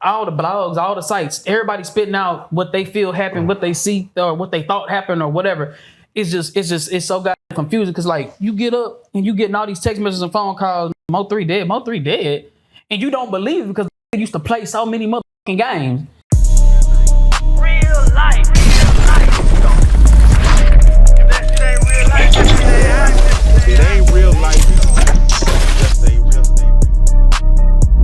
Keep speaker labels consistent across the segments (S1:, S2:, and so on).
S1: all the blogs, all the sites, everybody spitting out what they feel happened, what they see, or what they thought happened, or whatever. It's so goddamn confusing because like you get up and you getting all these text messages and phone calls. MO3 dead, and you don't believe it because they used to play so many motherfucking games.
S2: Real life. If that shit ain't real life,
S3: If it ain't real life, just ain't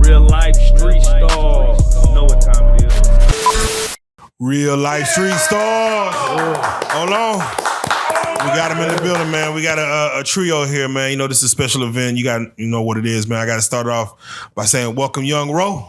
S3: real life street stars. You know what time it is.
S4: Real life street stars. Hold on. We got him in the building, man. We got a trio here, man. You know, this is a special event. You know what it is, man. I got to start off by saying welcome, young Ro.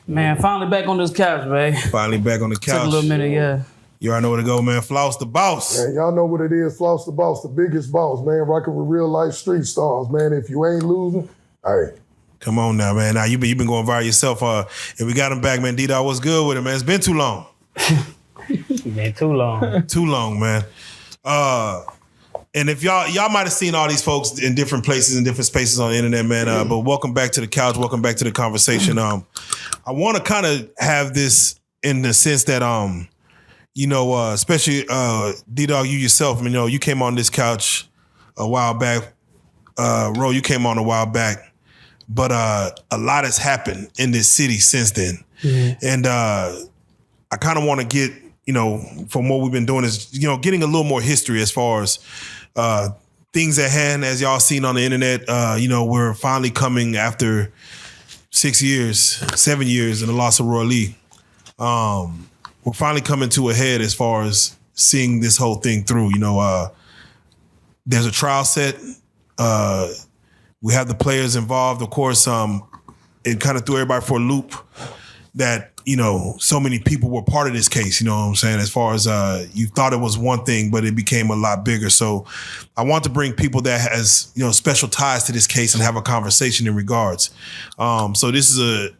S1: Man, finally back on this couch, man.
S4: Finally back on the couch.
S1: Took a little minute, yeah.
S4: You already know where to go, man. Floss the boss.
S5: Man, y'all know what it is. Floss the boss, the biggest boss, man. Rocking with real life street stars, man. If you ain't losing, hey.
S4: Come on now, man. Now you been going viral yourself. And we got him back, man. D-Dawg, what's good with it, man? It's been too long.
S1: Been too long.
S4: Too long, man. And if y'all might have seen all these folks in different places and different spaces on the internet, man. But welcome back to the couch. Welcome back to the conversation. I want to kind of have this in the sense that, especially D-Dawg, you yourself, you know, you came on this couch a while back. Ro, you came on a while back. But a lot has happened in this city since then. Mm-hmm. And I kind of want to get, from what we've been doing is, getting a little more history as far as things at hand, as y'all seen on the internet. We're finally coming after 7 years in the loss of Roylee. We're finally coming to a head as far as seeing this whole thing through. There's a trial set. We have the players involved. Of course, it kind of threw everybody for a loop that, so many people were part of this case, you know what I'm saying? As far as you thought it was one thing, but it became a lot bigger. So I want to bring people that has, special ties to this case and have a conversation in regards. So this is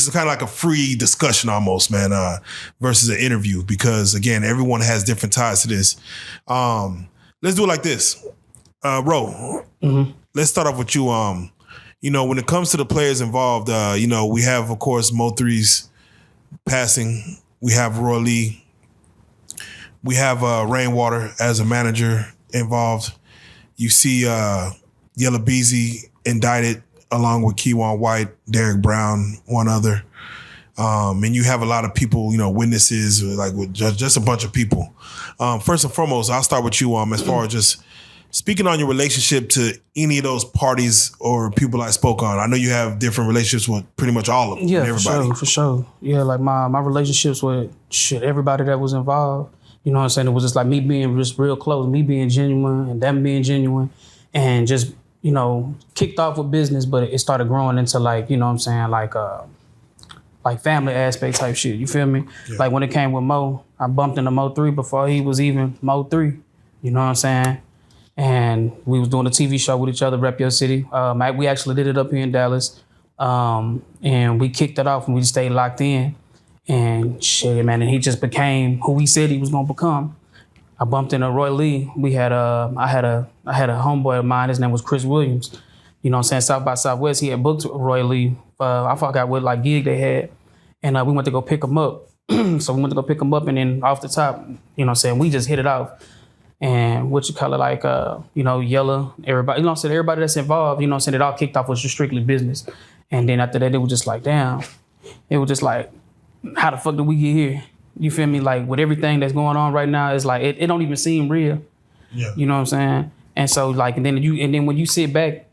S4: kind of like a free discussion almost, man, versus an interview, because again, everyone has different ties to this. Let's do it like this. Ro, let's start off with you. When it comes to the players involved, we have, of course, MO3's passing. We have Roylee. We have Rainwater as a manager involved. You see Yella Beezy indicted along with Keywan White, Derek Brown, one other. And you have a lot of people, witnesses, like with just a bunch of people. First and foremost, I'll start with you as far as just speaking on your relationship to any of those parties or people I spoke on. I know you have different relationships with pretty much all of them.
S1: Yeah,
S4: everybody.
S1: For sure. Yeah, like my relationships with everybody that was involved. You know what I'm saying? It was just like me being just real close, me being genuine and them being genuine, and just, kicked off with business, but it started growing into like, like family aspect type shit. You feel me? Yeah. Like when it came with Mo, I bumped into MO3 before he was even MO3. You know what I'm saying? And we was doing a TV show with each other, Rep Your City. We actually did it up here in Dallas. And we kicked it off and we stayed locked in. And shit, man, and he just became who he said he was gonna become. I bumped into Roylee. I had a homeboy of mine, his name was Chris Williams. You know what I'm saying? South by Southwest, he had booked Roylee. I forgot what gig they had. And we went to go pick him up. So we went to go pick him up, and then off the top, we just hit it off. And Yella, everybody, everybody that's involved, it all kicked off with just strictly business. And then after that, it was just like, damn, it was just like, how the fuck did we get here? You feel me? Like with everything that's going on right now, it's like, it don't even seem real. Yeah. You know what I'm saying? And so and then when you sit back,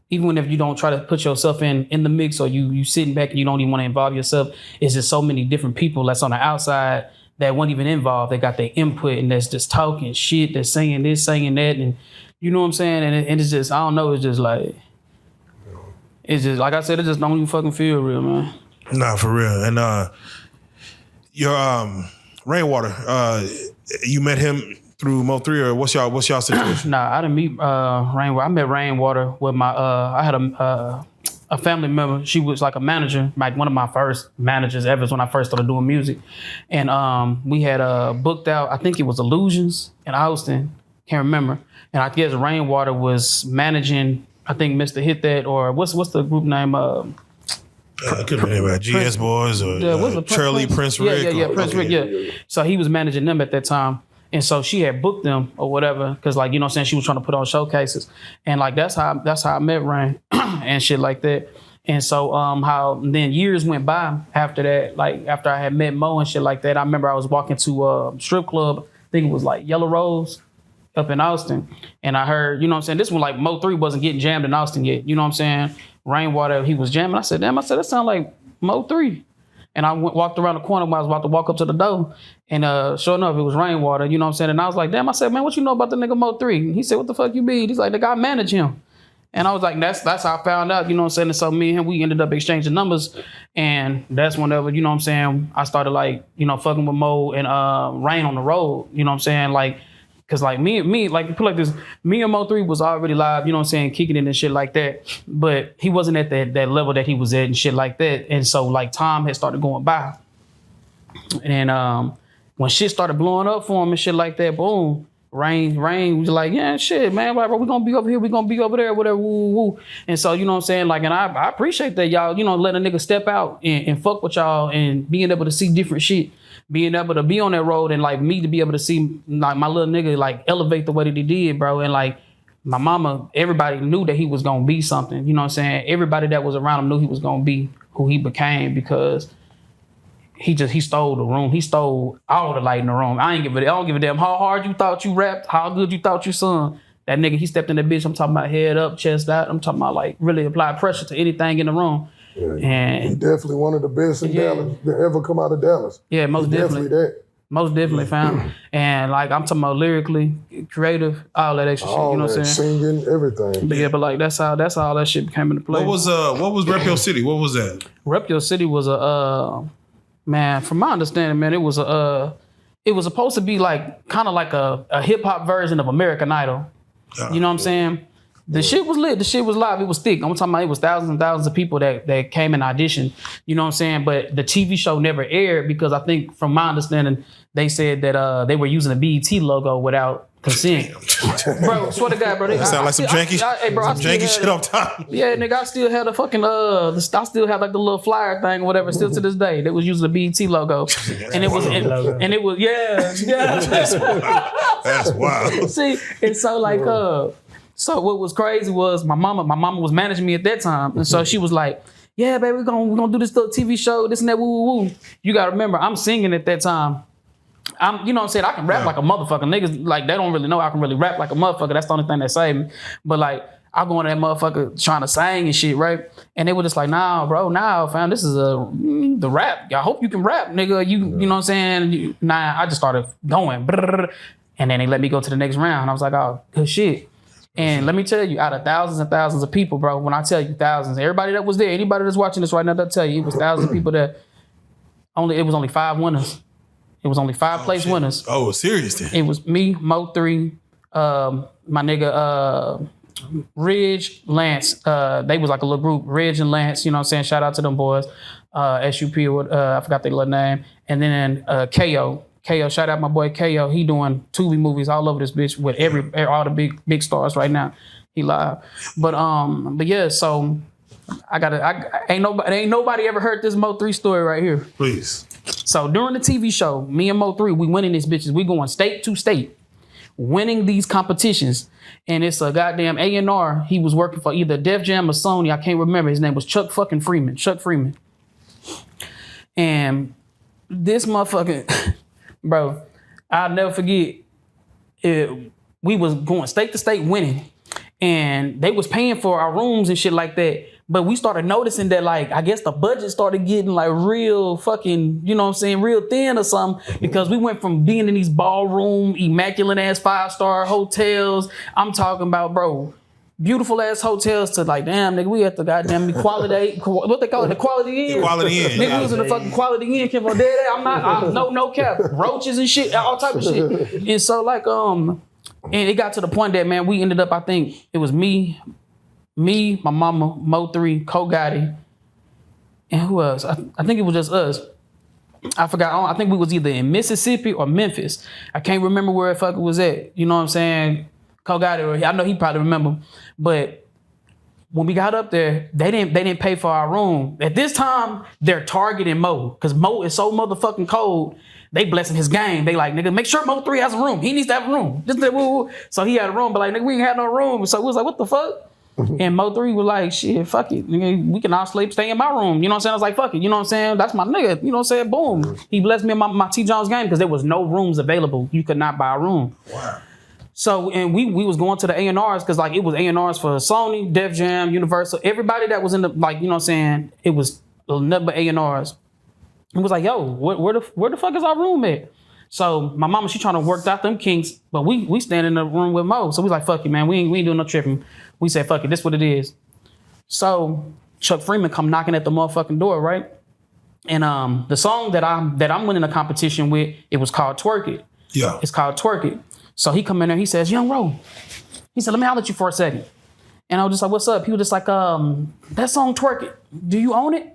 S1: even if you don't try to put yourself in the mix, or you sitting back and you don't even want to involve yourself, it's just so many different people that's on the outside that weren't even involved. They got their input and that's just talking shit, they're saying this, saying that, and you know what I'm saying? And it's just, I don't know, it's just like I said, it just don't even fucking feel real, man.
S4: Nah, for real. And your Rainwater, you met him through Mo3, or what's y'all situation?
S1: Nah, I didn't meet Rainwater. I met Rainwater with my I had a family member. She was like a manager, like one of my first managers ever when I first started doing music. And we had booked out, I think it was Illusions in Austin, can't remember. And I guess Rainwater was managing, I think Mr. Hit That, or what's the group name?
S4: Could have been about GS Boys or Shirley Prince Rick.
S1: Yeah, Prince Rick, yeah. So he was managing them at that time. And so she had booked them or whatever, because like, you know what I'm saying, she was trying to put on showcases. And like that's how I met Rain and shit like that. And so how then years went by after that, like after I had met Mo and shit like that. I remember I was walking to a strip club, I think it was like Yellow Rose up in Austin. And I heard, you know what I'm saying, this one like MO3 wasn't getting jammed in Austin yet. You know what I'm saying? Rainwater, he was jamming. I said, damn, that sound like MO3. And I walked around the corner when I was about to walk up to the door. And sure enough, it was Rainwater, you know what I'm saying? And I was like, damn, I said, man, what you know about the nigga MO3? And he said, what the fuck you mean? He's like, the guy managed him. And I was like, that's how I found out, you know what I'm saying? And so me and him, we ended up exchanging numbers. And that's whenever, you know what I'm saying, I started like, you know, fucking with Mo and Rain on the road, you know what I'm saying? Like, cause like me, like put like this, me and Mo3 was already live, you know what I'm saying, kicking it and shit like that. But he wasn't at that level that he was at and shit like that. And so like time had started going by. And when shit started blowing up for him and shit like that, boom, Rain was like, yeah, shit, man, like, bro, we gonna be over here, we gonna be over there, whatever, woo, woo. And so, you know what I'm saying, like, and I appreciate that y'all, you know, let a nigga step out and fuck with y'all and being able to see different shit, being able to be on that road and like me to be able to see like my little nigga like elevate the way that he did, bro. And like my mama, everybody knew that he was gonna be something, you know what I'm saying? Everybody that was around him knew he was gonna be who he became, because he stole the room. He stole all the light in the room. I don't give a damn how hard you thought you rapped, how good you thought you sung. That nigga, he stepped in that bitch. I'm talking about head up, chest out. I'm talking about like really apply pressure to anything in the room.
S5: Yeah,
S1: and
S5: he definitely one of the best in Dallas to ever come out of Dallas.
S1: Yeah, most definitely that. Most definitely, fam. And like I'm talking about lyrically, creative, all that extra shit. You know what I'm saying?
S5: Singing, everything.
S1: But yeah, but like that's how that shit came into play.
S4: What was Rep Your City? What was that?
S1: Rep Your City was man, from my understanding, man, it was supposed to be like kind of like a hip hop version of American Idol. You know what I'm saying? The shit was lit. The shit was live. It was thick. I'm talking about it was thousands and thousands of people that came and auditioned. You know what I'm saying? But the TV show never aired because I think, from my understanding, they said that they were using the BET logo without consent. Bro, swear to God, bro.
S4: That sound like some janky shit on top.
S1: Yeah, nigga, I still had a fucking I still have like the little flyer thing or whatever still to this day that was using the BET logo. And it was
S4: That's wild.
S1: See, and so like so what was crazy was my mama was managing me at that time. And so she was like, yeah, baby, we're gonna do this little TV show, this and that, woo, woo, woo. You gotta remember, I'm singing at that time. You know what I'm saying? I can rap like a motherfucker. Niggas, like, they don't really know I can really rap like a motherfucker. That's the only thing that saved me. But, like, I go in that motherfucker trying to sing and shit, right? And they were just like, nah, bro, fam, this is the rap. I hope you can rap, nigga. You know what I'm saying? I just started going. And then they let me go to the next round. I was like, oh, good shit. And let me tell you, out of thousands and thousands of people, bro, when I tell you thousands, everybody that was there, anybody that's watching this right now, they'll tell you, it was thousands of people that it was only 5 winners. It was only 5 place winners.
S4: Oh, serious then?
S1: It was me, Mo3, my nigga Ridge, Lance. They was like a little group, Ridge and Lance, you know what I'm saying? Shout out to them boys. SUP, I forgot their little name. And then KO, shout out my boy KO. He doing Tubi movies all over this bitch with all the big stars right now. He live. But yeah, so ain't nobody ever heard this Mo3 story right here.
S4: Please.
S1: So during the TV show, me and Mo3, we winning these bitches. We going state to state, winning these competitions. And it's a goddamn A&R. He was working for either Def Jam or Sony. I can't remember. His name was Chuck Freeman. And this motherfucker, bro, I'll never forget. We was going state to state winning. And they was paying for our rooms and shit like that. But we started noticing that, like, I guess the budget started getting like real fucking, you know what I'm saying, real thin or something, because we went from being in these ballroom, immaculate ass 5-star hotels. I'm talking about, bro, beautiful ass hotels to like, damn, nigga, we at the goddamn Equality, what they call it, the Quality Inn.
S4: Quality Inn.
S1: Nigga, we was in the fucking Quality Inn, I'm dead. I'm no cap, roaches and shit, all type of shit. And so like, and it got to the point that, man, we ended up, I think it was me, my mama, Mo3, Ko Gotti, and who else? I think it was just us. I forgot. I think we was either in Mississippi or Memphis. I can't remember where the fuck it was at. You know what I'm saying? Ko Gotti, I know he probably remember. But when we got up there, they didn't pay for our room. At this time, they're targeting Mo because Mo is so motherfucking cold. They blessing his game. They like, nigga, make sure MO3 has a room. He needs to have a room. So he had a room, but like, nigga, we ain't had no room. So we was like, what the fuck? And MO3 was like, shit, fuck it. Nigga, we can all stay in my room. You know what I'm saying? I was like, fuck it. You know what I'm saying? That's my nigga. You know what I'm saying? Boom. He blessed me in my T. Jones game because there was no rooms available. You could not buy a room.
S4: Wow.
S1: So, and we was going to the A&Rs because like it was A&Rs for Sony, Def Jam, Universal, everybody that was in the, like, you know what I'm saying? It was nothing but A&Rs. It was like, yo, where the fuck is our room at? So my mama, she trying to work out them kinks, but we stand in the room with Mo. So we like, fuck it, man. We ain't doing no tripping. We said, fuck it, this what it is. So Chuck Freeman come knocking at the motherfucking door, right? And the song that I'm winning a competition with, it was called Twerk It.
S4: Yeah.
S1: It's called Twerk It. So he come in there, he says, Young Ro. He said, let me holler at you for a second. And I was just like, what's up? He was just like, that song Twerk It, do you own it?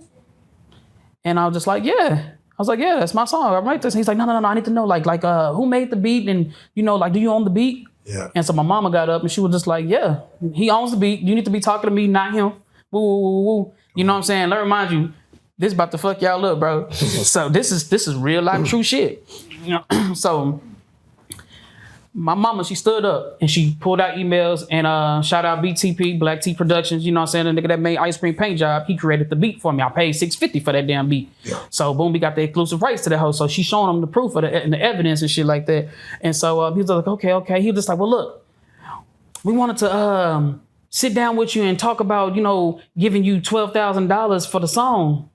S1: And I was just like, yeah. I was like, yeah, that's my song. I write this. And he's like, no, I need to know, like, who made the beat? And, you know, like, do you own the beat?
S4: Yeah.
S1: And so my mama got up and she was just like, yeah, he owns the beat. You need to be talking to me, not him. Woo, woo, woo, woo. You know what I'm saying? Let me remind you, this about to fuck y'all up, bro. So this is real life true shit. You know? So my mama, she stood up and she pulled out emails and shout out BTP, Black T Productions, you know what I'm saying? The nigga that made Ice Cream Paint Job, he created the beat for me. I paid $650 for that damn beat. Yeah. So boom, we got the exclusive rights to that hoe. So she showing him the proof of and the evidence and shit like that. And so he was like, okay. He was just like, well, look, we wanted to sit down with you and talk about, you know, giving you $12,000 for the song.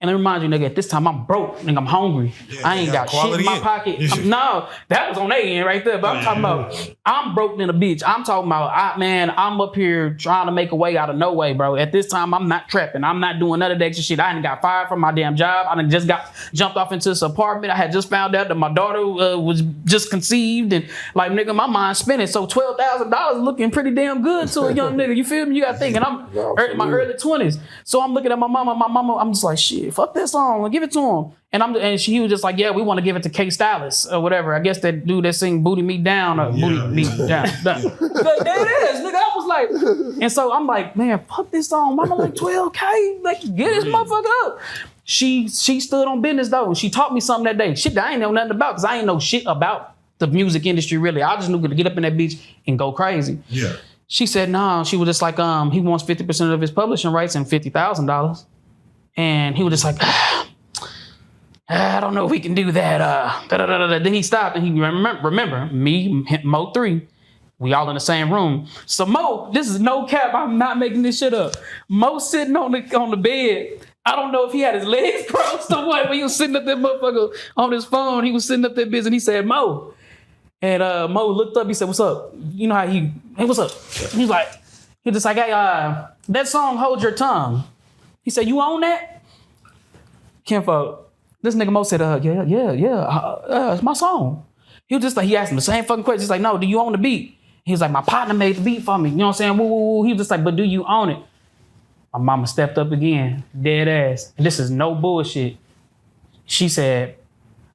S1: And I remind you, nigga, at this time, I'm broke, nigga, I'm hungry. Yeah, I ain't got shit in my pocket. No, that was on their end right there. But I'm talking about, I'm broke than a bitch. I'm talking about, I'm up here trying to make a way out of no way, bro. At this time, I'm not trapping. I'm not doing none of that extra shit. I ain't got fired from my damn job. I done just jumped off into this apartment. I had just found out that my daughter was just conceived. And like, nigga, my mind's spinning. So $12,000 looking pretty damn good to a young nigga. You feel me? You got to think. And I'm in my early 20s. So I'm looking at my mama. I'm just like, shit. Fuck that song, give it to him. And he was just like, yeah, we want to give it to K Stylus or whatever. I guess that dude that sing Booty Me Down or Booty Me Down. But there it is, nigga. I was like, and so I'm like, man, fuck this song. Mama like $12K, like get this motherfucker up. She stood on business though. She taught me something that day. Shit that I ain't know nothing about because I ain't know shit about the music industry really. I just knew to get up in that bitch and go crazy. Yeah. She said, no, she was just like, he wants 50% of his publishing rights and $50,000. And he was just like, I don't know if we can do that. Then he stopped and he remember me, Mo3, we all in the same room. So Mo, this is no cap. I'm not making this shit up. Mo sitting on the bed. I don't know if he had his legs crossed or what, but he was sitting up there motherfucker on his phone. He was sitting up there busy and he said, Mo. And Mo looked up. He said, what's up? You know how hey, what's up? He's like, he just like, hey, that song, Hold Your Tongue. He said, you own that? Kinfolk, this nigga Mo said, yeah, it's my song. He was just like, he asked him the same fucking question. He's like, no, do you own the beat? He was like, my partner made the beat for me. You know what I'm saying? Woo, woo, woo. He was just like, but do you own it? My mama stepped up again, dead ass. And this is no bullshit. She said,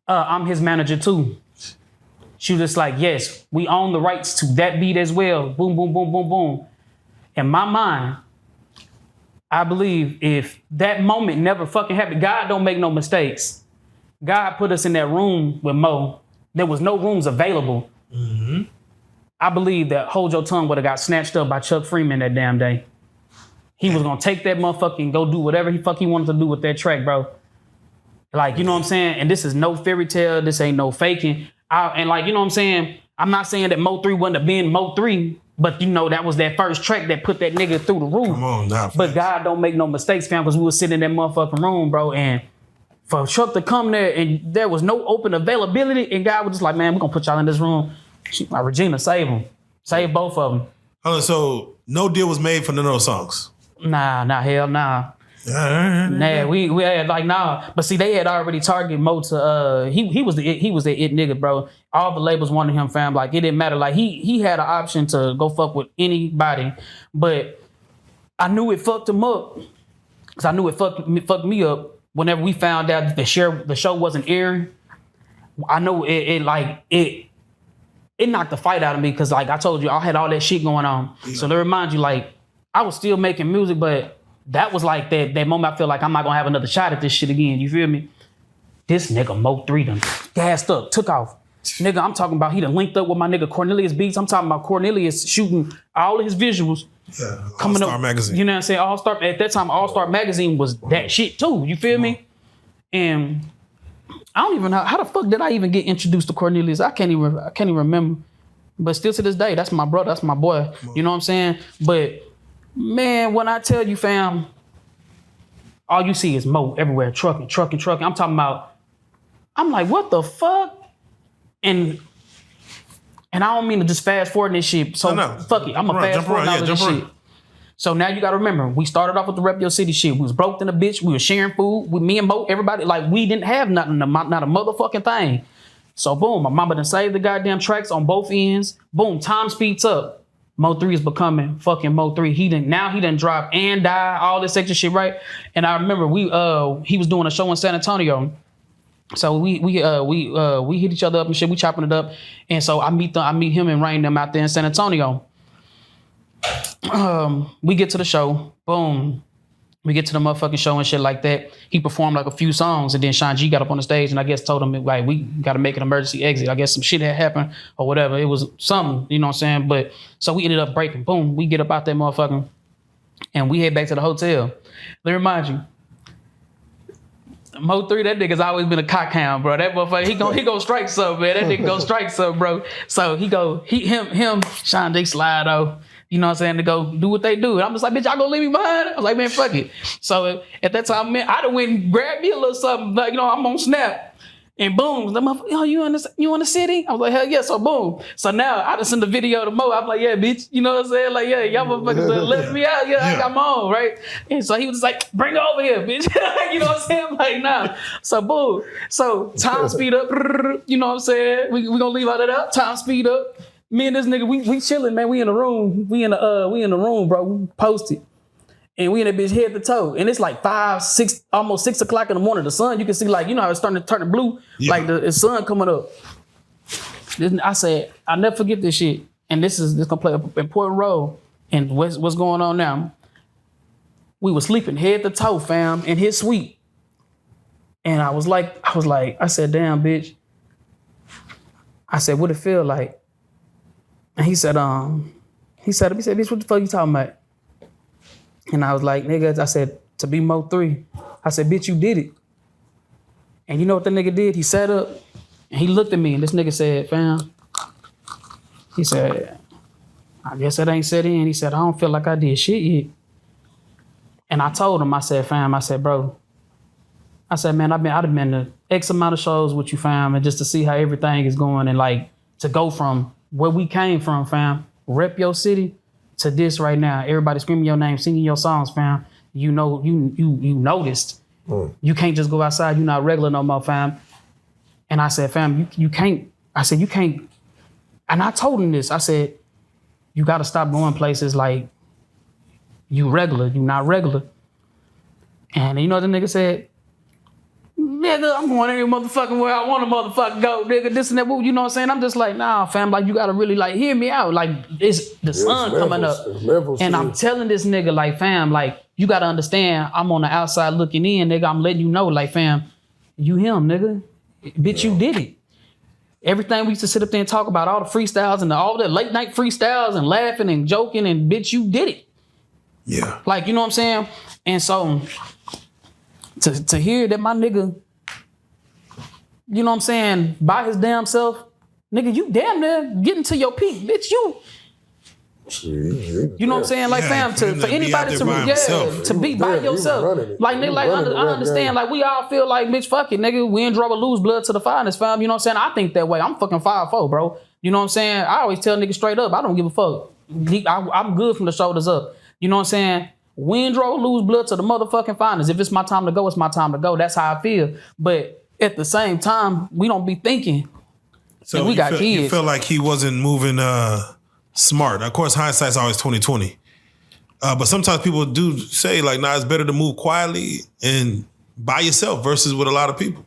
S1: I'm his manager too. She was just like, yes, we own the rights to that beat as well. Boom, boom, boom, boom, boom. In my mind, I believe if that moment never fucking happened, God don't make no mistakes. God put us in that room with Mo. There was no rooms available. Mm-hmm. I believe that Hold Your Tongue would have got snatched up by Chuck Freeman that damn day. He was gonna take that motherfucker and go do whatever he wanted to do with that track, bro. Like, you know what I'm saying? And this is no fairy tale. This ain't no faking. And like, you know what I'm saying? I'm not saying that Mo3 wouldn't have been Mo3. But you know, that was that first track that put that nigga through the roof. Come on now. But God don't make no mistakes, fam, because we was sitting in that motherfucking room, bro. And for Chuck to come there and there was no open availability, and God was just like, man, we're gonna put y'all in this room. Like, Regina, save them. Save both of them.
S4: So no deal was made for none of those songs?
S1: Nah, hell nah. Nah, we had like nah. But see, they had already targeted Mo to he was the it nigga, bro. All the labels wanted him, fam. Like it didn't matter. Like he had an option to go fuck with anybody, but I knew it fucked him up. Cause I knew it fucked me up whenever we found out that the show wasn't airing. I know it knocked the fight out of me because like I told you, I had all that shit going on. Yeah. So to remind you, like I was still making music, but that was like that moment I feel like I'm not gonna have another shot at this shit again. You feel me? This nigga MO3 done gassed up, took off. Nigga, I'm talking about he done linked up with my nigga Cornelius Beats. I'm talking about Cornelius shooting all of his visuals.
S4: Yeah,
S1: Coming
S4: All-Star
S1: up,
S4: Magazine.
S1: You know what I'm saying? All-Star, at that time, All-Star Magazine was that shit too. You feel me? And I don't even know how the fuck did I even get introduced to Cornelius? I can't even remember. But still to this day, that's my brother, that's my boy. You know what I'm saying? But man, when I tell you, fam, all you see is Mo everywhere, trucking. I'm talking about, I'm like, what the fuck? And I don't mean to just fast forward this shit. So
S4: No.
S1: fuck it, I'm gonna fast forward all of this shit. So now you gotta remember, we started off with the Rep Your City shit. We was broke than a bitch. We was sharing food with me and Mo, everybody. Like, we didn't have nothing, not a motherfucking thing. So boom, my mama done saved the goddamn tracks on both ends. Boom, time speeds up. MO3 is becoming fucking MO3. He done drop and die, all this extra shit, right? And I remember he was doing a show in San Antonio. So we hit each other up and shit. We chopping it up, and so I meet him and Rain them out there in San Antonio. We get to the show, boom. We get to the motherfucking show and shit like that. He performed like a few songs, and then Sean G got up on the stage and I guess told him like we got to make an emergency exit. I guess some shit had happened or whatever. It was something, you know what I'm saying? But so we ended up breaking. Boom, we get up out there, motherfucking, and we head back to the hotel. Let me remind you. Mo3, that nigga's always been a cockhound, bro. That motherfucker, he gon' strike something, man. That nigga gon' strike something, bro. So him, Sean G slide off, you know what I'm saying, to go do what they do. And I'm just like, bitch, y'all gonna leave me behind? I was like, man, fuck it. So at that time, man, I done went and grabbed me a little something, like, you know, I'm on Snap. And boom, the motherfucker, yo, you in the city? I was like, hell yeah, so boom. So now I just send the video to Mo. I'm like, yeah, bitch, you know what I'm saying? Like, yeah, y'all motherfuckers left me out. Yeah, I got my own, right? And so he was just like, bring her over here, bitch. You know what I'm saying? I'm like, nah. So boom. So time speed up, you know what I'm saying? We gonna leave out of that. Time speed up. Me and this nigga, we chilling, man. We in the room. We in the room, bro. We posted. And we in that bitch head to toe. And it's like 5, 6, almost 6 o'clock in the morning. The sun, you can see, like, you know how it's starting to turn blue? Yeah. Like the sun coming up. I said, I'll never forget this shit. And this gonna play an important role in what's going on now. We was sleeping head to toe, fam, in his suite. And I said, damn, bitch. I said, what it feel like? And he said, bitch, what the fuck you talking about? And I was like, nigga, I said, to be Mo3. I said, bitch, you did it. And you know what the nigga did? He sat up and he looked at me and this nigga said, fam, he said, I guess that ain't set in. He said, I don't feel like I did shit yet. And I told him, I said, fam, I said, bro, I said, man, I'd have been to X amount of shows with you, fam, and just to see how everything is going and like to go from where we came from, fam, rep your city, to this right now. Everybody screaming your name, singing your songs, fam. You know, you noticed. You can't just go outside. You're not regular no more, fam. And I said, fam, you can't. I said, you can't. And I told him this. I said, you got to stop going places like you regular. You not regular. And you know what the nigga said? Nigga, I'm going every motherfucking where I want to motherfucking go, nigga, this and that, you know what I'm saying? I'm just like, nah, fam, like, you got to really, like, hear me out. Like, it's the sun coming up. And I'm telling this nigga, like, fam, like, you got to understand, I'm on the outside looking in, nigga. I'm letting you know, like, fam, you him, nigga. Bitch, you did it. Everything we used to sit up there and talk about, all the freestyles and all the late night freestyles and laughing and joking, and bitch, you did it.
S4: Yeah.
S1: Like, you know what I'm saying? And so, to hear that my nigga, you know what I'm saying, by his damn self, nigga, you damn near getting to your peak, bitch. You know what I'm saying? Like, fam, for anybody to be by yourself. Like, nigga, like, I understand, like, we all feel like, bitch, fuck it, nigga, we ain't draw or lose blood to the finest, fam. You know what I'm saying? I think that way. I'm fucking 5'4", bro. You know what I'm saying? I always tell niggas straight up, I don't give a fuck. I'm good from the shoulders up. You know what I'm saying? Win, draw, or lose blood to the motherfucking finest. If it's my time to go, it's my time to go. That's how I feel. But at the same time, we don't be thinking. So we got kids.
S4: You feel like he wasn't moving smart. Of course, hindsight's always 20/20. But sometimes people do say, like, nah, it's better to move quietly and by yourself versus with a lot of people.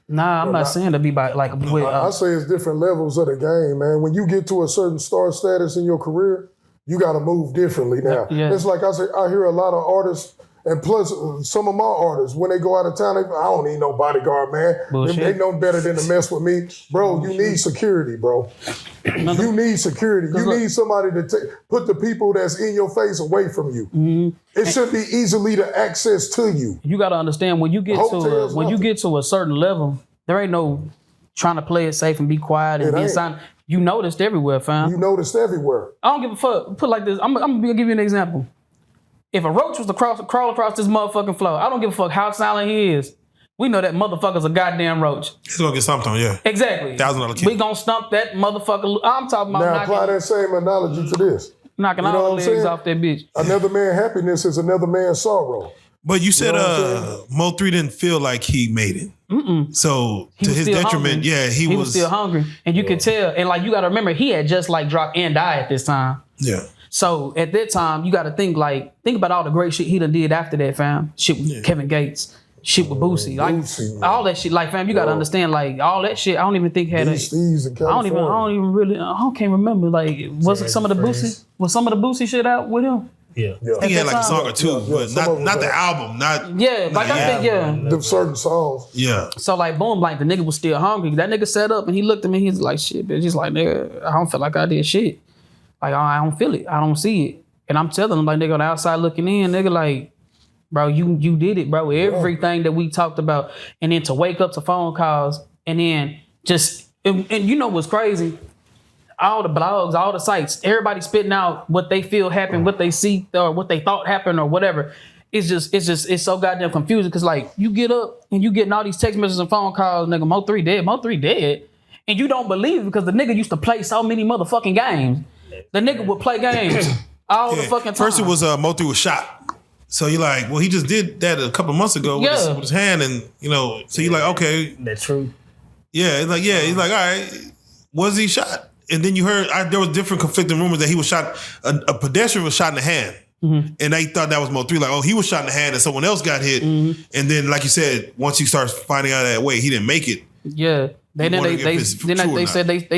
S1: Nah, I'm not saying to be by, like, with,
S5: I say it's different levels of the game, man. When you get to a certain star status in your career, you got to move differently now.
S1: Yeah.
S5: It's like I say, I hear a lot of artists, and plus some of my artists, when they go out of town, I don't need no bodyguard, man. They know better than to mess with me. Bro, you need security, bro. You need security. You need somebody to put the people that's in your face away from you. It should be easily to access to you.
S1: You got to understand, when you get to a certain level, there ain't no trying to play it safe and be quiet and be silent. You noticed everywhere, fam.
S5: You noticed everywhere.
S1: I don't give a fuck. Put it like this. I'm gonna give you an example. If a roach was to crawl across this motherfucking floor, I don't give a fuck how silent he is. We know that motherfucker's a goddamn roach.
S4: He's gonna get stomped on, yeah.
S1: Exactly.
S4: $1,000 kill.
S1: We gonna stump that motherfucker. I'm talking about
S5: now apply that same analogy to this.
S1: Knocking all the legs off that bitch.
S5: Another man's happiness is another man's sorrow.
S4: But you said Mo3 didn't feel like he made it. So to his detriment,
S1: hungry. He was still hungry. And you could tell. And like, you got to remember, he had just like dropped And Die at this time.
S4: Yeah.
S1: So at that time, you got to think about all the great shit he done did after that, fam. Shit with Kevin Gates, shit with Boosie, like all that shit. Like, fam, you got to understand, like all that shit. I don't even think had a. I can't remember. Like, was some of the Boosie shit out with him?
S4: Yeah. He had like a song or two, but not the album.
S5: The certain songs.
S4: Yeah.
S1: So like, boom, like the nigga was still hungry. That nigga sat up and he looked at me. He's like, shit, bitch. He's like, nigga, I don't feel like I did shit. Like, I don't feel it. I don't see it. And I'm telling them, like, nigga, on the outside looking in, nigga, like, bro, you did it, bro. Everything that we talked about. And then to wake up to phone calls and then just, and you know what's crazy? All the blogs, all the sites, everybody spitting out what they feel happened, what they see, or what they thought happened, or whatever. It's so goddamn confusing because, like, you get up and you getting all these text messages and phone calls, nigga, Mo3 dead. And you don't believe it because the nigga used to play so many motherfucking games. The nigga would play games all the fucking time.
S4: First it was Mo3 was shot. So you're like, well, he just did that a couple of months ago with his hand, and so you're like, okay.
S6: That's true.
S4: Yeah, it's like, he's like, all right, was he shot? And then you heard there was different conflicting rumors that he was shot, a pedestrian was shot in the hand. And they thought that was Mo3, like, oh, he was shot in the hand and someone else got hit. And then, like you said, once you start finding out that way, he didn't make it.
S1: Yeah. They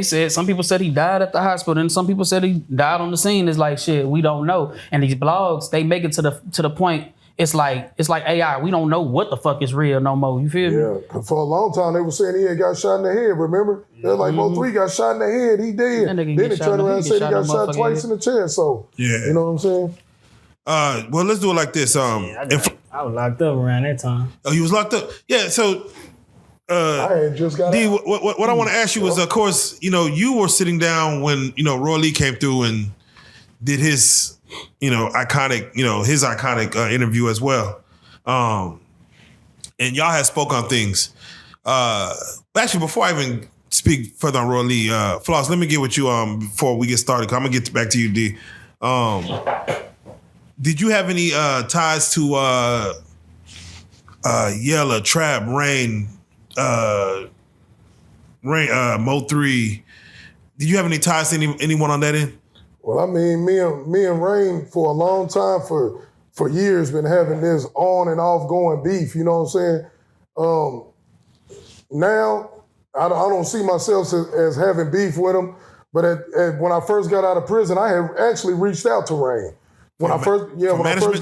S1: said some people said he died at the hospital and some people said he died on the scene. It's like, shit, we don't know. And these blogs, they make it to the point. It's like AI. We don't know what the fuck is real no more. You feel me?
S5: Yeah, because for a long time they were saying he had got shot in the head. Remember? They're like, Mo3 got shot in the head. He dead. Then they turned around and said he got shot twice in the chest. So you know what I'm saying?
S4: Well, let's do it like this.
S6: I was locked up around that time.
S4: Oh, you was locked up? Yeah. So.
S5: I had just got
S4: D,
S5: out.
S4: what I want to ask you is, of course, you were sitting down when Roylee came through and did his iconic interview as well, and y'all had spoke on things. Actually, before I even speak further on Roylee, Floss, let me get with you before we get started. 'Cause I'm gonna get back to you, D. Did you have any ties to Yella, Trap, Rain, Mo3? Did you have any ties to anyone on that end?
S5: Well, I mean, me and Rain for a long time, for years, been having this on and off going beef. You know what I'm saying? Now I don't see myself as having beef with him. But when I first got out of prison, I had actually reached out to Rain. When I first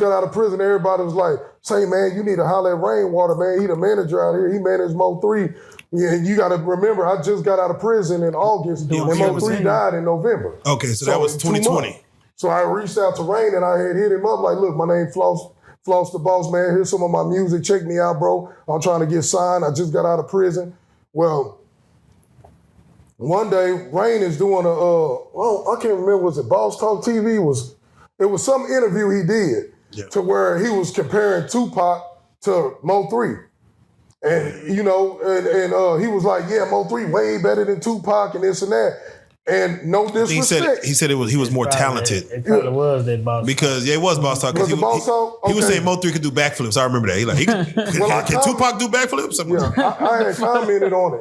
S5: got out of prison, everybody was like, "Say, man, you need to holler at Rainwater, man. He the manager out here. He managed Mo3. Yeah, you got to remember, I just got out of prison in August, and Mo3 died in November.
S4: Okay, so that was 2020.
S5: So I reached out to Rain, and I had hit him up like, "Look, my name Floss DaBoss, man. Here's some of my music. Check me out, bro. I'm trying to get signed. I just got out of prison." Well, one day, Rain is doing I can't remember, was it Boss Talk TV? It was some interview he did to where he was comparing Tupac to Mo3. And, he was like, yeah, Mo3 way better than Tupac and this and that. And no disrespect.
S4: He said he was more talented.
S6: It probably was that Boss Talk.
S4: Because, it was Boss Talk.
S5: Was it Boss Talk? Okay.
S4: He was saying Mo3 could do backflips. I remember that. He can Tupac do backflips?
S5: Yeah, I had commented on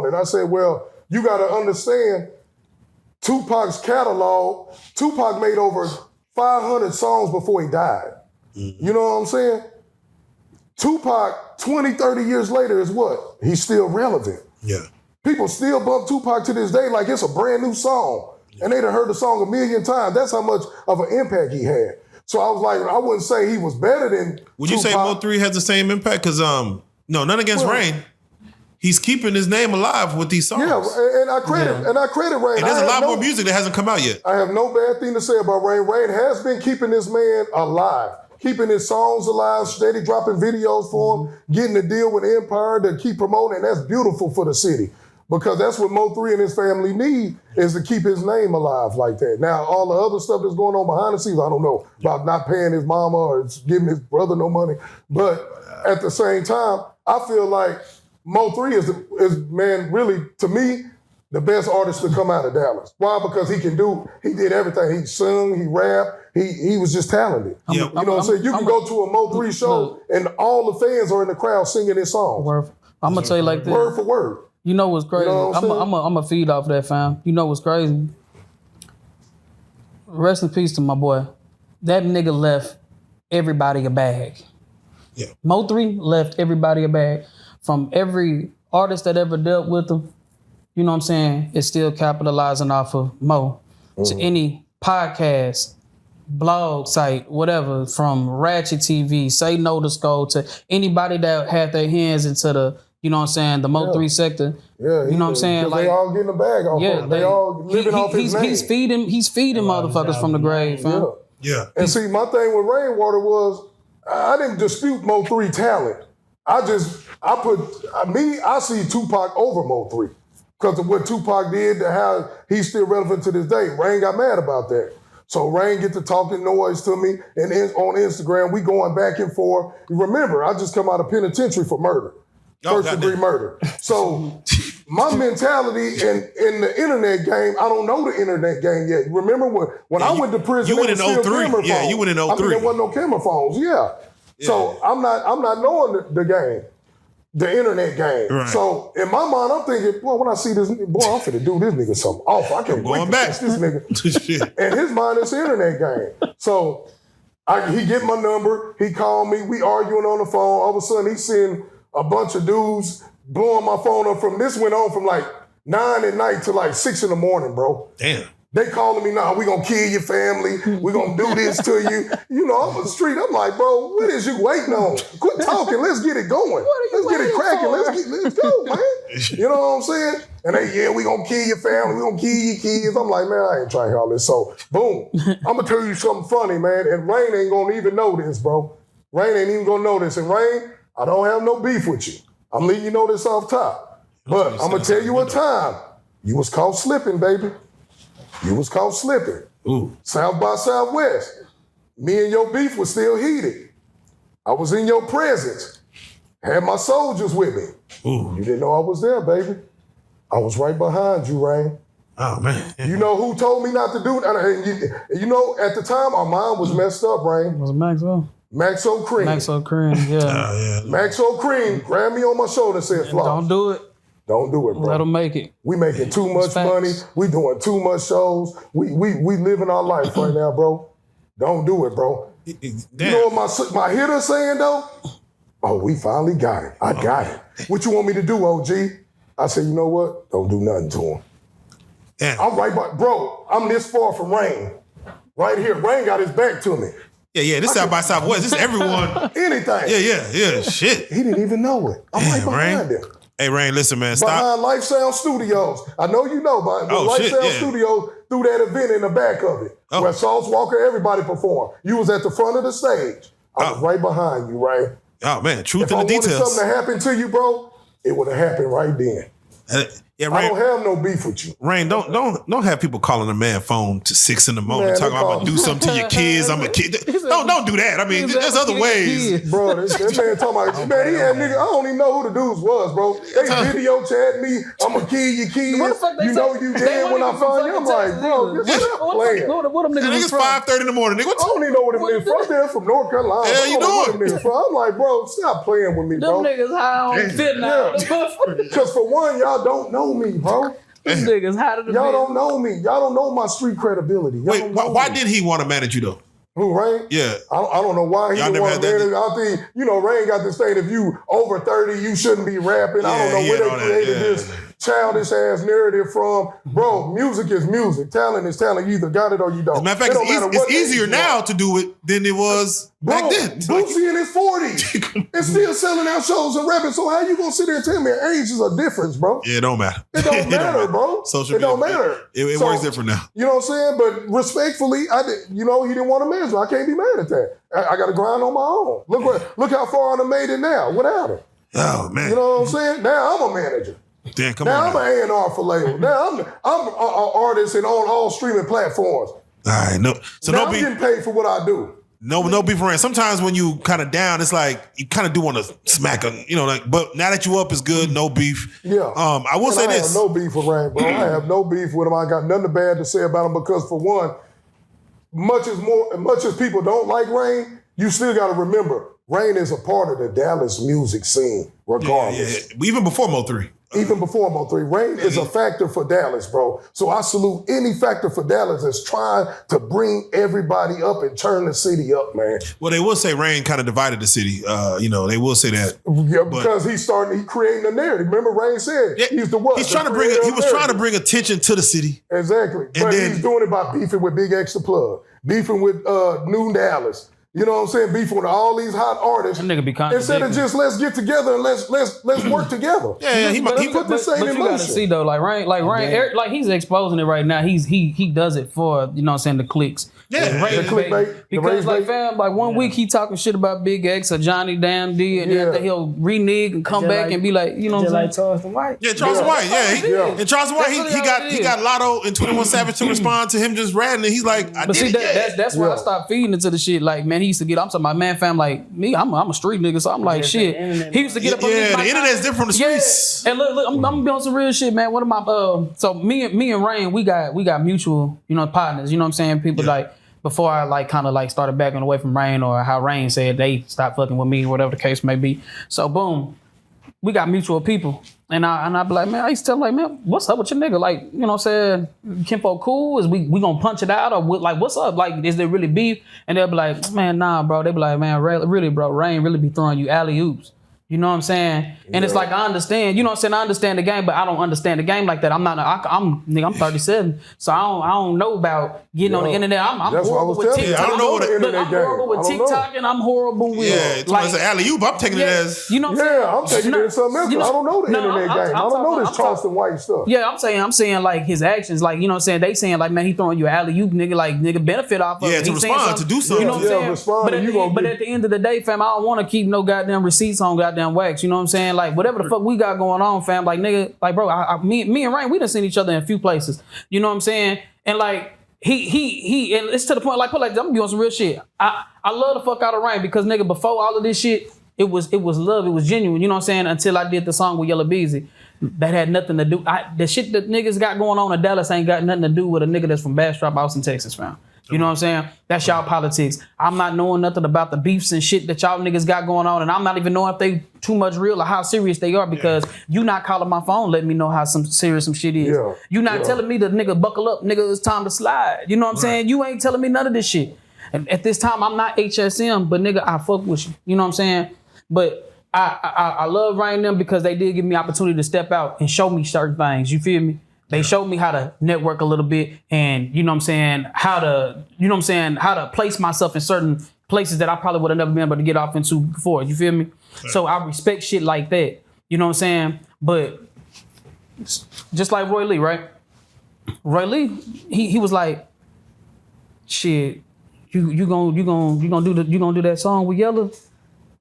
S5: it. I said, well, you got to understand, Tupac's catalog, Tupac made over 500 songs before he died. Mm-hmm. You know what I'm saying? Tupac, 20, 30 years later is what? He's still relevant.
S4: Yeah.
S5: People still bump Tupac to this day like it's a brand new song. and they'd have heard the song a million times. That's how much of an impact he had. So I was like, I wouldn't say he was better than
S4: Would you say
S5: Tupac.
S4: MO3 has the same impact? Because no, none against Rain. He's keeping his name alive with these songs.
S5: Yeah, and I credit Rain.
S4: And there's a lot more music that hasn't come out yet.
S5: I have no bad thing to say about Rain. Rain has been keeping this man alive, keeping his songs alive, steady dropping videos for him, getting a deal with Empire to keep promoting, and that's beautiful for the city. Because that's what Mo3 and his family need, is to keep his name alive like that. Now, all the other stuff that's going on behind the scenes, I don't know, about not paying his mama or giving his brother no money. But at the same time, I feel like Mo3 is man, really, to me, the best artist to come out of Dallas. Why? Because he did everything. He sung, he rapped, he was just talented. You know what I'm saying? You can go to a Mo3 show and all the fans are in the crowd singing his songs.
S1: I'm gonna tell you like this.
S5: Word for word.
S1: You know what's crazy?
S5: You know what I'm
S1: I'm a feed off that, fam. You know what's crazy? Rest in peace to my boy. That nigga left everybody a bag.
S4: Yeah.
S1: Mo3 left everybody a bag. From every artist that ever dealt with him, you know what I'm saying, is still capitalizing off of Mo. To any podcast, blog site, whatever, from Ratchet TV, Say No to Skull, to anybody that had their hands into the, you know what I'm saying, the Mo3 sector.
S5: Yeah,
S1: you know what I'm saying?
S5: Like, they all getting a bag off of him. They all living off his name.
S1: He's feeding motherfuckers from the grave, fam.
S4: Yeah.
S5: And see, my thing with Rainwater was, I didn't dispute Mo3 talent. I see Tupac over Mo3 because of what Tupac did, how he's still relevant to this day. Rain got mad about that. So Rain get to talking noise to me, and on Instagram, we going back and forth. Remember, I just come out of penitentiary for murder, first-degree murder. So my mentality in the internet game, I don't know the internet game yet. Remember when I went to prison?
S4: You went in 03. Yeah, you went in 03.
S5: I mean, there wasn't no camera phones. Yeah. So I'm not knowing the game, the internet game.
S4: Right.
S5: So in my mind, I'm thinking, boy, when I see this, boy, I'm finna do this nigga something awful. I can't wait to catch this nigga. And his mind is the internet game. So he get my number, he called me, we arguing on the phone. All of a sudden, he send a bunch of dudes blowing my phone up this went on from like 9 at night to like 6 in the morning, bro.
S4: Damn.
S5: They calling me now, we gonna kill your family, we gonna do this to you. You know, I'm on the street, I'm like, bro, what is you waiting on? Quit talking, let's get it going. Let's get it cracking, let's go, man. You know what I'm saying? And we gonna kill your family, we gonna kill your kids. I'm like, man, I ain't trying to hear all this. So, boom, I'm gonna tell you something funny, man, and Rain ain't gonna even know this, bro. Rain ain't even gonna know this. And Rain, I don't have no beef with you. I'm letting you know this off top. But I'm gonna tell you a time. You was caught slipping, baby. You was caught slipping.
S4: Ooh.
S5: South by Southwest. Me and your beef was still heated. I was in your presence. Had my soldiers with me.
S4: Ooh.
S5: You didn't know I was there, baby. I was right behind you, Rain.
S4: Oh, man.
S5: You know who told me not to do it? You know, at the time, our mind was messed up, Rain.
S1: Was it Maxwell?
S5: Maxo Cream.
S1: Maxo Cream, yeah.
S5: Maxo Cream grabbed me on my shoulder and said, Floss.
S1: Don't do it.
S5: Don't do it, bro.
S1: Let them make it.
S5: We making too much money. We doing too much shows. We living our life right now, bro. Don't do it, bro.
S4: Damn.
S5: You know what my hitter saying, though? Oh, we finally got it. I got it. What you want me to do, OG? I said, you know what? Don't do nothing to him.
S4: Damn.
S5: I'm right by, bro, I'm this far from Rain. Right here. Rain got his back to me.
S4: Yeah, this South by Southwest. This is everyone.
S5: Anything.
S4: Yeah, shit.
S5: He didn't even know it. I'm right behind him.
S4: Hey, Rain, listen, man, stop.
S5: Behind Life Sound Studios. I know you know, but Life Sound Studios threw that event in the back of it. Where Sauce Walker, everybody performed. You was at the front of the stage. I was right behind you, right?
S4: Oh, man, truth in the
S5: If I wanted
S4: details.
S5: something to happen to you, bro, it would have happened right then.
S4: Yeah,
S5: I
S4: Rain,
S5: don't have no beef with you.
S4: Rain, don't have people calling a man phone to 6 in the morning
S5: Man,
S4: talking about I'm gonna do something to your kids. I'm a kid. Don't do that. I mean, there's other ways.
S5: Bro, that man talking about, man, he had nigga, I don't even know who the dudes was, bro. They video chat me, I'm gonna kill your kids. You know you dead when I find you. I'm like, bro, stop playing.
S1: What them niggas
S4: Niggas 5:30 in the morning. Nigga,
S5: I don't even know what them niggas from. They're from North Carolina.
S4: Hell you doing?
S5: I'm like, bro, stop playing with me, bro.
S1: Them niggas high on fit now.
S5: Because for one, y'all don't know me, bro.
S1: Them niggas high to the
S5: Y'all don't know me. Y'all don't know my street credibility. Y'all
S4: wait,
S5: don't know
S4: why
S5: me.
S4: did he want to manage you though?
S5: Who, Rain?
S4: Yeah.
S5: I don't know why he
S4: Y'all
S5: didn't
S4: never
S5: want to
S4: had that-
S5: manage. I think, Rain got this thing, if you over 30, you shouldn't be rapping. I don't know
S4: he
S5: where
S4: had
S5: they
S4: all that,
S5: created
S4: yeah.
S5: this childish ass narrative from, bro, music is music. Talent is talent. You either got it or you don't.
S4: As a matter of fact,
S5: It don't matter
S4: it's
S5: what
S4: easier
S5: age you
S4: now
S5: are.
S4: to do it than it was
S5: Bro,
S4: back then.
S5: Boosie in his 40s and still selling out shows and rapping. So how you gonna sit there and tell me age is a difference, bro?
S4: Yeah, it don't matter.
S5: It don't matter, bro.
S4: Social
S5: It don't
S4: media,
S5: matter.
S4: It
S5: So,
S4: works different now.
S5: You know what I'm saying? But respectfully, he didn't want a manager. I can't be mad at that. I got to grind on my own. Look how far I done made it now without him.
S4: Oh man.
S5: You know what I'm saying? Now I'm a manager.
S4: Damn, come
S5: Now
S4: on.
S5: I'm an A&R for label. Now I'm an artist and on all streaming platforms.
S4: All right, no. So
S5: Now
S4: no
S5: I'm
S4: beef.
S5: getting paid for what I do.
S4: No beef around. Sometimes when you kind of down, it's like you kind of do want to smack them, But now that you up, is good. No beef.
S5: Yeah.
S4: I will say
S5: I
S4: this.
S5: have no beef with Rain, bro. I have no beef with him. I got nothing bad to say about him because, for one, much as people don't like Rain, you still got to remember, Rain is a part of the Dallas music scene, regardless.
S4: Yeah. Even before MO3.
S5: Even before MO3, Rain is a factor for Dallas, bro. So I salute any factor for Dallas that's trying to bring everybody up and turn the city up, man.
S4: Well, they will say Rain kind of divided the city. They will say that.
S5: Yeah, because he creating a narrative. Remember, Rain said he's the what?
S4: He's trying to bring. He was trying to bring attention to the city.
S5: Exactly.
S4: And
S5: But
S4: then-
S5: he's doing it by beefing with Big Extra Plug, beefing with New Dallas. You know what I'm saying? Beefing with all these hot artists.
S1: That nigga be
S5: Instead of just let's get together and let's work together.
S4: Yeah, he
S5: put this thing
S1: But
S5: in
S1: you gotta
S5: motion.
S1: see though, Rain, Eric, he's exposing it right now. He does it for the clicks.
S4: Yeah,
S1: Rain
S5: the clickbait, the
S1: because
S5: rage bait.
S1: fam, one week he talking shit about Big X or Johnny Damn D, and
S5: Yeah.
S1: then he'll renege and come
S6: Just
S1: back
S6: like-
S1: and be like, you know what
S6: Just
S1: I'm
S6: like
S1: saying?
S6: Charleston White.
S4: Yeah, Charleston White. Yeah,
S5: Yeah.
S4: and Charleston White,
S1: That's
S4: he
S1: what
S4: got
S1: it
S4: he
S1: is.
S4: got Lotto and 21 Savage to respond to him just ratting, and he's like, I
S1: But
S4: did
S1: see,
S4: it.
S1: that's why
S5: Yeah.
S1: I stopped feeding into the shit. Like, man, he used to get. I'm talking about man, fam. Like me, I'm a street nigga, so I'm like,
S6: Yeah,
S1: shit.
S6: the internet,
S1: He used to get up on
S4: Yeah,
S1: these
S4: the internet's different from the streets.
S1: Yeah. And look, I'm gonna be on some real shit, man. One of my so me and Rain, we got mutual, partners. You know what I'm saying? People
S4: Yeah.
S1: before I kind of started backing away from Rain, or how Rain said they stopped fucking with me, whatever the case may be. So boom, we got mutual people. And I be like, man, I used to tell him, like, man, what's up with your nigga? Like, you know what I'm saying? Kimpo cool? Is we gonna punch it out? Or what's up? Like, is there really beef? And they'll be like, man, nah, bro. They be like, man, really, bro, Rain really be throwing you alley-oops. You know what I'm saying? And it's like, I understand, you know what I'm saying? I understand the game, but I don't understand the game like that. I'm 37, so I don't know about getting on the internet. I'm
S5: That's what I
S1: horrible
S5: was
S1: with
S5: telling you.
S1: TikTok.
S4: I don't know what
S5: the
S1: Look,
S5: internet
S1: I'm
S5: game.
S1: horrible with
S5: I don't know.
S1: TikTok, and I'm horrible with
S4: Yeah, it's an alley oop. I'm taking it as.
S1: you know what I'm saying?
S5: Yeah, I'm taking it as something else.
S1: You know-
S5: I don't know the
S1: no,
S5: internet
S1: I'm-
S5: game.
S1: I'm
S5: I don't know
S1: talking-
S5: this
S1: I'm
S5: Charleston White stuff.
S1: Yeah, I'm saying like his actions, like, you know what I'm saying? They saying like, man, he throwing you alley oop, nigga, like nigga benefit off of
S4: Yeah,
S1: it.
S4: to
S1: He saying
S4: respond, to do something.
S1: You know what I'm
S5: Yeah,
S1: saying?
S5: respond,
S1: But, at
S5: you
S1: the,
S5: gonna
S1: but
S5: get-
S1: at the end of the day, fam, I don't want to keep no goddamn receipts on goddamn wax. You know what I'm saying? Like whatever the fuck we got going on, fam. Like nigga, like bro, me and Rain, we done seen each other in a few places. You know what I'm saying? And like he, and it's to the point like, I'm gonna be on some real shit. I love the fuck out of Rain because nigga, before all of this shit, it was love, it was genuine. You know what I'm saying? Until I did the song with Yellow Beezy. That had nothing to do. The shit that niggas got going on in Dallas ain't got nothing to do with a nigga that's from Bastrop, Austin, Texas, fam. You know what I'm saying? That's y'all politics. I'm not knowing nothing about the beefs and shit that y'all niggas got going on, and I'm not even knowing if they too much real or how serious they are because you not calling my phone, letting me know how serious some shit is.
S5: Yeah.
S1: You not
S5: Yeah.
S1: telling me the nigga buckle up, nigga, it's time to slide. You know what I'm saying? You ain't telling me none of this shit. And at this time, I'm not HSM, but nigga, I fuck with you. You know what I'm saying? But I love Rain them because they did give me opportunity to step out and show me certain things. You feel me? They showed me how to network a little bit and, you know what I'm saying, how to place myself in certain places that I probably would have never been able to get off into before. You feel me? So I respect shit like that. You know what I'm saying? But just like Roylee, right? Roylee, he was like, shit, you gonna do that song with Yella?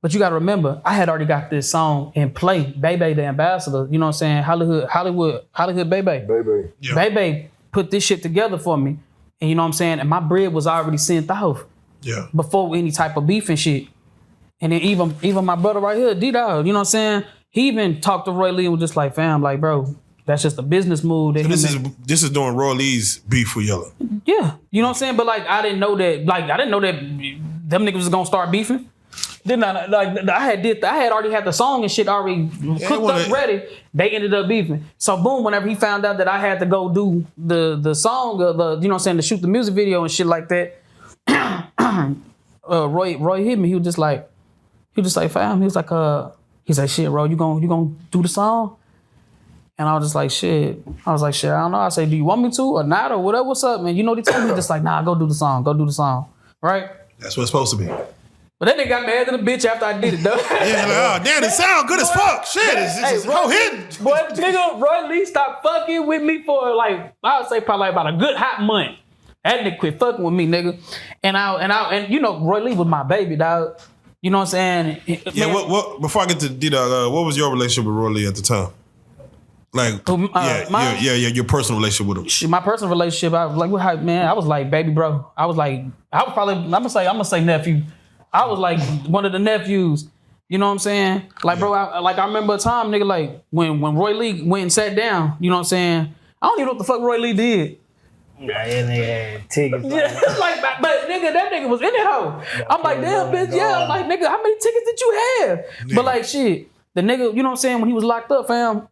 S1: But you gotta remember, I had already got this song in play. Bebe the ambassador, you know what I'm saying? Hollywood Bebe.
S5: Baby.
S4: Yeah.
S1: Bebe put this shit together for me. And you know what I'm saying? And my bread was already sent off
S4: Yeah.
S1: before any type of beef and shit. And then even my brother right here, D-Dawg, you know what I'm saying? He even talked to Roylee and was just like, fam, like, bro, that's just a business move. That
S4: So
S1: him and-
S4: this is doing Roylee's beef with Yellow.
S1: yeah, you know what I'm saying? But like, I didn't know that them niggas was gonna start beefing. Then I had already had the song and shit already cooked up, ready. They ended up beefing. So boom, whenever he found out that I had to go do the song, you know what I'm saying, to shoot the music video and shit like that, Roy hit me. He was just like, fam. He was like, shit, bro, you gonna do the song? And I was just like, shit. I don't know. I say, do you want me to or not or whatever? What's up, man? You know, they told me just like, nah, go do the song. Right?
S4: That's what it's supposed to be.
S1: But that nigga got mad than a bitch after I did it, though.
S4: Yeah, like, oh, damn, it sound good as fuck. Shit, it's
S1: Roy,
S4: whole hidden.
S1: Boy, nigga, Roylee stopped fucking with me for like, I would say probably about a good hot month. That nigga quit fucking with me, nigga. And you know, Roylee was my baby, dog. You know what I'm saying?
S4: Yeah,
S1: Man,
S4: what before I get to D-Dawg, what was your relationship with Roylee at the time? Like, your personal relationship with him.
S1: Shit, my personal relationship, I was like, I was like baby bro. I was probably, I'm gonna say nephew. I was like one of the nephews. You know what I'm saying? Like, bro, I remember a time, nigga, like when Roylee went and sat down. You know what I'm saying? I don't even know what the fuck Roylee did.
S6: Nah, that nigga had tickets.
S1: Yeah, like, but nigga, that nigga was in it hoe. I'm like, damn, bitch, yeah. I'm like, nigga, how many tickets did you have?
S4: Yeah.
S1: But like, shit, the nigga, you know what I'm saying? When he was locked up, fam,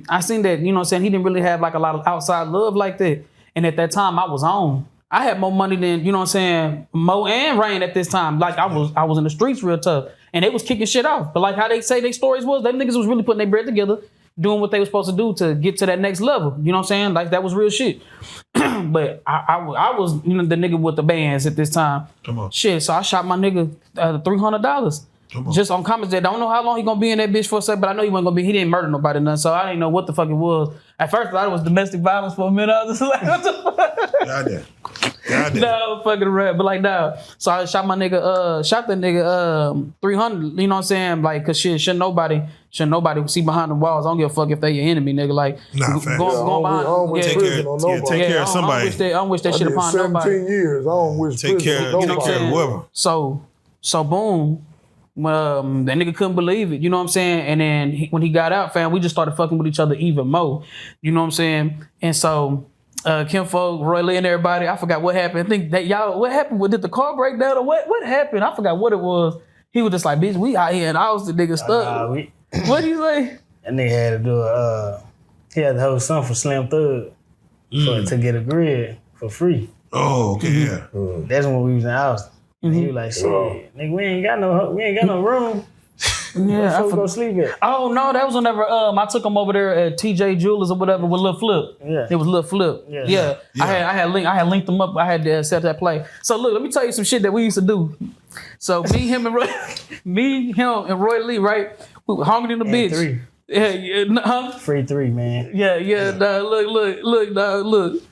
S1: I seen that, you know what I'm saying? He didn't really have like a lot of outside love like that. And at that time, I was on. I had more money than, you know what I'm saying, Mo and Rain at this time. Like, I was in the streets real tough. And they was kicking shit off. But like how they say their stories was, them niggas was really putting their bread together, doing what they were supposed to do to get to that next level. You know what I'm saying? Like, that was real shit. But I was, you know, the nigga with the bands at this time.
S4: Come on.
S1: Shit, so I shot my nigga $300. Just on comments that don't know how long he gonna be in that bitch for a second, but I know he wasn't gonna be. He didn't murder nobody, nothing. So I didn't know what the fuck it was. At first, I thought it was domestic violence for a minute. I was just like, what the fuck?
S4: God damn.
S1: No, fucking rap. But like, nah. So I shot my nigga, shot that nigga 300. You know what I'm saying? Like, cause shit, shouldn't nobody see behind the walls. I don't give a fuck if they your enemy, nigga. Like, going behind.
S4: Take care of somebody.
S1: I don't wish that shit upon
S5: 17
S1: nobody.
S5: years. I don't wish
S4: Take care of whoever.
S1: So boom. That nigga couldn't believe it, you know what I'm saying? And then when he got out, fam, we just started fucking with each other even more, you know what I'm saying? And so Kim Folk, Roylee, and everybody, I forgot what happened. I think that what happened? Did the car break down or what happened? I forgot what it was. He was just like, bitch, we out here, and I was the nigga stuck. What do you say?
S6: That nigga had to do he had to hold something for Slim Thug to get a grid for free.
S4: Oh, okay, yeah.
S6: That's when we was in Austin. And he was like, shit, nigga, we ain't got no room.
S1: Yeah,
S6: I go sleep at.
S1: Oh no, that was whenever I took him over there at TJ Jewelers or whatever with Lil Flip.
S6: Yeah,
S1: it was Lil Flip. Yeah. I had linked them up. I had set that play. So look, let me tell you some shit that we used to do. So him, and Roylee, right? We were hungry in the bitch.
S6: 3.
S1: Yeah,
S6: Free 3, man.
S1: Yeah. Look.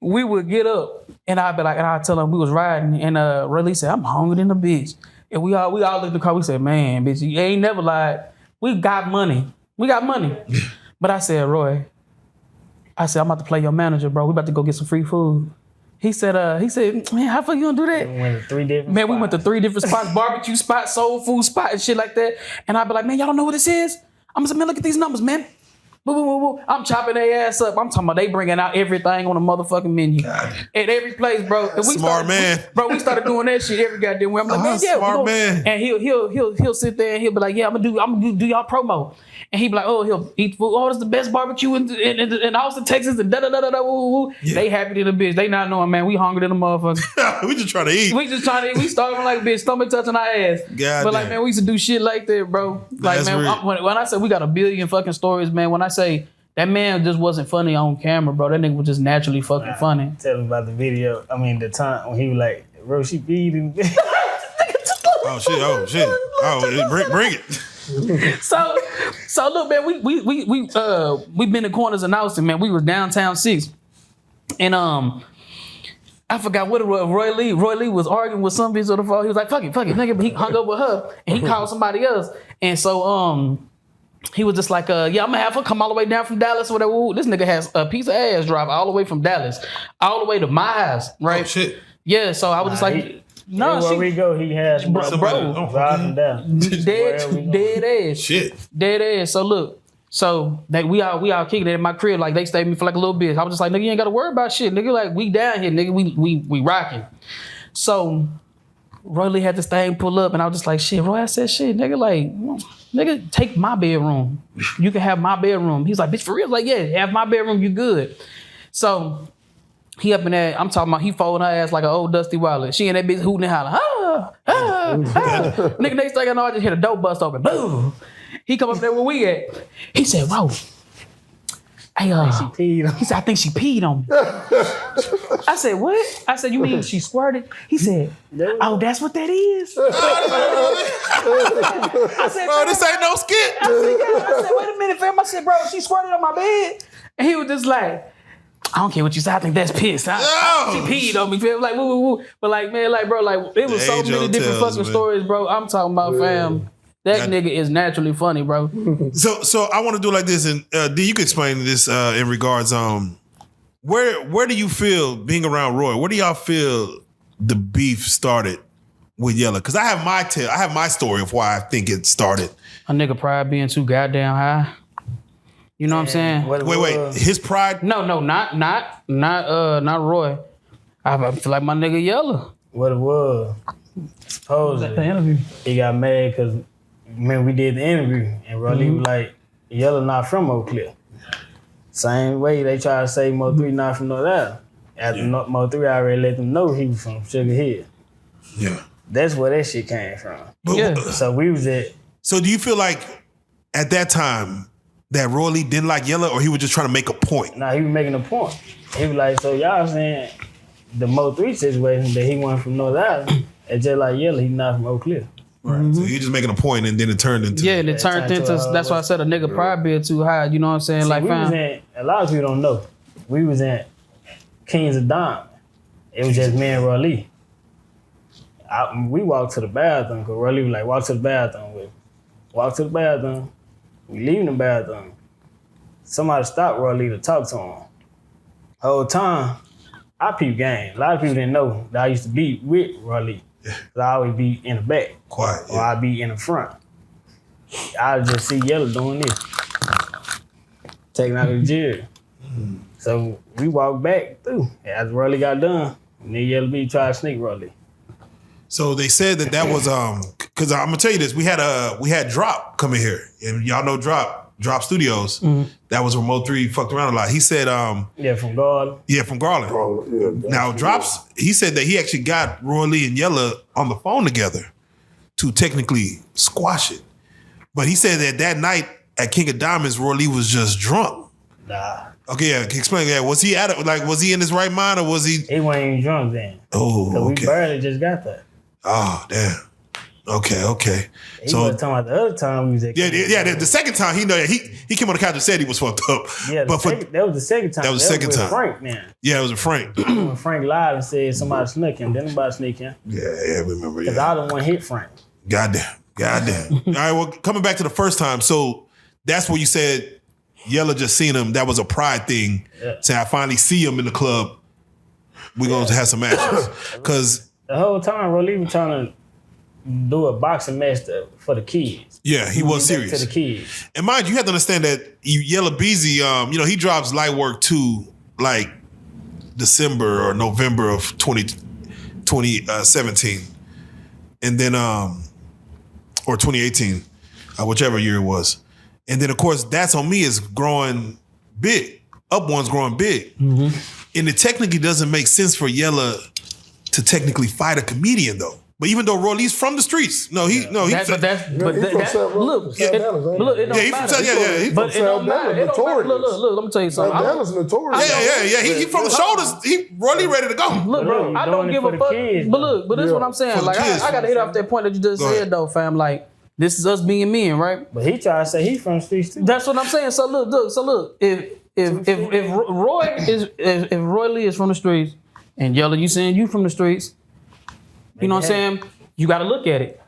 S1: We would get up. And I'd tell him we was riding, and Roylee said, I'm hungry in the bitch. And we all looked at the car, we said, man, bitch, you ain't never lied. We got money. But I said, Roy, I'm about to play your manager, bro. We about to go get some free food. He said, man, how fuck you gonna do that?
S6: We went to 3 different spots.
S1: Man, we went to 3 different spots, barbecue spot, soul food spot, and shit like that. And I'd be like, man, y'all don't know what this is? I'm gonna say, man, look at these numbers, man. I'm chopping their ass up. I'm talking about they bringing out everything on the motherfucking menu at every place, bro. And we we started doing that shit every goddamn way. I'm like, man, yeah,
S4: smart man.
S1: And he'll sit there and he'll be like, yeah, I'm gonna do y'all promo. And he'll be like, oh, he'll eat food. Oh, this is the best barbecue in Austin, Texas, and da-da-da-da-da-woo-woo. Yeah. They happy to the bitch. They not knowing, man, we hungry than a motherfucker.
S4: We just trying to eat.
S1: We starving like a bitch, stomach touching our ass. But like, man, we used to do shit like that, bro. Like, man, when I say we got a billion fucking stories, man, when I say that man just wasn't funny on camera, bro, that nigga was just naturally fucking funny.
S6: Tell him about the video. I mean, the time when he was like, bro, she feeding.
S4: Oh, shit. Oh, bring it.
S1: So look, man, we been in corners in Austin, man. We was downtown 6, and I forgot what it was. Roylee was arguing with some bitch on the phone. He was like, fuck it, nigga. But he hung up with her, and he called somebody else, and so he was just like, yeah, I'm gonna have her come all the way down from Dallas or whatever. Ooh, this nigga has a piece of ass drive all the way from Dallas, all the way to my house, right?
S4: Oh shit.
S1: Yeah, so I was just like.
S6: Where we go, he has bro driving down.
S1: Dead ass.
S4: Shit.
S1: Dead ass. So look, we all kicking it at my crib, like they stayed with me for like a little bit. I was just like, nigga, you ain't gotta worry about shit. Nigga, like we down here, nigga, we rocking. So Roylee had this thing pull up and I was just like, shit, Roy, I said shit, nigga, like, nigga, take my bedroom. You can have my bedroom. He's like, bitch, for real? Like, yeah, have my bedroom, you good. So he up in there, I'm talking about he folding her ass like an old Dusty Wilder. She in that bitch hooting and hollering, Nigga, next thing I know, I just hear the door bust open. Boom. He come up there where we at. He said, bro, Hey,
S6: She peed on
S1: he said, I think she peed on me. I said, what? I said, you mean she squirted? He said, oh, that's what that is? I said,
S4: Bro, this ain't no skit.
S1: I said, wait a minute, fam. I said, bro, she squirted on my bed. And he was just like, I don't care what you say. I think that's piss. She peed on me. Fam. Like, woo. But like, man, like, bro, like, it was so
S4: age
S1: many
S4: old
S1: different
S4: tales,
S1: fucking
S4: man.
S1: stories, bro. I'm talking about, fam. That nigga is naturally funny, bro.
S4: So I want to do like this, and D, you can explain this in regards. Where do you feel being around Roy? Where do y'all feel the beef started with Yella? Because I have my tale. I have my story of why I think it started.
S1: A nigga pride being too goddamn high. You know what I'm saying?
S4: Wait, his pride.
S1: No, not Roy. I feel like my nigga Yella.
S6: What it was. Supposedly,
S1: interview.
S6: he got mad because when we did the interview, and Roylee was like, Yella not from Oak Cliff. Same way they try to say MO3 not from North Island. After MO3 already let them know he was from Sugar Hill.
S4: Yeah.
S6: That's where that shit came from.
S4: But,
S1: Yeah.
S6: So we was at,
S4: So do you feel like at that time that Roylee didn't like Yella, or he was just trying to make a point?
S6: nah, he was making a point. He was like, so y'all saying the MO3 situation that he wasn't from North Island, it's just like Yella, he not from Oak Cliff.
S4: Right. So you're just making a point, and then it turned into
S1: Yeah, and it turned
S6: turned
S1: into,
S6: to,
S1: that's why I said a nigga pride being too high. You know what I'm saying?
S6: See,
S1: Like,
S6: we was
S1: fam.
S6: in, a lot of people don't know, we was in Kings of Diamond. It was just me and Roylee. We walked to the bathroom, because Roylee was like, walk to the bathroom with me. Walk to the bathroom, we leaving the bathroom. Somebody stopped Roylee to talk to him. Whole time, I peep game. A lot of people didn't know that I used to be with Roylee. I always be in the back.
S4: quiet.
S6: Or I'd be in the front. I just see Yella doing this. Taking out the jail. So we walked back through. After Roylee got done, and then Yella B tried to sneak Roylee.
S4: So they said that was because I'm gonna tell you this. We had Drop coming here, and y'all know Drop Studios. That was where Mo3 fucked around a lot. He said,
S6: Yeah, from God.
S4: yeah, from Garland.
S5: Oh, yeah,
S4: Now Drops, he said that he actually got Roylee and Yella on the phone together to technically squash it. But he said that night at King of Diamonds, Roylee was just drunk.
S6: Nah.
S4: Okay, yeah, explain that. Was he was he in his right mind, or was he?
S6: He wasn't even drunk then.
S4: Oh,
S6: So we
S4: okay.
S6: barely just got that.
S4: Oh, damn. Okay.
S6: He
S4: So
S6: was talking about the other time we was at King of
S4: yeah.
S6: Diamonds.
S4: The second time he came on the couch and said he was fucked up.
S6: Yeah,
S4: but
S6: that was the second time.
S4: That was the second
S6: with
S4: time.
S6: Frank, man.
S4: Yeah, it was a Frank.
S6: When Frank lied and said somebody snuck him, then nobody sneak him.
S4: Yeah, remember.
S6: Because
S4: Yeah.
S6: I don't want to hit Frank.
S4: Goddamn. All right, well, coming back to the first time, so that's where you said Yella just seen him. That was a pride thing.
S6: Yeah.
S4: Say, I finally see him in the club. We're going to have some matches. Because,
S6: The whole time, Roylee was trying to do a boxing match for the kids.
S4: yeah, he was
S6: Give back
S4: serious.
S6: to the kids.
S4: And mind you have to understand that Yella Beezy, he drops Light Work 2 like December or November of 2017. And then, or 2018, whichever year it was. And then, of course, That's On Me is growing big. Up One's growing big. And it technically doesn't make sense for Yella to technically fight a comedian, though. But even though Roylee's from the streets, no, he
S5: He from South Dallas, ain't he?
S1: Look, it don't
S4: he from
S1: matter.
S4: South- yeah. He
S1: But it don't matter. It don't matter. Look, let me tell you something.
S5: South Dallas notorious.
S4: Yeah. He from the shoulders. Roylee ready to go.
S1: Look, bro,
S6: Look,
S1: I
S6: doing
S1: don't
S6: it
S1: give
S6: for
S1: a
S6: the
S1: fuck.
S6: kids,
S1: But look, but this is what
S5: Yeah.
S1: I'm saying.
S4: For the
S1: Like,
S4: kids.
S1: I got to hit off that point that you just
S4: Go
S1: said,
S4: ahead.
S1: though, fam. Like, this is us being men, right?
S6: But he tried to say he from the streets too.
S1: That's what I'm saying. So look. If Roylee is from the streets and Yella, you saying you from the streets, you know what I'm saying? You got to look at it.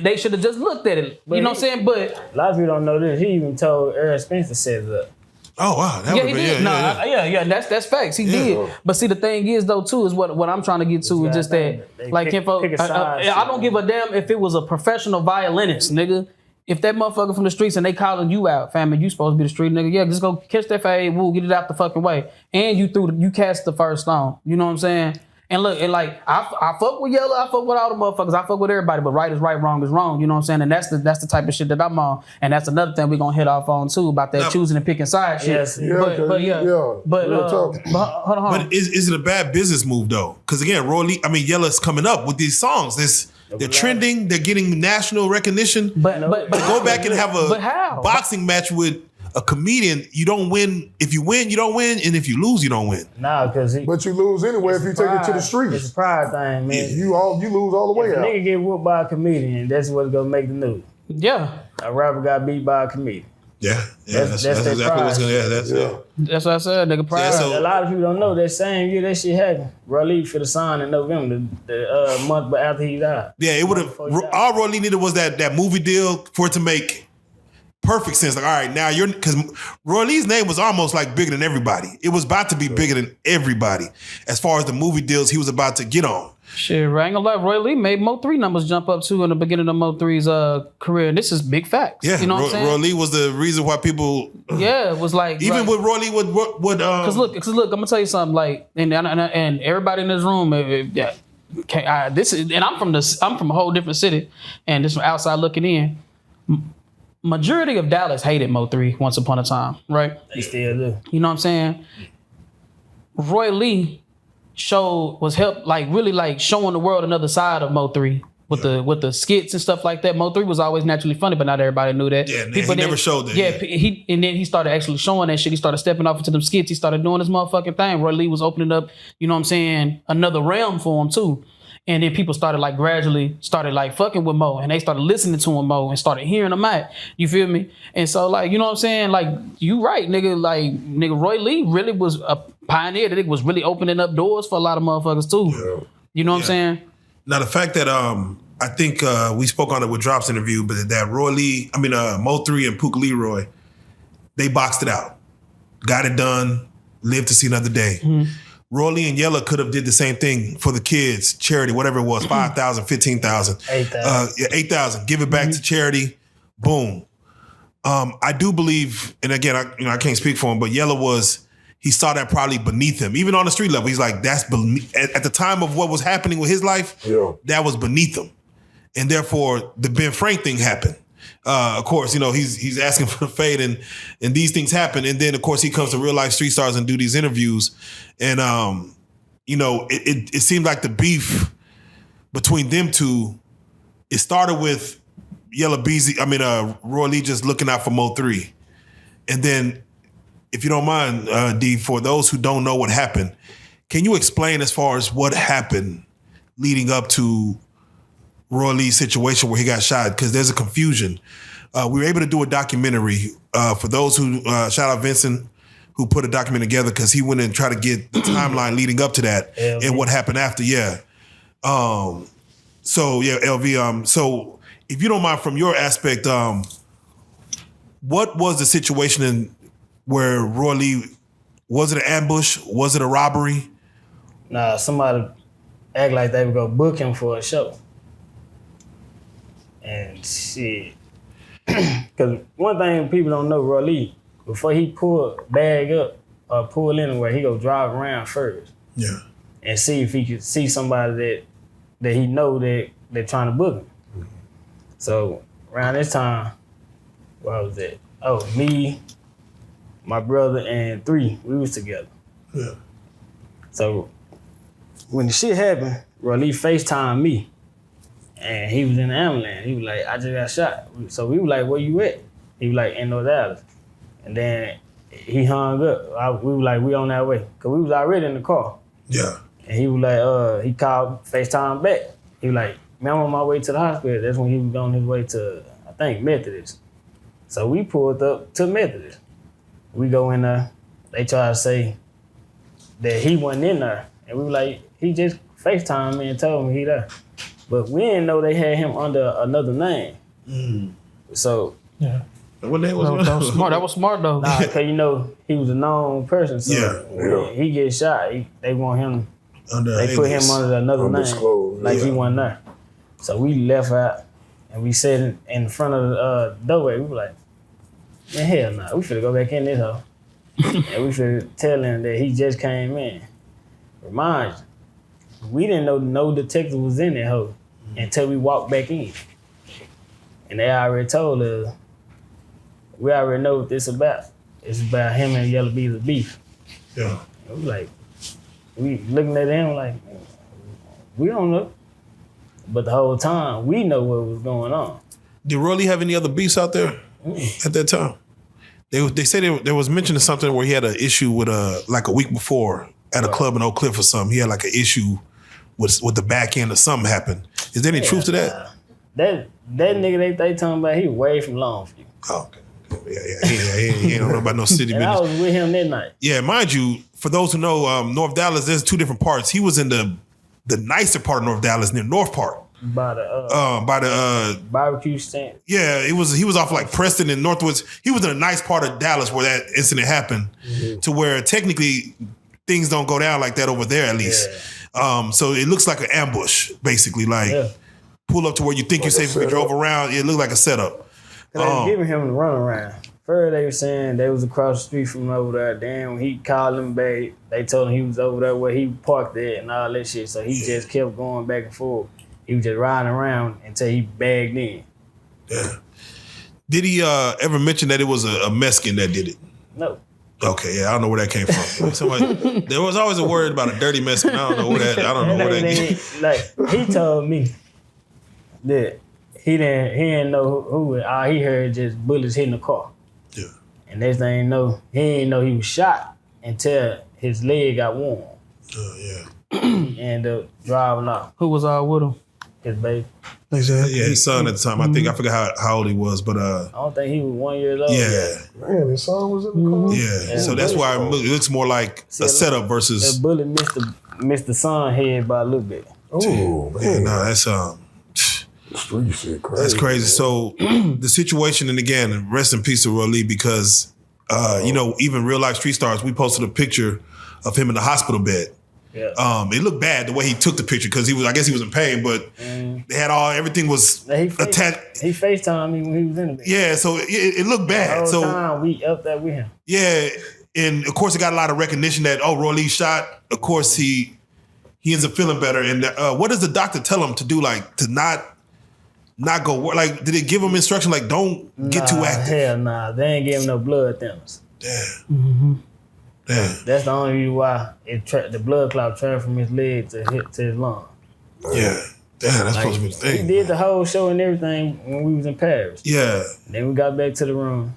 S1: They should have just looked at it. You know what I'm saying? But
S6: A lot of people don't know this. He even told Eric Spencer set it up.
S4: Oh, wow. That
S1: yeah,
S4: would've
S1: he
S4: been-
S1: did. Yeah. That's facts. He did. But see, the thing is, though, too, is what I'm trying to get to is just that,
S6: They
S1: like,
S6: pick a side,
S1: I don't give a damn if it was a professional violinist, nigga. If that motherfucker from the streets and they calling you out, fam, and you supposed to be the street nigga, yeah, just go catch that fade, woo, get it out the fucking way. And you cast the first stone. You know what I'm saying? And look, and like I fuck with Yella, I fuck with all the motherfuckers, I fuck with everybody, but right is right, wrong is wrong. You know what I'm saying? And that's the type of shit that I'm on. And that's another thing we're gonna hit off on too about that choosing and picking side shit.
S6: Yes.
S5: Yeah,
S1: But
S5: real talk.
S1: hold on.
S4: But is it a bad business move, though? Because, again, Yella's coming up with these songs. They're trending. They're getting national recognition.
S1: But
S4: to go back and have
S1: but
S4: a
S1: how?
S4: boxing match with A comedian, you don't win. If you win, you don't win, and if you lose, you don't win.
S6: Nah, because
S5: But you lose anyway if you take it to the
S6: it's
S5: streets.
S6: a pride thing, man.
S5: You lose all the way
S6: If a
S5: out.
S6: nigga get whooped by a comedian, that's what's gonna make the news.
S1: Yeah.
S6: A rapper got beat by a comedian.
S4: Yeah,
S6: That's
S4: that's
S6: their
S4: exactly what's
S6: pride.
S4: gonna. Yeah, that's
S5: Yeah.
S1: That's what I said, nigga. Pride.
S4: Yeah, so-
S6: A lot of people don't know that same year that shit happened. Roylee should have signed in November, the month after he died.
S4: Yeah, it would have.
S6: Before he died.
S4: All Roylee needed was that movie deal for it to make perfect sense. Like, all right, now you're because Roylee's name was almost like bigger than everybody. It was about to be bigger than everybody as far as the movie deals he was about to get on.
S1: Shit, I ain't gonna lie. Roylee made MO3 numbers jump up too in the beginning of MO3's career. And this is big facts.
S4: Yeah,
S1: you know what I'm saying?
S4: Roylee was the reason why people.
S1: Yeah, it was like
S4: Even with Roylee would
S1: Cause look, I'm gonna tell you something. Like, and everybody in this room, yeah, this is, and I'm from a whole different city, and this from outside looking in. Majority of Dallas hated MO3 once upon a time, right?
S6: They still do.
S1: You know what I'm saying? Roylee really showing the world another side of MO3 with the skits and stuff like that. MO3 was always naturally funny, but not everybody knew that.
S4: Yeah, he never showed that.
S1: Yeah, and then he started actually showing that shit. He started stepping off into them skits. He started doing his motherfucking thing. Roylee was opening up, you know what I'm saying, another realm for him too. And then people started gradually fucking with Mo, and they started listening to him Mo and started hearing him out. You feel me? And so you know what I'm saying? You right, nigga. Nigga, Roylee really was a pioneer. That it was really opening up doors for a lot of motherfuckers too.
S5: Yeah.
S1: You know what I'm saying?
S4: Now the fact that I think we spoke on it with Drop's interview, but that Mo3 and Pook Leroy, they boxed it out, got it done, lived to see another day.
S1: Mm-hmm.
S4: Roylee and Yella could have did the same thing for the kids, charity, whatever it was, 5,000, 15,000.
S6: 8,000.
S4: 8,000. Give it back to charity. Boom. I do believe, and again, I can't speak for him, but Yella he saw that probably beneath him. Even on the street level, he's like, that's beneath, at the time of what was happening with his life, that was beneath him. And therefore, the Ben Frank thing happened. Of course, he's asking for the fade, and these things happen. And then, of course, he comes to Real Life Street Stars and do these interviews. And, it seemed like the beef between them two, it started with Roylee just looking out for Mo3. And then, if you don't mind, D, for those who don't know what happened, can you explain as far as what happened leading up to Roylee's situation where he got shot? Because there's a confusion. We were able to do a documentary for those who, shout out Vincent, who put a document together because he went and tried to get the timeline leading up to that and what happened after. Yeah. LV. So if you don't mind, from your aspect, what was the situation where Roylee, was it an ambush? Was it a robbery?
S6: Nah, somebody act like they would go book him for a show. And shit. Because one thing people don't know, Roylee, before he bag up or pull anywhere, he go drive around first.
S4: Yeah.
S6: And see if he could see somebody that he know that they're trying to book him. Mm-hmm. So around this time, what was that? Oh, me, my brother, and 3, we was together.
S4: Yeah.
S6: So when the shit happened, Roylee FaceTimed me. And he was in the ambulance. He was like, I just got shot. So we were like, where you at? He was like, in North Dallas. And then he hung up. We were like, we on that way. Because we was already in the car.
S4: Yeah.
S6: And he was like, he called FaceTime back. He was like, man, I'm on my way to the hospital. That's when he was on his way to, I think, Methodist. So we pulled up to Methodist. We go in there. They try to say that he wasn't in there. And we were like, he just FaceTimed me and told me he there. But we didn't know they had him under another name. Mm. So
S1: yeah.
S4: What name was
S1: that was smart. That was smart though.
S6: Nah, because he was a known person. So when he get shot, they want him. They put him under another name, he wasn't there. So we left out and we sat in front of the doorway. We were like, man, hell nah, we finna go back in this hole. And we finna tell him that he just came in. Remind you, we didn't know no detective was in that hole until we walked back in. And they already told us, we already know what this about. It's about him and Yellow Bee's beef.
S4: Yeah.
S6: And we looking at him like, we don't know. But the whole time, we know what was going on.
S4: Did Roylee have any other beefs out there at that time? They say there was mention of something where he had an issue with like a week before at a club in Oak Cliff or something. He had like an issue with the back end or something happened. Is there any truth to that?
S6: That nigga they talking about, he way from Longview.
S4: Oh, okay. Yeah. He don't know about no city
S6: And I
S4: business.
S6: was with him that night.
S4: Yeah, mind you, for those who know, North Dallas, there's two different parts. He was in the nicer part of North Dallas, near North Park.
S6: By the barbecue stand.
S4: Yeah, he was off like Preston and Northwoods. He was in a nice part of Dallas where that incident happened, to where technically things don't go down like that over there at least.
S6: Yeah.
S4: So it looks like an ambush, basically. Like pull up to where you think you're safe if you drove around. It looked like a setup.
S6: They was giving him the runaround. First they were saying they was across the street from over there. Then when he called them back, they told him he was over there where he parked at and all that shit. So he just kept going back and forth. He was just riding around until he bagged in.
S4: Yeah. Did he ever mention that it was a Mexican that did it?
S6: No.
S4: Okay, yeah, I don't know where that came from. Somebody, there was always a word about a dirty Mexican. I don't know where that.
S6: Like he told me that he didn't know who. All he heard just bullets hitting the car.
S4: Yeah.
S6: And next thing he didn't know he was shot until his leg got warm.
S4: Yeah.
S6: He ended up driving off.
S1: Who was with him?
S6: His baby.
S1: Exactly.
S4: Yeah, his son at the time. I forgot how old he was, but
S6: I don't think he was 1 year old.
S4: yeah.
S5: Man, his son was in the car.
S4: Yeah. So that's why it looks more like a setup versus.
S6: The bullet missed the son head by a little bit.
S5: Oh
S4: Yeah,
S5: man,
S4: no, that's
S5: street shit crazy.
S4: That's crazy. So the situation, and again, rest in peace to Roylee, because even real life street stars, we posted a picture of him in the hospital bed.
S6: Yeah.
S4: It looked bad the way he took the picture because I guess he was in pain, but they had everything was attached.
S6: He FaceTimed me when he was in the bed.
S4: Yeah, so it looked bad.
S6: The whole
S4: So
S6: time we up there with him.
S4: yeah, and of course it got a lot of recognition that Roylee shot. Of course he ends up feeling better. And what does the doctor tell him to do? Like to not go? Like did they give him instruction like don't get too active?
S6: Hell nah, they ain't give him no blood thinners.
S4: Damn.
S6: That's the only reason why the blood clot traveled from his leg to his lung.
S4: Yeah. Damn, that's supposed to be the thing.
S6: He did the whole show and everything when we was in Paris.
S4: Yeah.
S6: Then we got back to the room.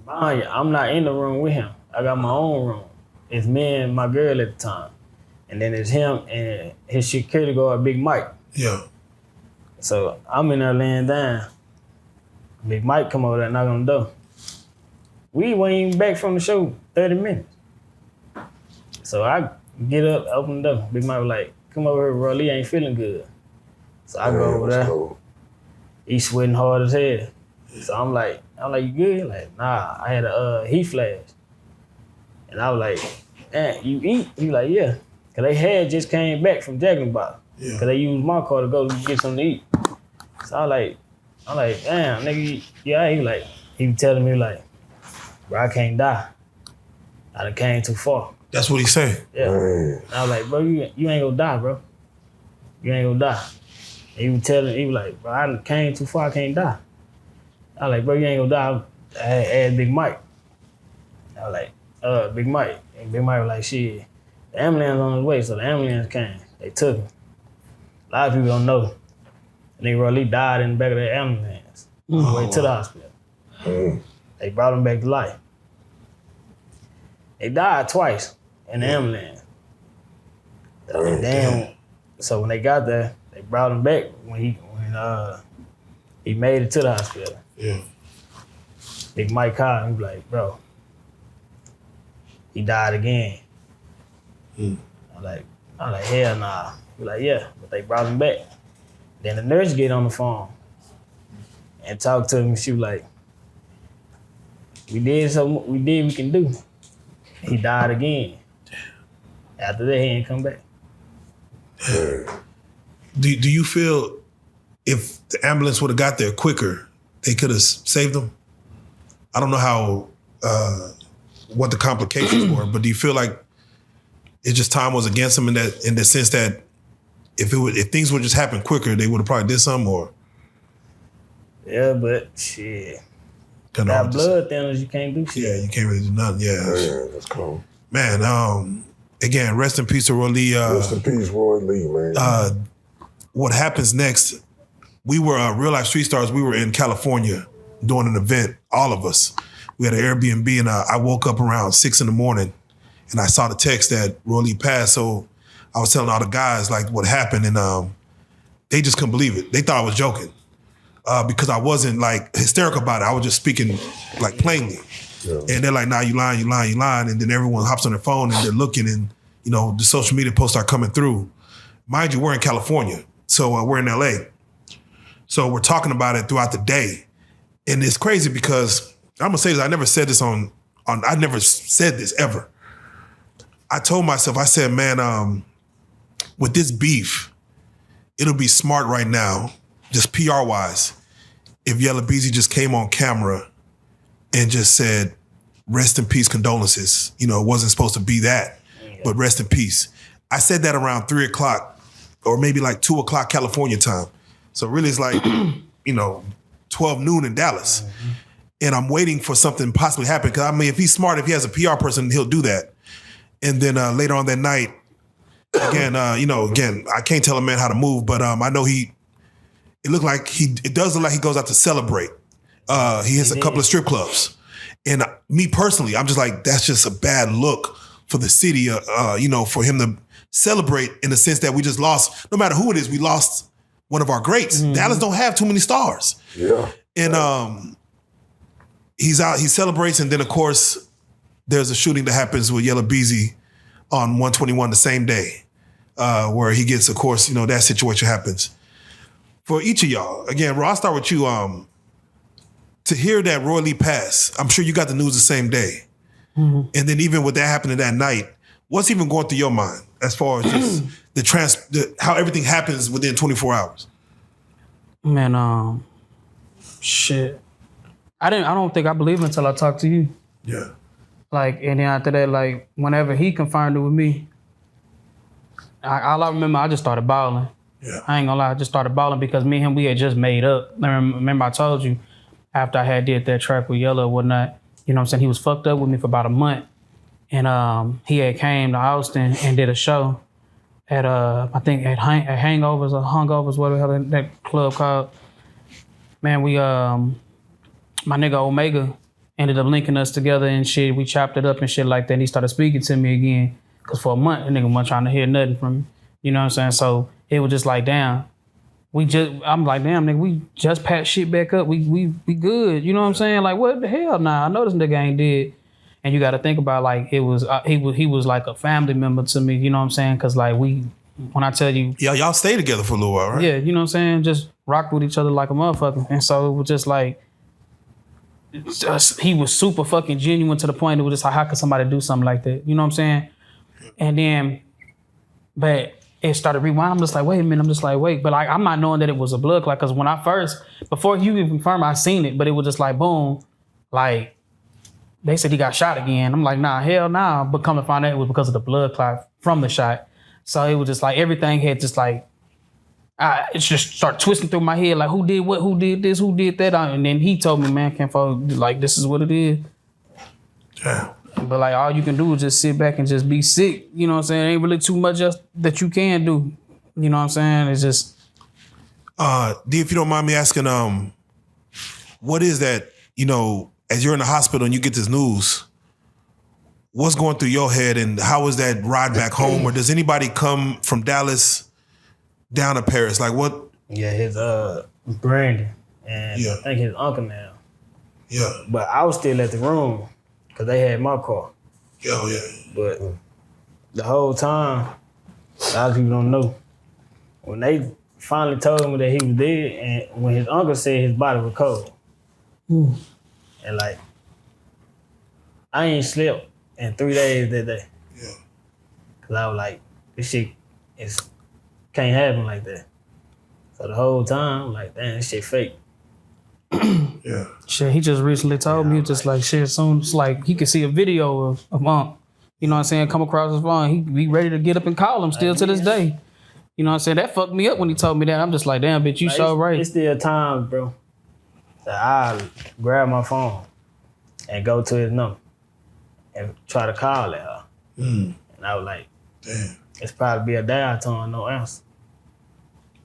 S6: Mind you, I'm not in the room with him. I got my own room. It's me and my girl at the time. And then it's him and his security guard, Big Mike.
S4: Yeah.
S6: So I'm in there laying down. Big Mike come over there and knock on the door. We weren't even back from the show 30 minutes. So I get up, open the door. Big Mike was like, come over here, Roylee ain't feeling good. So I go over there. He's sweating hard as hell. So I'm like, you good? Like, nah, I had a heat flash. And I was like, man, you eat? He like, yeah. Cause they had just came back from Jack in the Box.
S4: Yeah.
S6: Cause they used my car to go get something to eat. So I'm like, damn, nigga, yeah. He was telling me like, bro, I can't die. I done came too far.
S4: That's what he's saying.
S6: Yeah.
S5: Man.
S6: I was like, bro, you ain't gonna die, bro. You ain't gonna die. And he was like, bro, I done came too far, I can't die. I was like, bro, you ain't gonna die. I had Big Mike. I was like, Big Mike. And Big Mike was like, shit, the ambulance on his way, so the ambulance came. They took him. A lot of people don't know. And nigga Roylee died in the back of that ambulance on the way to the hospital. They brought him back to life. They died twice in the ambulance. And then, so when they got there, they brought him back when he made it to the hospital.
S4: Yeah.
S6: Big Mike called him, he was like, bro, he died again. I'm like, hell nah. He was like, yeah, but they brought him back. Then the nurse get on the phone and talk to him. She was like, we did what we can do. He died again. After that, he ain't come back.
S4: Do you feel if the ambulance would have got there quicker, they could have saved him? I don't know how what the complications were, but do you feel like it just time was against him in the sense that if things would just happen quicker, they would have probably did something or?
S6: Yeah, but shit.
S4: Got
S6: Got blood thinners, you can't do shit.
S4: Yeah, you can't really do nothing. Yeah,
S5: that's cool.
S4: Man, again, rest in peace to Roylee.
S5: Rest in peace, Roylee, man.
S4: What happens next? We were Real Life Street Stars. We were in California doing an event. All of us. We had an Airbnb, and I woke up around 6 in the morning, and I saw the text that Roylee passed. So I was telling all the guys like what happened, and they just couldn't believe it. They thought I was joking because I wasn't like hysterical about it. I was just speaking like plainly. Yeah. And they're like, nah, you lying. And then everyone hops on their phone and they're looking, and the social media posts are coming through. Mind you, we're in California, so we're in LA. So we're talking about it throughout the day. And it's crazy because I'm gonna say this, I never said this I never said this ever. I told myself, I said, man, with this beef, it'll be smart right now, just PR wise, if Yella Beezy just came on camera and just said, rest in peace, condolences. It wasn't supposed to be that, but rest in peace. I said that around 3 o'clock or maybe like 2 o'clock California time. So really it's like, 12 noon in Dallas. Mm-hmm. And I'm waiting for something possibly happen. Because I mean, if he's smart, if he has a PR person, he'll do that. And then later on that night, again, I can't tell a man how to move, but I know it does look like he goes out to celebrate. He hits a couple of strip clubs. And me personally, I'm just like, that's just a bad look for the city, for him to celebrate in the sense that we just lost, no matter who it is, we lost one of our greats. Mm-hmm. Dallas don't have too many stars.
S5: Yeah.
S4: And he's out, he celebrates, and then of course, there's a shooting that happens with Yella Beezy on 121 the same day, where he gets, of course, that situation happens. For each of y'all, again, Ro, I'll start with you. To hear that Roylee passed, I'm sure you got the news the same day. Mm-hmm. And then even with that happening that night, what's even going through your mind as far as just how everything happens within 24 hours?
S1: Man, shit. I don't think I believed until I talked to you.
S4: Yeah.
S1: Like, and then after that, like, whenever he confirmed it with me, all I remember, I just started bawling.
S4: Yeah.
S1: I ain't gonna lie, I just started bawling because me and him, we had just made up. Remember I told you, after I had did that track with Yella or whatnot, you know what I'm saying, he was fucked up with me for about a month. And he had came to Austin and did a show at, I think at Hangovers or Hungovers, whatever that club called. Man, we, my nigga Omega ended up linking us together and shit. We chopped it up and shit like that. And he started speaking to me again. Cause for a month, the nigga wasn't trying to hear nothing from me. You know what I'm saying? So it was just like, damn. I'm like, damn, nigga, we just patched shit back up. We good. You know what I'm saying? Like, what the hell? Nah, I know this nigga ain't dead. And you got to think about, like, it was he was like a family member to me. You know what I'm saying? Cause like when I tell you,
S4: yeah, y'all stay together for a little while, right?
S1: Yeah, you know what I'm saying? Just rock with each other like a motherfucker. And so it was just like, he was super fucking genuine to the point it was just like, how could somebody do something like that? You know what I'm saying? And then, but it started rewinding. I'm just like, wait a minute. But like, I'm not knowing that it was a blood clot. Cause when I before you even confirmed, I seen it, but it was just like, boom, like, they said he got shot again. I'm like, nah, hell nah. But come to find out it was because of the blood clot from the shot. So it was just like, everything had just like, it just started twisting through my head. Like, who did what? Who did this? Who did that? And then he told me, man, like, this is what it is.
S4: Yeah.
S1: But like, all you can do is just sit back and just be sick. You know what I'm saying? Ain't really too much else that you can do. You know what I'm saying? It's just.
S4: D, if you don't mind me asking, what is that, as you're in the hospital and you get this news, what's going through your head and how is that ride back home? Or does anybody come from Dallas down to Paris? Like what?
S6: Yeah, his Brandon and I think his uncle now.
S4: Yeah.
S6: But I was still at the room because they had my car.
S4: Yeah.
S6: But the whole time, a lot of people don't know. When they finally told me that he was dead, and when his uncle said his body was cold, and like, I ain't slept in 3 days that day.
S4: Yeah.
S6: Cause I was like, this shit can't happen like that. So the whole time, I'm like, damn, this shit fake.
S4: Yeah.
S1: Shit, he just recently told me, just like, shit, soon it's like he could see a video of Monk, you know what I'm saying, come across his phone. He be ready to get up and call him still to this day. You know what I'm saying? That fucked me up when he told me that. I'm just like, damn, bitch, you
S6: like,
S1: so right.
S6: It's still times, bro, that I grab my phone and go to his number and try to call it. And I was like,
S4: damn.
S6: It's probably be a dial tone, no answer.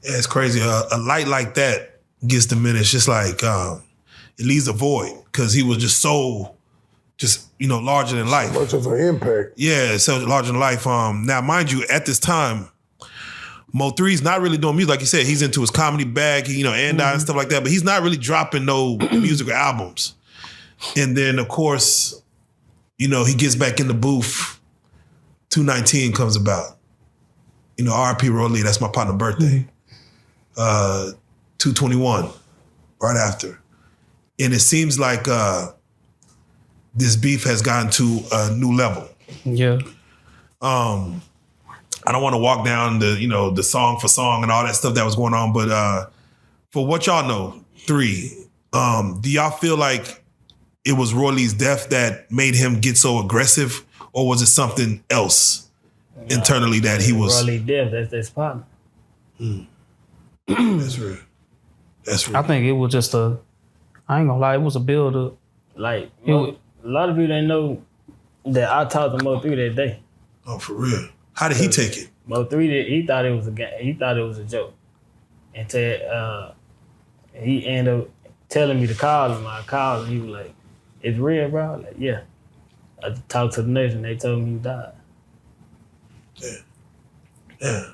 S4: Yeah, it's crazy. A light like that gets diminished. It's like it leaves a void because he was just so just, larger than life.
S5: Much of an impact.
S4: Yeah, so larger than life. Now, mind you, at this time, MO3's not really doing music. Like you said, he's into his comedy bag, and stuff like that, but he's not really dropping no musical albums. And then, of course, he gets back in the booth. 219 comes about. R.I.P. Roylee, that's my partner's birthday. 221, right after. And it seems like this beef has gotten to a new level.
S1: Yeah.
S4: I don't want to walk down the song for song and all that stuff that was going on, but for what y'all know, 3, do y'all feel like it was Roylee's death that made him get so aggressive, or was it something else internally that he was?
S6: Roylee death, that's his partner.
S4: That's real. That's real.
S1: I think it was just I ain't gonna lie, it was a build-up.
S6: Like, a lot of people didn't know that I talked to MO3 that day.
S4: Oh, for real? How did he take it?
S6: MO3, he thought it was a game. He thought it was a joke. Until he ended up telling me to call him. I called him. He was like, "It's real, bro?" I'm like, yeah. I talked to the nurse and they told me he died.
S4: Yeah.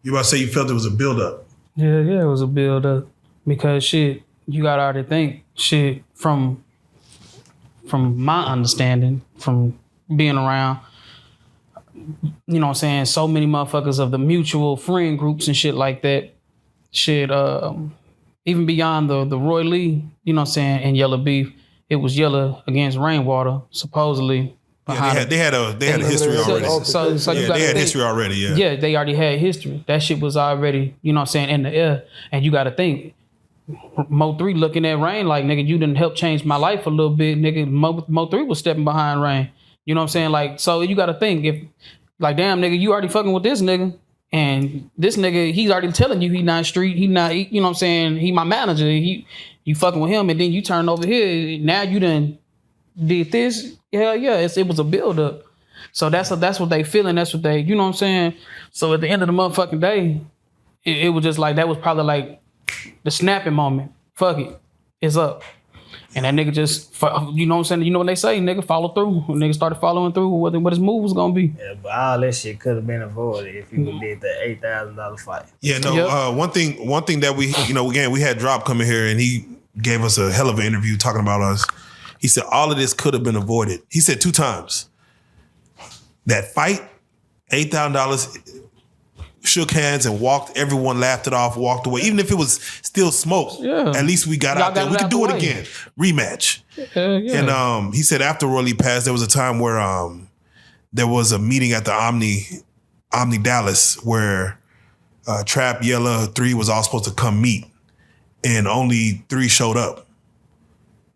S4: You about to say you felt it was a build-up?
S1: Yeah, it was a build-up. Because shit, you gotta already think, shit, from my understanding, from being around, so many motherfuckers of the mutual friend groups and shit like that. Shit, even beyond the Roylee, and Yellow Beef, it was Yellow against Rainwater, supposedly.
S4: Yeah, they had a history already.
S1: So you
S4: they
S1: gotta
S4: had
S1: think,
S4: history already, yeah.
S1: Yeah, they already had history. That shit was already, in the air. And you gotta think, Mo3 looking at Rain like, nigga, you done help change my life a little bit. Nigga, Mo3 was stepping behind Rain. You know what I'm saying? Like, so you gotta think, if, like, damn, nigga, you already fucking with this nigga. And this nigga, he's already telling you he not street, he not, you know what I'm saying? He my manager. You fucking with him, and then you turn over here. Now you done did this. Hell yeah, it was a build up. So that's what they feeling. That's what they, you know what I'm saying? So at the end of the motherfucking day, it was just like, that was probably like the snapping moment. Fuck it, it's up. And that nigga just, you know what I'm saying? You know what they say, nigga, follow through. Nigga started following through what his move was gonna be.
S6: Yeah, but all that shit could have been avoided if you did the $8,000 fight.
S4: Yeah, no.
S1: Yep.
S4: One thing that we, again, we had Drop coming here and he gave us a hell of an interview talking about us. He said all of this could have been avoided. He said 2 times. That fight, $8,000, shook hands and walked. Everyone laughed it off, walked away. Even if it was still smoke, at least we got out there. We could do it again. Rematch.
S1: Yeah.
S4: And he said after Roylee passed, there was a time where there was a meeting at the Omni Dallas where Trap, Yella, 3 was all supposed to come meet. And only 3 showed up.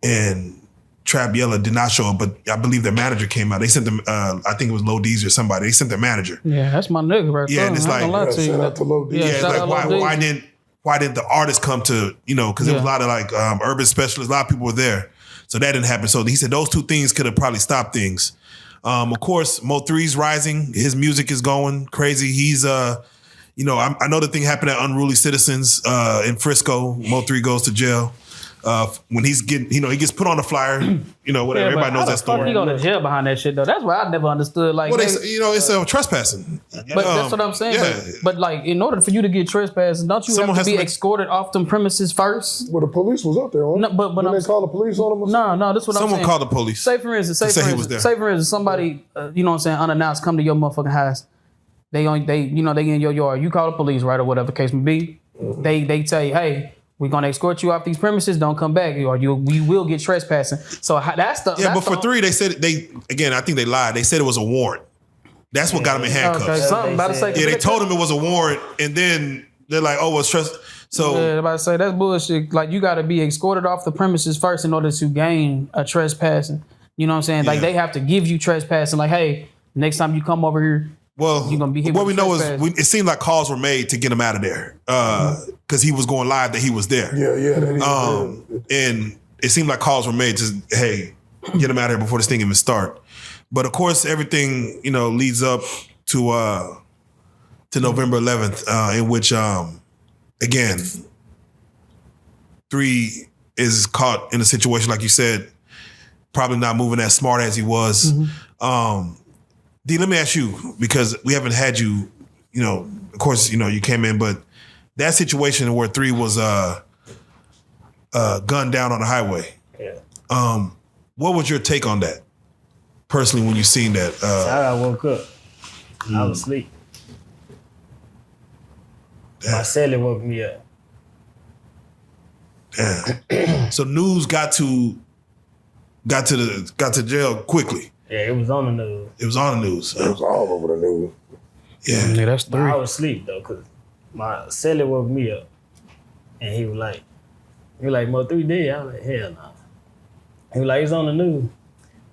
S4: And Trap Yella did not show up, but I believe their manager came out. They sent them, I think it was Lil Deezy or somebody. They sent their manager.
S1: Yeah, that's my nigga right there.
S4: Yeah, and it's like,
S5: Shout out to Lil D.
S4: yeah, it's like why didn't the artist come to, because there was a lot of like urban specialists, a lot of people were there. So that didn't happen. So he said those 2 things could have probably stopped things. Of course, Mo3's rising. His music is going crazy. He's, I know the thing happened at Unruly Citizens in Frisco. Mo3 goes to jail. When he's getting, he gets put on the flyer, whatever. Everybody knows that story.
S1: He go to jail behind that shit though. That's why I never understood. Like,
S4: well, it's trespassing.
S1: But that's what I'm saying.
S4: Yeah.
S1: But like, in order for you to get trespassing, don't you
S4: Someone
S1: have to
S4: has
S1: be
S4: to
S1: escorted off them premises first?
S5: Well, the police was up there, huh?
S1: No, but
S5: Didn't they call the police on him?
S1: No, that's what I'm saying.
S4: Someone called the police.
S1: Say for instance, somebody, unannounced come to your motherfucking house. They in your yard. You call the police, right, or whatever the case may be. Mm-hmm. They tell you, hey, we're gonna escort you off these premises. Don't come back, or you will get trespassing. So that's the
S4: but for 3, they said I think they lied. They said it was a warrant. That's what got him in handcuffs.
S1: Okay, something about to say.
S4: Yeah, they told him it was a warrant, and then they're like, oh, it's trust. So
S1: yeah, about to say that's bullshit. Like, you got to be escorted off the premises first in order to gain a trespassing. You know what I'm saying? Like, they have to give you trespassing. Like, hey, next time you come over here.
S4: Well,
S1: you're gonna be here
S4: what we know is
S1: trespass.
S4: it seemed like calls were made to get him out of there because he was going live that he was there.
S5: Yeah.
S4: And it seemed like calls were made to, hey, get him out of here before this thing even start. But of course, everything leads up to November 11th, in which again 3 is caught in a situation like you said, probably not moving as smart as he was. D, let me ask you, because we haven't had you, of course, you came in, but that situation where 3 was gunned down on the highway.
S6: Yeah.
S4: What was your take on that, personally, when you seen that?
S6: I woke up. I was asleep. My celly woke me up.
S4: Damn. So news got to jail quickly.
S6: Yeah, it was on the news.
S4: It was on the news.
S5: It was all over the news.
S4: Yeah.
S1: that's
S6: But
S1: 3.
S6: I was asleep though, cause my celly woke me up, and he was like, MO3 dead. I was like, hell no. He was like, it's on the news.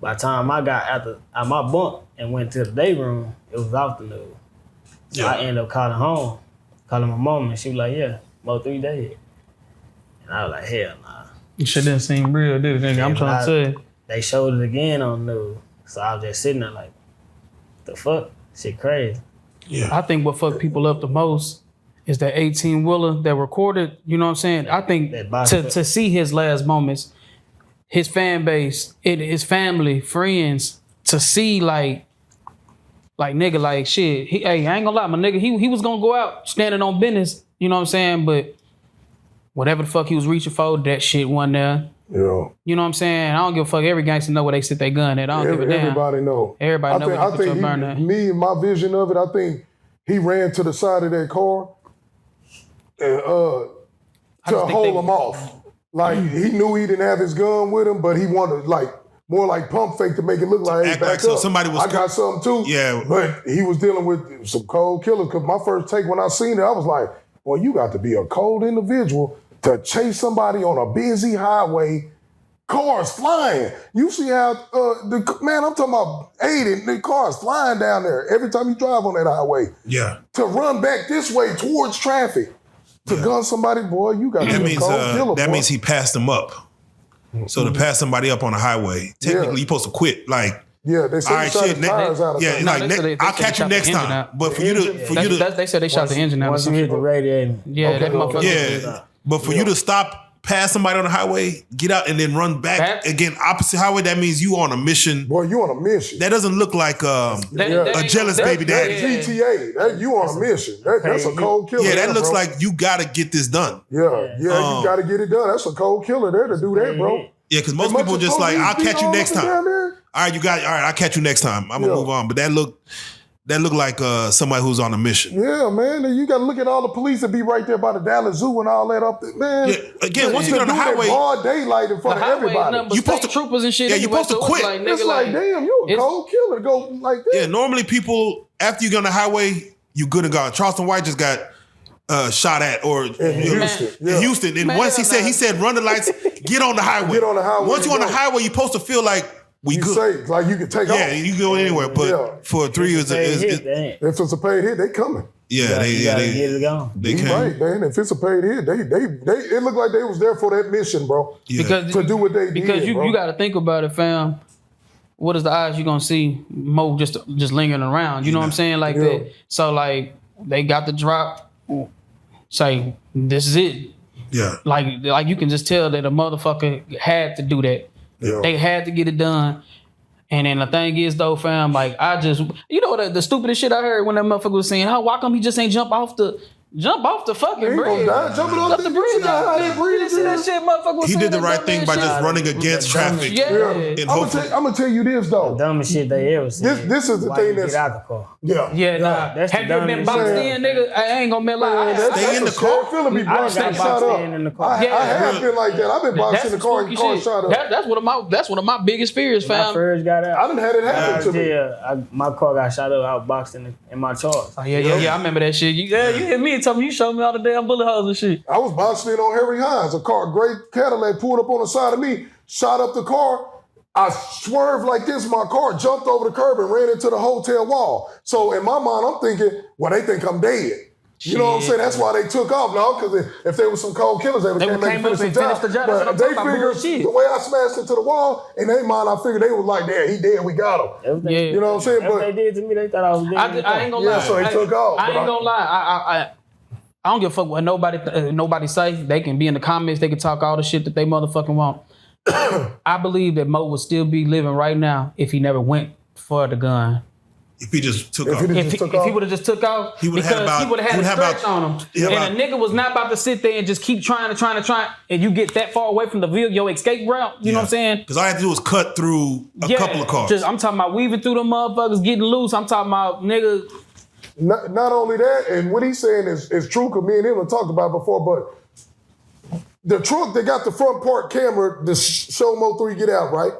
S6: By the time I got out my bunk and went to the day room, it was off the news. So I ended up calling my mom, and she was like, yeah, MO3 dead. And I was like, hell nah.
S1: You shit didn't seem real, did it? I'm trying to tell you.
S6: They showed it again on the news. So I was just sitting there like, the fuck? Shit crazy.
S1: I think what fucked people up the most is that 18-wheeler that recorded, you know what I'm saying? I think to see his last moments, his fan base, his family, friends, to see like nigga, like shit. I ain't gonna lie, my nigga, he was gonna go out standing on business, you know what I'm saying? But whatever the fuck he was reaching for, that shit wasn't there.
S5: Yeah.
S1: You know what I'm saying? I don't give a fuck. Every gangster know where they sit their gun at. I don't give a damn.
S5: Everybody know.
S1: Everybody know where they put your burn
S5: I
S1: at.
S5: think me and my vision of it, I think he ran to the side of that car and to hold him off. Like he knew he didn't have his gun with him, but he wanted more like pump fake to make it look like, hey,
S4: act
S5: back
S4: like so
S5: up.
S4: somebody was
S5: I got something too.
S4: Yeah.
S5: But he was dealing with some cold killers. Cause my first take when I seen it, I was like, well, you got to be a cold individual to chase somebody on a busy highway, cars flying. You see how, I'm talking about 80, the cars flying down there every time you drive on that highway.
S4: Yeah.
S5: To run back this way towards traffic, to gun somebody, boy, you got to be a cold killer,
S4: that
S5: boy.
S4: means he passed them up. So to pass somebody up on a highway, technically you're supposed to quit. Like,
S5: yeah, they said shot his tires out.
S4: Yeah,
S1: No,
S4: like
S1: they said
S4: I'll
S1: they
S4: catch you
S1: shot
S4: next
S1: the engine
S4: time.
S1: out.
S4: But for you to
S1: They said they shot the engine out.
S6: Once you hit the radiator.
S1: Yeah, that motherfucker.
S4: yeah, but for you to stop, pass somebody on the highway, get out, and then run back again opposite highway, that means you on a mission.
S5: Boy, you on a mission.
S4: That doesn't look like a jealous baby daddy.
S5: That's GTA. You on a mission. That's a cold killer.
S4: Yeah, that looks
S5: bro.
S4: like you gotta get this done.
S5: Yeah, you gotta get it done. That's a cold killer there to do that, bro.
S4: Yeah, because most people just like, I'll catch you next time. All right, I'll catch you next time. I'm gonna move on. But that look like somebody who's on a mission.
S5: Yeah, man. And you gotta look at all the police that be right there by the Dallas Zoo and all that up there. Man.
S4: Yeah, again, once you get on the highway,
S5: broad daylight in front of everybody.
S1: You supposed to troopers and shit.
S4: Yeah, you supposed to quit.
S5: It's like, damn, you a cold killer to go like that.
S4: Yeah, normally people, after you get on the highway, you good and gone. Charleston White just got shot at in Houston. And once he said, run the lights, get on the highway.
S5: Get on the highway.
S4: Once you're on the highway, you're supposed to feel like we good.
S5: Safe, like you can take off.
S4: Yeah, you can go anywhere. But for 3 years,
S5: if it's a paid hit, they coming.
S4: Yeah,
S6: they get it going.
S4: They came.
S5: Right, man. If it's a paid hit, they it looked like they was there for that mission, bro.
S4: Yeah.
S1: Because
S5: to do what they did.
S1: Because you got to think about it, fam. What is the odds you gonna see Mo just lingering around? You know what I'm saying, like that. So like they got the drop. Say this is it.
S4: Yeah.
S1: Like you can just tell that a motherfucker had to do that.
S5: Yeah.
S1: They had to get it done. And then the thing is though, fam, like I just, you know, the stupidest shit I heard when that motherfucker was saying, "How why come he just ain't jump off the fucking bridge?
S5: Jumping off the bridge.
S1: You see that shit, motherfucker was
S4: He
S1: saying
S4: did the
S1: that
S4: right
S1: dumb
S4: thing
S1: ass
S4: by
S1: shit.
S4: just running against traffic.
S1: Yeah.
S4: And
S5: I'm
S4: hopefully,
S5: gonna tell you this though.
S6: Dumbest shit they ever seen.
S5: This is the
S6: Why
S5: thing
S6: you
S5: that's
S6: get out the car.
S1: Yeah, nah.
S6: That's the
S1: Have you been
S6: dumbest
S1: boxed
S6: shit.
S1: in, nigga? I ain't gonna lie.
S4: Stay in the car.
S5: Feeling me
S6: I
S5: boxed
S6: got
S5: and shot
S6: boxed
S5: up.
S6: in the car.
S5: I have been like that. I've been boxed in the car and car shot up.
S1: That's one of my biggest fears,
S6: When I
S1: fam.
S6: first got out,
S5: I done had it happen to me.
S6: my car got shot up. I was boxed in my charge.
S1: Oh, yeah. I remember that shit. You hit me and told me you showed me all the damn bullet holes and shit.
S5: I was boxing in on Harry Hines. A gray Cadillac pulled up on the side of me, shot up the car. I swerved like this, my car jumped over the curb and ran into the hotel wall. So in my mind, I'm thinking, well, they think I'm dead. You know what I'm saying? That's why they took off now, because if there was some cold killers, they would came up and finished the job. But they figured the way I smashed into the wall, in their mind, I figured they was like, "Damn, he dead, we got him."
S6: Yeah.
S5: You know what I'm saying?
S6: But
S5: But
S6: they did to me, they thought I was dead.
S1: I ain't gonna lie.
S5: so he took off.
S1: I ain't gonna lie. I don't give a fuck what nobody say. They can be in the comments. They can talk all the shit that they motherfucking want. I believe that Mo would still be living right now if he never went for the gun.
S4: If he just took
S5: If
S4: off.
S5: he just
S1: If he,
S5: took
S1: if he
S5: off.
S1: would have just took off,
S4: He would've
S1: because
S4: had about-
S1: he would have
S4: he
S1: had a
S4: would've had
S1: stretch
S4: about-
S1: on him,
S4: yeah,
S1: and a nigga was not about to sit there and just keep trying, and you get that far away from the vehicle, your escape route. You know what I'm saying?
S4: Because all I had to do was cut through a couple of cars.
S1: I'm talking about weaving through them motherfuckers, getting loose. I'm talking about nigga.
S5: Not only that, and what he's saying is true, because me and him have talked about it before, but the truck that got the front part camera to show MO3 get out, right?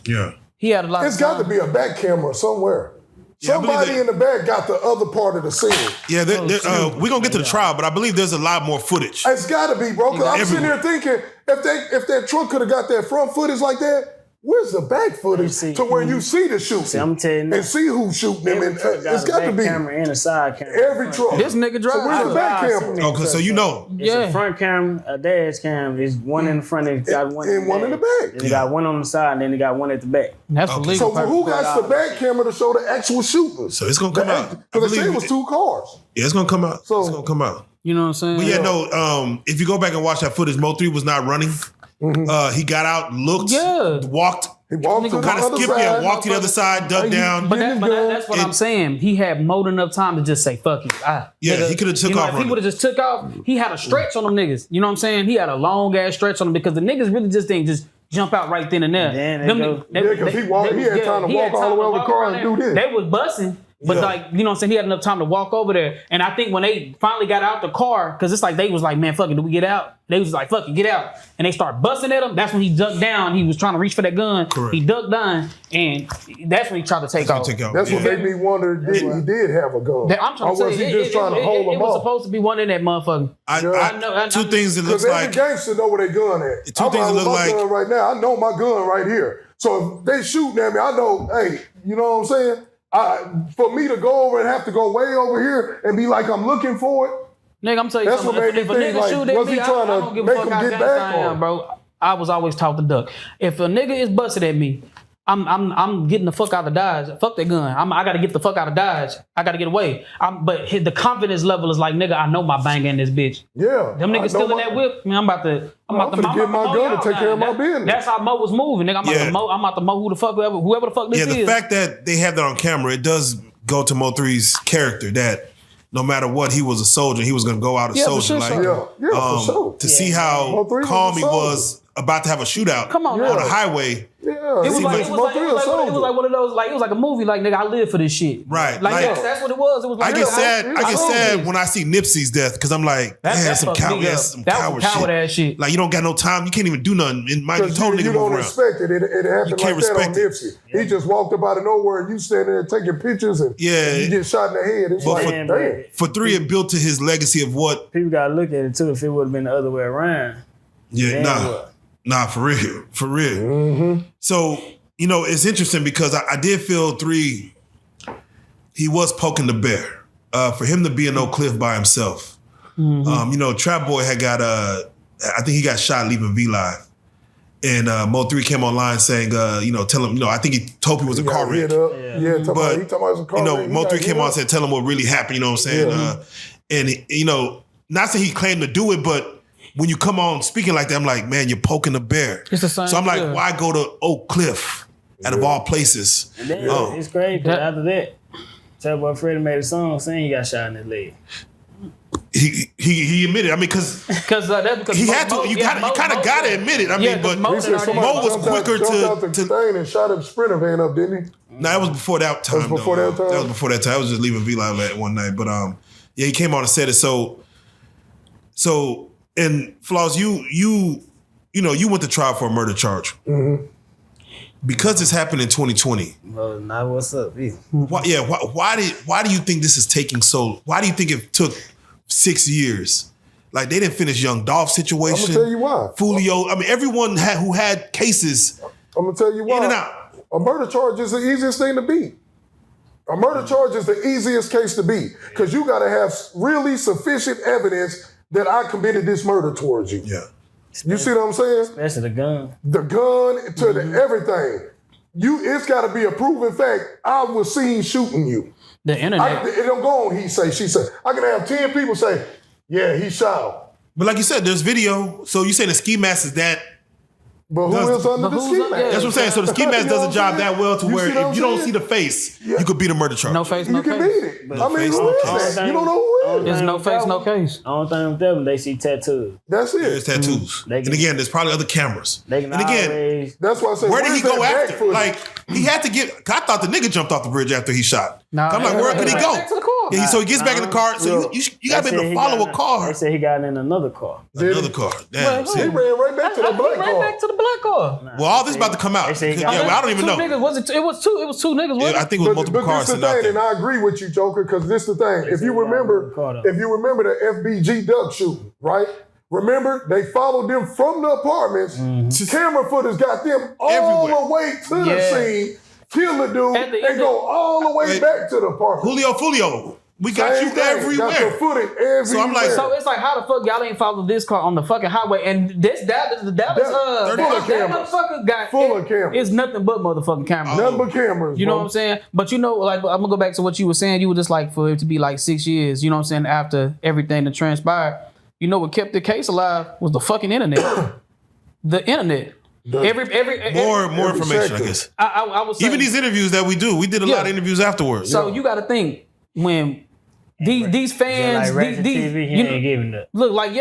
S4: Yeah.
S1: He had a lot.
S5: It's
S1: of
S5: got
S1: time.
S5: to be a back camera somewhere.
S4: Yeah, I believe
S5: Somebody
S4: that-
S5: in the back got the other part of the scene.
S4: Yeah, we're going to get to the trial, but I believe there's a lot more footage.
S5: It's got to be, bro. Because I'm sitting here thinking, if that truck could have got that front footage like that, where's the back footage
S6: See,
S5: to where you see the shooting?
S6: See, I'm telling you,
S5: and see who's shooting them.
S6: every
S5: And
S6: truck
S5: it's got to
S6: a back
S5: be
S6: camera and a side camera.
S5: every truck.
S1: This nigga drive.
S5: So where's the back camera?
S4: Okay, so you know.
S6: It's
S1: Yeah.
S6: a front camera, a dash cam. There's one in the front, and it's got one
S5: And one in the back.
S6: Then it got one on the side, and then it got one at the back.
S1: That's
S4: Okay.
S1: illegal.
S5: So who got the back camera to show the actual shooting?
S4: So it's going to come out. I
S5: Because they said
S4: believe
S5: it was 2 cars.
S4: Yeah, it's going to come out.
S5: So-
S4: It's going to come out.
S1: You know what I'm saying?
S4: But yeah, no, if you go back and watch that footage, Mo3 was not running. He got out, looked,
S1: Yeah.
S4: walked,
S5: He walked to the
S4: kind of
S5: other
S4: skipped,
S5: side.
S4: walked to the other side, ducked down.
S1: But,
S5: Getting
S1: that's what
S4: gun.
S1: I'm saying. He had more than enough time to just say, fuck it.
S4: Yeah, he coulda took off
S1: If he
S4: running.
S1: would have just took off, he had a stretch on them niggas. You know what I'm saying? He had a long ass stretch on them because the niggas really just didn't just jump out right then and there.
S6: Then they
S1: Them
S6: go-
S1: niggas-
S5: Yeah, 'cause he had time to
S1: he
S5: walk
S1: had
S5: all
S1: time
S5: the way
S1: to
S5: over the
S1: walk
S5: car
S1: around
S5: and
S1: there.
S5: do this.
S1: They was busting. But
S5: Yeah.
S1: like, you know what I'm saying? He had enough time to walk over there. And I think when they finally got out the car, because it's like they was like, man, fuck it, do we get out? They was like, fuck it, get out. And they start busting at him. That's when he ducked down. He was trying to reach for that gun.
S4: Correct.
S1: He ducked down. And that's when he tried to take off.
S5: That's what made me wonder if he did have a gun.
S1: I'm trying
S5: or
S1: to
S5: was
S1: say,
S5: he just trying to hold
S1: it
S5: him
S1: was
S5: off?
S1: supposed to be one in that motherfucker.
S4: I
S1: know.
S4: two things it looks
S5: Because every
S4: like.
S5: gangster know where they gun at.
S4: Two
S5: I'm
S4: things
S5: out with
S4: look
S5: my
S4: like-
S5: gun right now. I know my gun right here. So if they shooting at me, I know, hey, you know what I'm saying? For me to go over and have to go way over here and be like I'm looking for it,
S1: Nigga, I'm telling you
S5: That's
S1: something.
S5: what made
S1: If
S5: me
S1: a
S5: think,
S1: nigga
S5: like,
S1: shoot at
S5: was
S1: me,
S5: he
S1: I
S5: trying to
S1: don't give a
S5: make
S1: fuck
S5: him
S1: how
S5: get
S1: gangster
S5: back
S1: I am,
S5: or-
S1: bro. I was always taught to duck. If a nigga is busted at me, I'm getting the fuck out of Dodge. Fuck that gun. I gotta get the fuck out of Dodge. I gotta get away. But the confidence level is like, nigga, I know my bang in this bitch.
S5: yeah.
S1: Them
S5: I
S1: niggas
S5: know
S1: still in
S5: my-
S1: that whip. Man, I'm about to
S5: finna get my
S1: mow
S5: gun and
S1: y'all
S5: take care of my
S1: down.
S5: business.
S1: That's how Mo was moving, nigga.
S4: Yeah.
S1: I'm about to mow whoever the fuck this
S4: Yeah, the
S1: is.
S4: fact that they have that on camera, it does go to Mo3's character that no matter what, he was a soldier. He was going to go out a
S1: Yeah, for
S4: soldier.
S1: sure,
S4: Like,
S5: Yeah, for sure.
S4: to see how
S5: Mo3 was
S4: calm
S5: a
S4: he
S5: soldier.
S4: was about to have a shootout
S1: Come on,
S4: on
S1: now.
S4: a highway.
S5: Yeah,
S1: It was
S4: See,
S1: like
S4: but-
S1: it was like one of those like it was like a movie like nigga I live for this shit.
S4: Right,
S1: Like,
S4: like-
S1: that's what it was. It was like
S4: I get
S1: nigga,
S4: sad. I get
S1: told
S4: sad
S1: you.
S4: when I see Nipsey's death because I'm like,
S1: That
S4: man, some
S1: fucked me
S4: coward,
S1: up.
S4: some
S1: That was
S4: coward
S1: coward ass shit.
S4: Like you don't got no time. You can't even do nothing. And mind you,
S5: Because
S4: told a
S5: you
S4: nigga
S5: don't
S4: move around.
S5: respect it. It happened
S4: can't
S5: like that on
S4: respect it.
S5: Nipsey. He just walked up out of nowhere and you standing there taking pictures and
S4: Yeah.
S5: you get shot in the head. It's
S4: But
S5: like,
S4: for-
S5: damn.
S4: For 3, it built to his legacy of what?
S6: People gotta look at it too. If it would have been the other way around,
S4: Yeah,
S6: Then what?
S4: for real. So you know, it's interesting because I did feel 3. He was poking the bear for him to be in Oak Cliff by himself. You know, Trap Boy had got I think he got shot leaving V-Live. And Mo3 came online saying, you know, tell him, you know, I think he told people it was a
S5: He
S4: car
S5: got
S4: wreck.
S5: hit up. Yeah,
S4: But,
S5: he talking about it was a car
S4: You know,
S5: wreck. He
S4: Mo3
S5: got
S4: came
S5: hit
S4: on
S5: up.
S4: and said, tell him what really happened, you know what I'm saying?
S5: Yeah.
S4: And, you know, not saying he claimed to do it, but when you come on speaking like that, I'm like, man, you're poking the bear.
S1: It's the same,
S4: So I'm like,
S1: yeah.
S4: why go to Oak Cliff out of all places?
S6: and then
S4: Oh.
S6: it's crazy. 'Cause
S1: That-
S6: after that, Tell Boy Freddie made a song saying he got shot in his leg.
S4: He admitted. I mean, because
S1: Because that's because
S4: he had to. You kind of got to admit it. I mean, but
S5: He said somebody
S4: Mo was
S5: jumped out-
S4: quicker
S5: jumped out the
S4: to.
S5: thing and shot a Sprinter van up, didn't he?
S4: No, that was before that time.
S5: That was before
S4: though.
S5: that time?
S4: That was before that time. I was just leaving V-Live at one night, but yeah, he came on and said it. So, and Floss, you know, you went to trial for a murder charge. Because this happened in 2020.
S6: Well, now what's up? Either.
S4: Why do you think this is taking so? Why do you think it took 6 years? Like they didn't finish Young Dolph situation.
S5: I'm gonna tell you why.
S4: Fulio. I mean, everyone who had cases
S5: I'm gonna tell you why.
S4: in and out.
S5: A murder charge is the easiest thing to beat. A murder charge is the easiest case to beat because you got to have really sufficient evidence that I committed this murder towards you.
S4: Yeah.
S5: You see what I'm saying?
S6: Especially the gun.
S5: The gun to the everything. It's got to be a proven fact. I was seen shooting you.
S1: the internet.
S5: It don't go on he say, she say. I can have 10 people say, yeah, he shot him.
S4: But like you said, there's video. So you saying the ski mask is that
S5: But who
S4: Does-
S5: is under
S1: but
S5: the
S1: who's
S5: ski
S1: up-
S5: mask?
S1: yeah.
S4: That's what I'm saying. So the ski mask
S5: You know
S4: does a
S5: what
S4: job
S5: I'm
S4: that
S5: saying?
S4: well to
S5: You
S4: where
S5: see what
S4: if
S5: I'm
S4: you don't
S5: saying?
S4: see the face,
S5: Yeah.
S4: you could beat a murder charge.
S1: No face, no
S5: You can
S1: case.
S5: beat it. I mean,
S6: face,
S5: who
S6: no
S5: is
S6: case.
S5: that? You don't know who it is.
S1: There's no face, no case.
S6: Only thing with them, they see tattoos.
S5: That's
S4: There's
S5: it.
S4: tattoos.
S6: They
S4: And
S6: can-
S4: again, there's probably other cameras.
S6: They can
S4: And again,
S6: always.
S5: That's why I said,
S4: where did he
S5: where's
S4: go
S5: that
S4: after?
S5: back footage?
S4: Like, he had to get. I thought the nigga jumped off the bridge after he shot.
S1: Nah,
S4: I'm like, where could he
S1: right
S4: go?
S1: back to the car.
S4: Yeah, so he gets back in the car. So you got to be able to follow a car.
S6: They said he got in another car.
S4: Another car. Damn.
S1: Well,
S4: see.
S5: He ran right back to the black
S1: Right
S5: car.
S1: back to the black car.
S4: Well, all this about to come out.
S6: They say he
S4: Yeah,
S6: got-
S4: well, I don't even
S1: Two
S4: know.
S1: niggas, was it? It was two niggas. Wasn't
S4: I
S1: it?
S4: think it was multiple
S5: But
S4: cars
S5: this the
S4: sitting out
S5: thing, and
S4: there.
S5: I agree with you, Joker, because this the thing. If you remember the FBG duck shooting, right? Remember, they followed them from the apartments. Camera footage got them all
S4: Everywhere.
S5: the way to the
S1: Yeah.
S5: scene, kill the dude,
S1: At the
S5: and
S1: end
S5: go all the way
S4: Wait.
S5: back to the apartment.
S4: Fulio, we got
S5: Same
S4: you
S5: thing. Got the
S4: everywhere.
S5: footage everywhere.
S4: So I'm like,
S1: So it's like, how the fuck y'all ain't follow this car on the fucking highway? And this Dallas,
S5: Full of
S1: that
S5: cameras.
S1: motherfucker got
S5: Full of cameras.
S1: It's nothing but motherfucking cameras.
S5: Nothing but cameras.
S1: You know
S5: bro.
S1: what I'm saying? But you know, like, I'm gonna go back to what you were saying. You were just like, for it to be like 6 years, you know what I'm saying, after everything that transpired. You know what kept the case alive was the fucking internet. The internet. Every
S4: more
S5: every
S4: information,
S5: sector.
S4: I guess.
S1: I was saying,
S4: Even these interviews that we do, we did a lot of interviews afterwards.
S1: So you got to think when these fans,
S6: Like Ratchet
S1: these,
S6: TV, he
S1: you
S6: ain't giving that.
S1: look like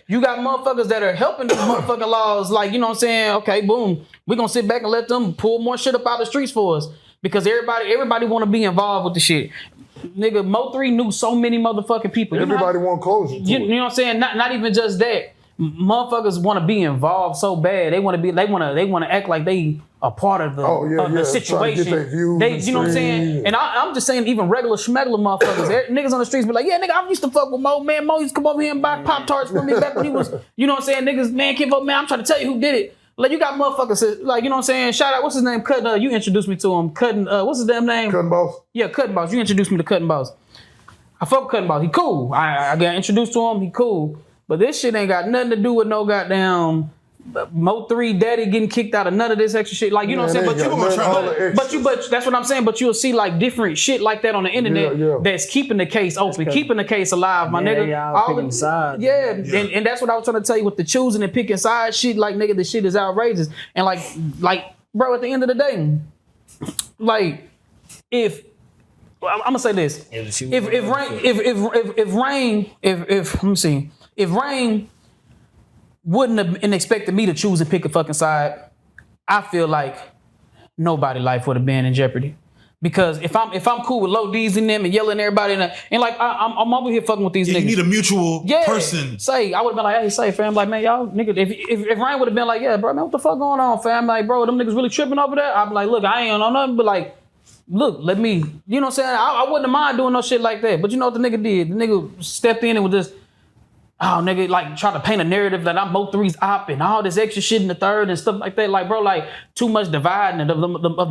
S1: you got motherfuckers that are helping these motherfucking laws. Like, you know what I'm saying? Okay, boom, we gonna sit back and let them pull more shit up out the streets for us because everybody want to be involved with the shit. Nigga, MO3 knew so many motherfucking people. You know
S5: Everybody want closure. To
S1: You
S5: it.
S1: know what I'm saying? Not even just that. Motherfuckers want to be involved so bad. They want to act like they a part of the,
S5: Oh, yeah,
S1: of the
S5: yeah.
S1: situation.
S5: Trying to get their views and
S1: You know what I'm saying?
S5: shit.
S1: And I'm just saying, even regular schmegular motherfuckers, niggas on the streets be like, yeah, nigga, I used to fuck with Mo, man. Mo used to come over here and buy Pop-Tarts for me back when he was, you know what I'm saying? Niggas, man, keep up, man. I'm trying to tell you who did it. Like, you got motherfuckers, like, you know what I'm saying? Shout out, what's his name? Cutting, you introduced me to him. Cutting, what's his damn name?
S5: Cutting boss.
S1: Yeah, Cutting Boss. You introduced me to Cutting Boss. I fuck with Cutting Boss. He cool. I got introduced to him. He cool. But this shit ain't got nothing to do with no goddamn MO3 daddy getting kicked out of none of this extra shit. Like, you know what I'm saying? But that's what I'm saying. But you'll see like different shit like that on the internet that's keeping the case open, keeping the case alive, my nigga.
S6: Y'all picking sides.
S1: Yeah, and that's what I was trying to tell you with the choosing and picking sides shit. Like, nigga, the shit is outrageous. And like, bro, at the end of the day, like, if I'm gonna say this, if Rain wouldn't have expected me to choose and pick a fucking side, I feel like nobody life would have been in jeopardy. Because if I'm cool with low D's in them and yelling at everybody and like I'm over here fucking with these niggas.
S4: You need a mutual person.
S1: Say, I would have been like, hey, say, fam, like, man, y'all niggas, if Ryan would have been like, yeah, bro, man, what the fuck going on, fam? Like, bro, them niggas really tripping over there. I'd be like, look, I ain't on nothing, but like, look, let me, you know what I'm saying? I wouldn't have mind doing no shit like that. But you know what the nigga did? The nigga stepped in and was just, oh, nigga, like, try to paint a narrative that I'm MO3's op and all this extra shit in the third and stuff like that. Like, bro, like, too much dividing of the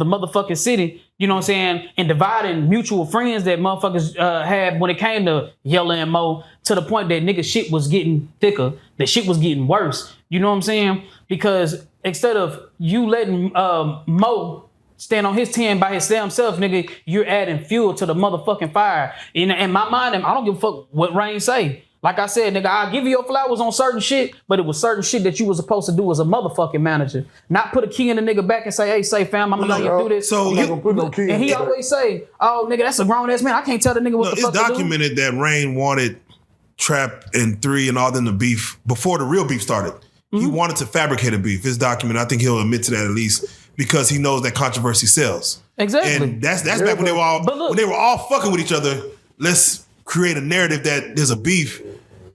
S1: motherfucking city, you know what I'm saying? And dividing mutual friends that motherfuckers had when it came to Yella and Mo, to the point that nigga shit was getting thicker, that shit was getting worse. You know what I'm saying? Because instead of you letting Mo stand on his 10 by his damn self, nigga, you're adding fuel to the motherfucking fire. In my mind, I don't give a fuck what Rain say. Like I said, nigga, I'll give you your flowers on certain shit, but it was certain shit that you was supposed to do as a motherfucking manager. Not put a key in the nigga back and say, hey, say, fam, I'm gonna let you do this.
S4: So
S5: I'm not gonna put no key in
S1: and he
S5: the back.
S1: always say, oh, nigga, that's a grown ass man. I can't tell the nigga what the
S4: It's
S1: fuck to do.
S4: documented that Rain wanted Trap and 3 and all them to beef before the real beef started. He wanted to fabricate a beef. It's documented. I think he'll admit to that at least because he knows that controversy sells.
S1: Exactly.
S4: And that's back when they were all when they were all fucking with each other. Let's create a narrative that there's a beef.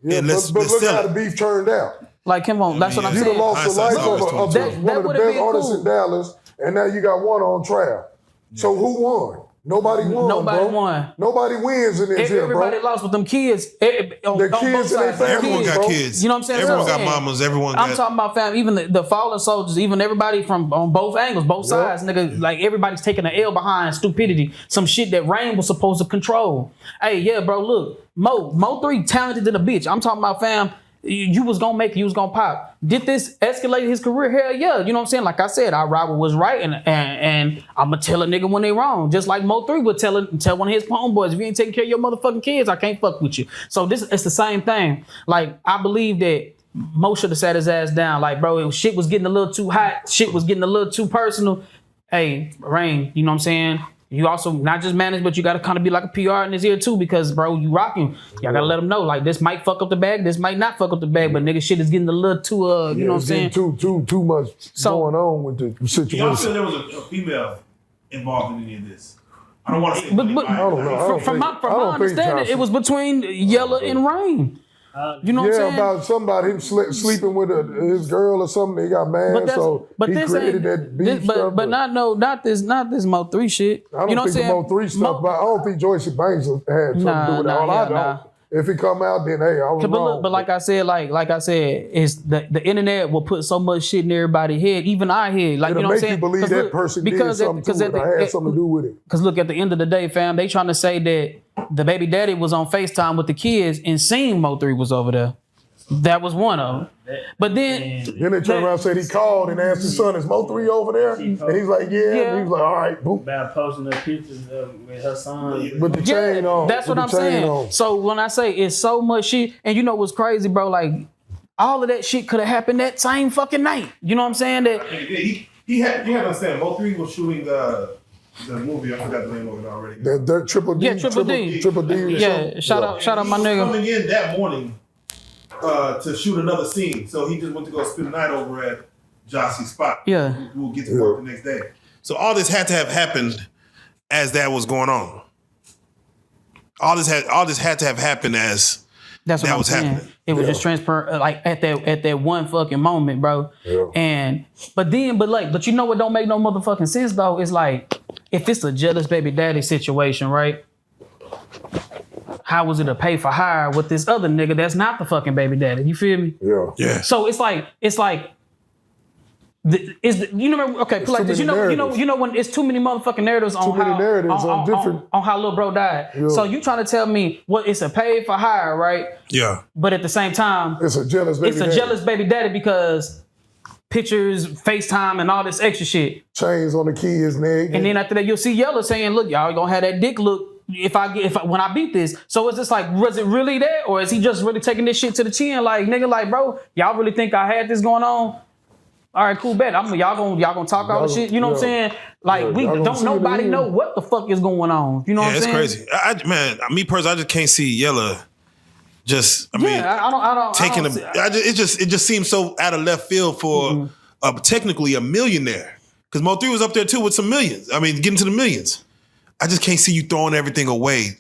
S5: Yeah,
S4: and let's
S5: but look
S4: sell
S5: how
S4: it.
S5: the beef turned out.
S1: Like, come on, that's what I'm
S5: You
S1: saying.
S5: done lost the life
S4: Hindsight's
S5: of
S4: always
S1: That
S5: one of the
S1: would've
S5: best
S1: been
S5: artists
S1: cool.
S5: in Dallas, and now you got one on trial. So who won? Nobody won,
S1: Nobody
S5: bro.
S1: won.
S5: Nobody wins in this here, bro.
S1: Everybody lost with them kids. On
S5: The
S1: both
S5: kids and their
S1: sides.
S5: family,
S4: Everyone got
S5: bro.
S4: kids.
S1: You know what I'm saying?
S4: Everyone
S1: That's
S4: got
S1: what I'm saying.
S4: mamas. Everyone
S1: I'm
S4: got.
S1: talking about, fam, even the fallen soldiers, even everybody from on both angles, both sides, nigga, like everybody's taking an L behind stupidity. Some shit that Rain was supposed to control. Hey, yeah, bro, look, Mo3 talented than a bitch. I'm talking about, fam, you was gonna make it, you was gonna pop. Did this escalate his career? Hell yeah. You know what I'm saying? Like I said, our rival was right, and I'ma tell a nigga when they wrong. Just like Mo3 would tell one of his homeboys, if you ain't taking care of your motherfucking kids, I can't fuck with you. So it's the same thing. Like, I believe that Mo should have sat his ass down. Like, bro, shit was getting a little too hot. Shit was getting a little too personal. Hey, Rain, you know what I'm saying? You also not just manage, but you got to kind of be like a PR in his ear too, because bro, you rocking. Y'all got to let him know, like, this might fuck up the bag, this might not fuck up the bag, but nigga, shit is getting a little too, you know what I'm saying?
S5: Too much going on with the situation.
S4: Y'all feel there was a female involved in any of this? I don't want to say.
S1: But
S5: I don't know.
S1: from my understanding, it was between Yella and Rain. You know what I'm saying?
S5: About somebody him sleeping with his girl or something. He got mad, so he created that beef stuff.
S1: But not this MO3 shit.
S5: I don't
S1: you know
S5: think the MO3 stuff, but I don't think Joyce Banks had something to do with it. All I know. If he come out, then hey, I was wrong.
S1: But like I said, it's the internet will put so much shit in everybody's head, even our head. Like,
S5: it'll
S1: you know what I'm
S5: make
S1: saying?
S5: you believe that person did something to it or had something to do with it.
S1: Because look, at the end of the day, fam, they trying to say that the baby daddy was on FaceTime with the kids and seen Mo3 was over there. That was one of them. But then
S5: they turned around and said he called and asked his son, is Mo3 over there? And he's like, yeah. And he was like, all right, boom.
S6: About posting the pictures with her son.
S5: With the chain on.
S1: That's what I'm saying. On. So when I say it's so much shit, and you know what's crazy, bro? Like, all of that shit could have happened that same fucking night. You know what I'm saying? That
S4: you had to understand, Mo3 was shooting the movie, I forgot the name of it already.
S5: That Triple D.
S1: Yeah, Triple D.
S5: Triple D.
S1: Yeah, shout out my nigga.
S4: Coming in that morning to shoot another scene. So he just went to go spend the night over at Jossie's spot.
S1: Yeah.
S4: We'll get to work the next day. So all this had to have happened as that was going on. All this had to have happened as
S1: that's what
S4: that
S1: I'm
S4: was
S1: saying.
S4: happening.
S1: It was just transparent, like at that one fucking moment, bro. Yeah. But you know what don't make no motherfucking sense though? It's like, if it's a jealous baby daddy situation, right? How was it a pay for hire with this other nigga that's not the fucking baby daddy? You feel me?
S5: Yeah.
S1: So it's like you know, okay, put like this. You know when it's too many motherfucking narratives on how little bro died. Yeah. So you trying to tell me what it's a pay for hire, right?
S4: Yeah.
S1: But at the same time,
S5: it's a jealous baby
S1: daddy because pictures, FaceTime, and all this extra shit.
S5: Chains on the kid's neck.
S1: And then after that, you'll see Yella saying, "Look, y'all gonna have that dick look when I beat this." So it's just like, was it really that, or is he just really taking this shit to the chin? Like, nigga, like, bro, y'all really think I had this going on? All right, cool, bet. Y'all gonna talk all the shit. You know what I'm saying? Like, we don't nobody know what the fuck is going on. You know what I'm saying?
S4: It's crazy. Me personally, I just can't see Yella. It just seems so out of left field for technically a millionaire. Because Mo3 was up there too with some millions. I mean, getting to the millions. I just can't see you throwing everything away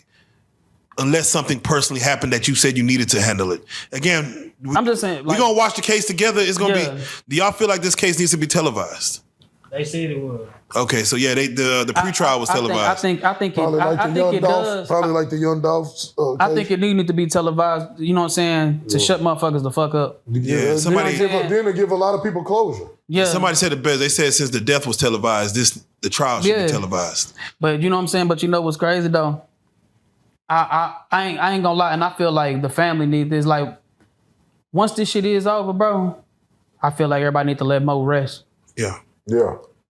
S4: unless something personally happened that you said you needed to handle it. Again,
S1: I'm just saying,
S4: we're gonna watch the case together. It's gonna be. Do y'all feel like this case needs to be televised?
S6: They said it was.
S4: Okay, so yeah, the pretrial was televised.
S1: I think it does.
S5: Probably like the Young Dolph case.
S1: I think it needed to be televised. You know what I'm saying? To shut motherfuckers the fuck up.
S5: Yeah, somebody then to give a lot of people closure.
S1: Yeah,
S4: somebody said it best. They said since the death was televised, the trial should be televised.
S1: But you know what I'm saying? But you know what's crazy though? I ain't gonna lie, and I feel like the family needs this. Like, once this shit is over, bro, I feel like everybody need to let Mo rest.
S4: Yeah.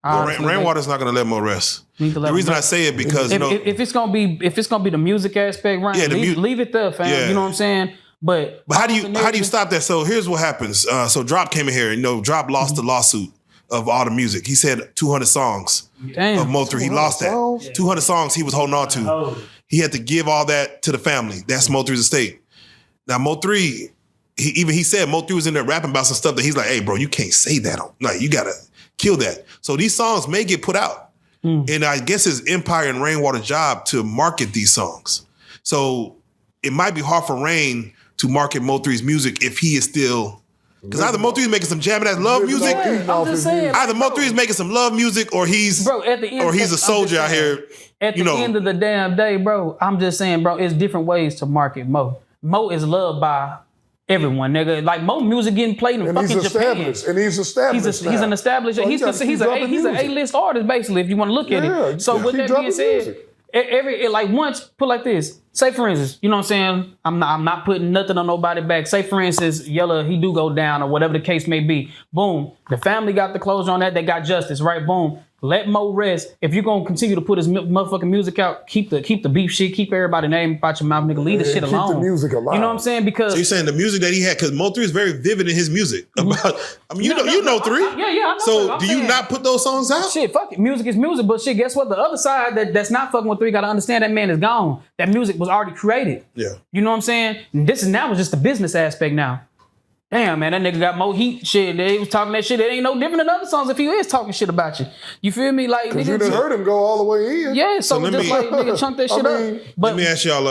S1: Rainwater's
S4: not gonna let Mo rest. The reason I say it because
S1: if it's gonna be the music aspect, right? Leave it there, fam. Yeah. You know what I'm saying? But
S4: how do you stop that? So here's what happens. So Drop came in here. Drop lost the lawsuit of all the music. He said 200 songs of Mo3. He lost that. 200 songs he was holding on to. He had to give all that to the family. That's Mo3's estate. Now Mo3, he said Mo3 was in there rapping about some stuff that he's like, hey bro, you can't say that. Like, you gotta kill that. So these songs may get put out. And I guess it's Empire and Rainwater's job to market these songs. So it might be hard for Rain to market Mo3's music if he is still, because either Mo3 is making some jamming ass love music.
S1: I'm just saying,
S4: either Mo3 is making some love music or he's a soldier out here.
S1: At the end of the damn day, bro, I'm just saying, bro, it's different ways to market Mo. Mo is loved by everyone, nigga. Like, Mo music getting played in fucking Japan.
S5: And he's established.
S1: He's an established. So he's an A-list artist, basically, if you want to look at it. So with that being said, once put like this. Say for instance, you know what I'm saying? I'm not putting nothing on nobody back. Say for instance, Yella, he do go down or whatever the case may be. Boom. The family got the closure on that. They got justice, right? Boom. Let Mo rest. If you're gonna continue to put his motherfucking music out, keep the beef shit, keep everybody name about your mouth, nigga. Leave the shit alone.
S5: Keep the music alive.
S1: You know what I'm saying? Because
S4: So you're saying the music that he had, because MO3 is very vivid in his music. About, I mean, you know 3.
S1: Yeah, I know.
S4: So
S1: I'm
S4: do you
S1: saying,
S4: not put those songs out?
S1: shit, fuck it. Music is music, but shit, guess what? The other side that's not fucking with 3 gotta understand that man is gone. That music was already created.
S4: Yeah.
S1: You know what I'm saying? This is now just the business aspect now. Damn, man, that nigga got more heat. Shit, they was talking that shit. It ain't no different than other songs if he is talking shit about you. You feel me? Like,
S5: Because you done heard him go all the way in.
S1: yeah, so
S4: let
S1: just
S4: me-
S1: like nigga chunk that shit
S5: mean,
S1: up. But
S4: Let me ask y'all,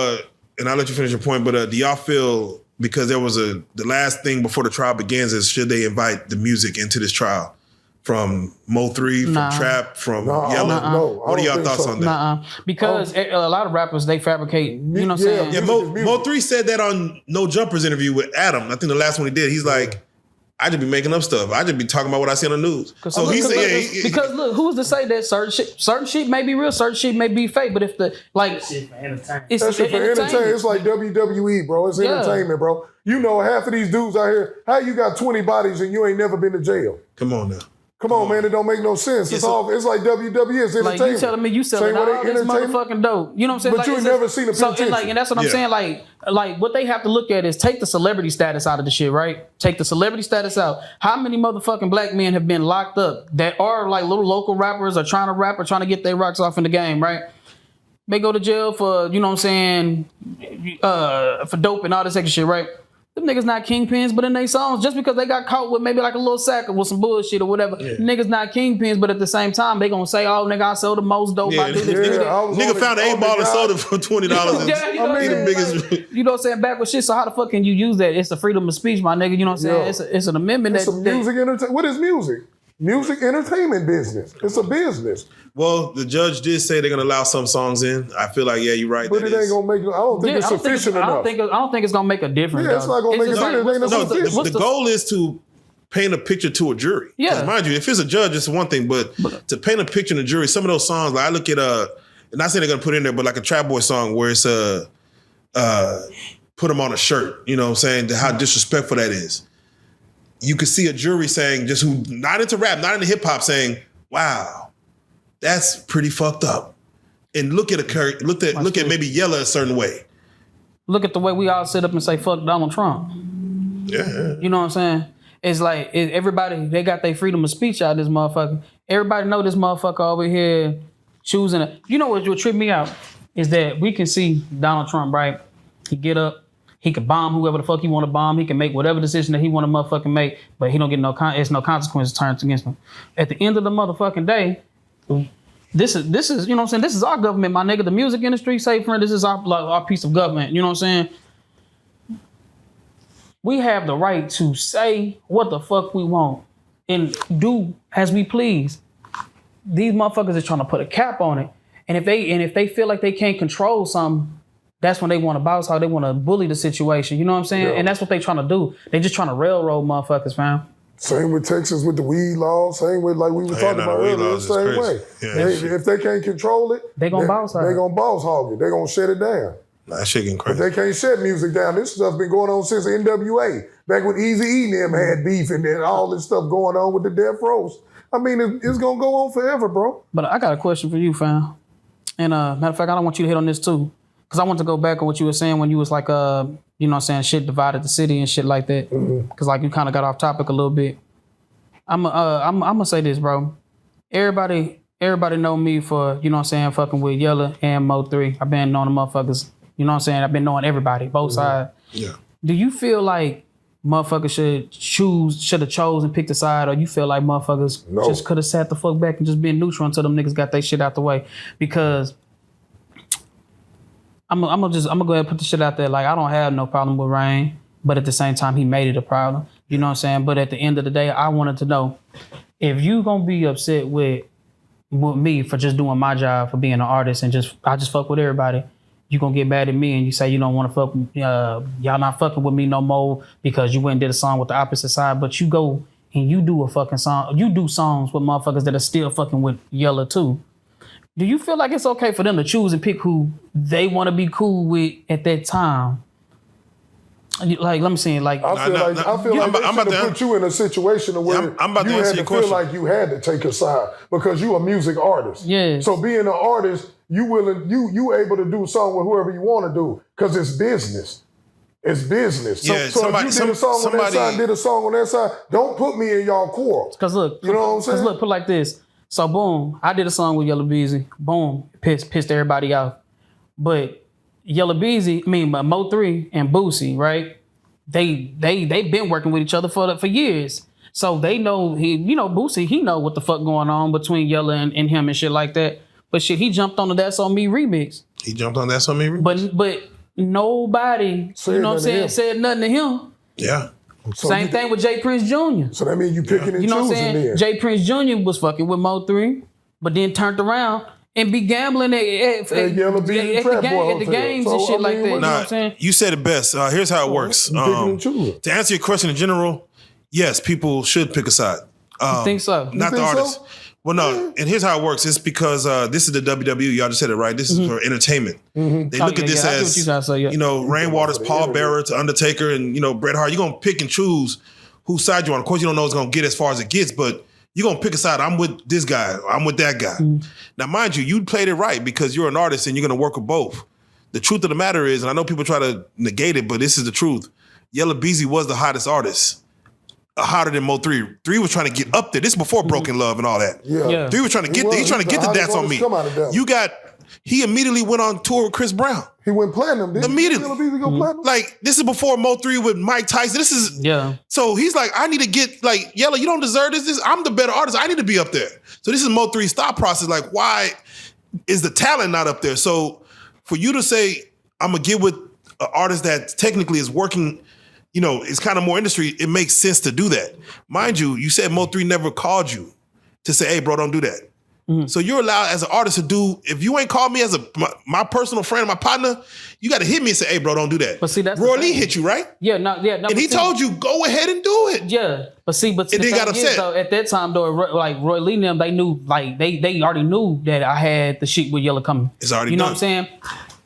S4: and I'll let you finish your point, but do y'all feel, because there was the last thing before the trial begins is should they invite the music into this trial? From Mo3, from
S1: Nah.
S4: Trap, from
S5: No, I
S4: Yella?
S5: don't know. I
S4: What are
S5: don't
S4: y'all
S5: think
S4: thoughts
S5: so.
S4: on that?
S1: Nuh-uh. Because a lot of rappers, they fabricate, you know what I'm
S5: Yeah,
S1: saying?
S4: Yeah,
S5: Music is music.
S4: Mo3 said that on No Jumpers interview with Adam. I think the last one he did. He's like, I just be making up stuff. I just be talking about what I see on the news. So he said,
S1: because look, who's to say that certain shit may be real, certain shit may be fake, but if the like
S6: Shit for entertainment.
S1: it's
S5: That shit for entertainment. It's like WWE, bro. It's
S1: Yeah.
S5: entertainment, bro. You know, half of these dudes out here, how you got 20 bodies and you ain't never been to jail?
S4: come on now.
S5: Come on, man. It don't make no sense.
S4: Yeah,
S5: It's
S4: so-
S5: all. It's like WWE. It's
S1: Like
S5: entertainment.
S1: you telling me you selling
S5: Same way
S1: all
S5: they
S1: this
S5: entertainment.
S1: motherfucking dope. You know what I'm saying?
S5: But you
S1: it's
S5: ain't never seen a
S1: so, and
S5: penitentiary.
S1: that's what I'm
S4: Yeah.
S1: saying. Like what they have to look at is take the celebrity status out of the shit, right? Take the celebrity status out. How many motherfucking black men have been locked up that are like little local rappers or trying to rap or trying to get their rocks off in the game, right? They go to jail for, you know what I'm saying, for dope and all this extra shit, right? Them niggas not kingpins, but in they songs, just because they got caught with maybe like a little sack with some bullshit or whatever, niggas not kingpins, but at the same time, they gonna say, oh, nigga, I sold the most dope. I do this, do
S5: Yeah,
S1: that.
S5: I was
S4: Nigga
S5: on
S4: found
S5: the-
S4: an
S5: on
S4: 8 ball
S5: the
S4: and
S5: guy-
S4: sold it for $20. And
S1: Yeah, you know what I'm
S4: he the
S1: saying?
S4: biggest.
S1: You know what I'm saying? Back with shit. So how the fuck can you use that? It's the freedom of speech, my nigga. You know what I'm saying?
S5: Yeah.
S1: It's an amendment
S5: It's
S1: that,
S5: a music entertainment. What is music? Music entertainment business. It's a business.
S4: Well, the judge did say they're gonna allow some songs in. I feel like, yeah, you're right.
S5: But
S4: that
S5: it ain't
S4: is-
S5: gonna make. I don't think it's sufficient enough.
S1: I don't think it's gonna make a difference.
S5: Yeah, it's
S1: though.
S5: not gonna make
S1: just
S5: a difference.
S1: what's
S5: It ain't
S1: the-
S4: No,
S5: sufficient.
S1: what's
S4: the goal is to paint a picture to a jury.
S1: Yeah.
S4: 'Cause mind you, if it's a judge, it's one thing, but to paint a picture to a jury, some of those songs, like I look at and not saying they're gonna put it in there, but like a Trap Boy song where it's put them on a shirt, you know what I'm saying? How disrespectful that is. You could see a jury saying, just who not into rap, not into hip hop, saying, wow, that's pretty fucked up. And look at maybe Yella a certain way.
S1: Look at the way we all sit up and say fuck Donald Trump.
S4: Yeah.
S1: You know what I'm saying? It's like everybody, they got their freedom of speech out of this motherfucker. Everybody know this motherfucker over here choosing. You know what trip me out is that we can see Donald Trump, right? He get up, he can bomb whoever the fuck he want to bomb. He can make whatever decision that he want to motherfucking make, but he don't get it's no consequences turned against him. At the end of the motherfucking day, this is you know what I'm saying? This is our government, my nigga. The music industry, say friend, this is our piece of government. You know what I'm saying? We have the right to say what the fuck we want and do as we please. These motherfuckers are trying to put a cap on it. And if they feel like they can't control something, that's when they want to bounce out. They want to bully the situation. You know what I'm saying?
S5: Yeah.
S1: And that's what they trying to do. They just trying to railroad motherfuckers, fam.
S5: Same with Texas with the weed law. Same with like we were talking
S4: no,
S5: about
S4: the weed
S5: earlier.
S4: laws
S5: The
S4: is
S5: same way.
S4: crazy. Yeah, that shit.
S5: If they can't control it,
S1: They gonna boss hog
S5: They
S1: it.
S5: gonna boss hog it. They gonna shut it down.
S4: Nah, that shit getting
S5: But
S4: crazy.
S5: they can't shut music down. This stuff been going on since NWA. Back when Eazy-E and them had beef and then all this stuff going on with the Death Rows. I mean, it's gonna go on forever, bro.
S1: But I got a question for you, fam. And matter of fact, I don't want you to hit on this too. Because I want to go back on what you were saying when you was like, you know what I'm saying, shit divided the city and shit like that. Because like you kind of got off topic a little bit. I'm gonna say this, bro. Everybody know me for, you know what I'm saying, fucking with Yella and Mo3. I've been knowing the motherfuckers, you know what I'm saying? I've been knowing everybody, both sides.
S4: Yeah.
S1: Do you feel like motherfuckers should have chose and picked a side, or you feel like motherfuckers
S5: No.
S1: just could have sat the fuck back and just been neutral until them niggas got their shit out the way? Because I'm gonna go ahead and put the shit out there. Like, I don't have no problem with Rain, but at the same time, he made it a problem. You know what I'm saying? But at the end of the day, I wanted to know if you gonna be upset with me for just doing my job, for being an artist, and I just fuck with everybody. You gonna get mad at me and you say you don't want to fuck, y'all not fucking with me no more because you went and did a song with the opposite side, but you go and you do a fucking song, you do songs with motherfuckers that are still fucking with Yella too. Do you feel like it's okay for them to choose and pick who they want to be cool with at that time? Like, let me see. Like,
S5: I feel like
S4: I'm
S5: they
S4: about
S5: should
S4: to-
S5: have put you in a situation where
S4: I'm about to
S5: you
S4: answer
S5: had
S4: your
S5: to feel
S4: question.
S5: like you had to take a side because you a music artist.
S1: Yes.
S5: So being an artist, you able to do something with whoever you want to do because it's business. It's business. So,
S4: Yeah,
S5: so if you did a song on that side, did a song on that side, don't put me in y'all quarrels.
S1: Cause look,
S5: you know what I'm saying?
S1: Cause look, put it like this. So boom, I did a song with Yella Beezy. Boom, pissed everybody off. But Yella Beezy, Mo3 and Boosie, right? They been working with each other for years. So they know Boosie, he know what the fuck going on between Yella and him and shit like that. But shit, he jumped on the That's On Me remix.
S4: He jumped on That's On Me remix.
S1: But nobody,
S5: Said
S1: you know what I'm
S5: nothing to
S1: saying,
S5: him.
S1: said nothing to him.
S4: Yeah.
S5: So
S1: Same
S5: you-
S1: thing with Jay Prince Jr.
S5: So that means you picking and
S1: You know what I'm
S5: choosing
S1: saying?
S5: then.
S1: Jay Prince Jr. was fucking with Mo3, but then turned around and be gambling at
S5: Yellow Beezy Trap Boy
S1: at the
S5: Hotel.
S1: games and
S5: So,
S1: shit
S5: I
S1: like
S5: mean,
S1: that. You know
S4: Nah,
S1: what I'm saying?
S4: you said it best. Here's how it works.
S5: You picking and choosing.
S4: To answer your question in general, yes, people should pick a side.
S1: I think so.
S4: Not the
S5: think so?
S4: artist. Well, no, and here's how it works. It's because this is the WWE. Y'all just said it right. This is for entertainment. They look at this
S1: I get what you
S4: as,
S1: guys say, yeah.
S4: Rainwater's Paul Bearer to Undertaker and, Bret Hart. You're going to pick and choose whose side you on. Of course, you don't know it's going to get as far as it gets, but you're going to pick a side. I'm with this guy. I'm with that guy. Now, mind you played it right because you're an artist and you're going to work with both. The truth of the matter is, and I know people try to negate it, but this is the truth. Yella Beezy was the hottest artist. Hotter than Mo3. 3 was trying to get up there. This is before Broken Love and all that.
S5: Yeah.
S4: 3 was trying to get there. He's trying to get the
S5: hottest
S4: Dance On Me.
S5: artist come out of that.
S4: He immediately went on tour with Chris Brown.
S5: He went platinum, didn't
S4: Immediately.
S5: Yellow Beezy go platinum?
S4: Like, this is before Mo3 with Mike Tyson. This is,
S1: Yeah.
S4: so he's like, I need to get, like, Yella, you don't deserve this. I'm the better artist. I need to be up there. So this is Mo3's thought process. Like, why is the talent not up there? So for you to say, I'm going to get with an artist that technically is working, it's kind of more industry, it makes sense to do that. Mind you, you said Mo3 never called you to say, hey, bro, don't do that. So you're allowed as an artist to do, if you ain't called me as my personal friend, my partner, you got to hit me and say, hey, bro, don't do that.
S1: But see, that's the
S4: Roylee
S1: thing.
S4: hit you, right?
S1: Yeah, no.
S4: And he told you, go ahead and do it.
S1: Yeah, but see,
S4: And then got upset.
S1: though, at that time though, like Roylee and them, they knew, like they already knew that I had the shit with Yella coming.
S4: It's already
S1: You know
S4: done.
S1: what I'm saying?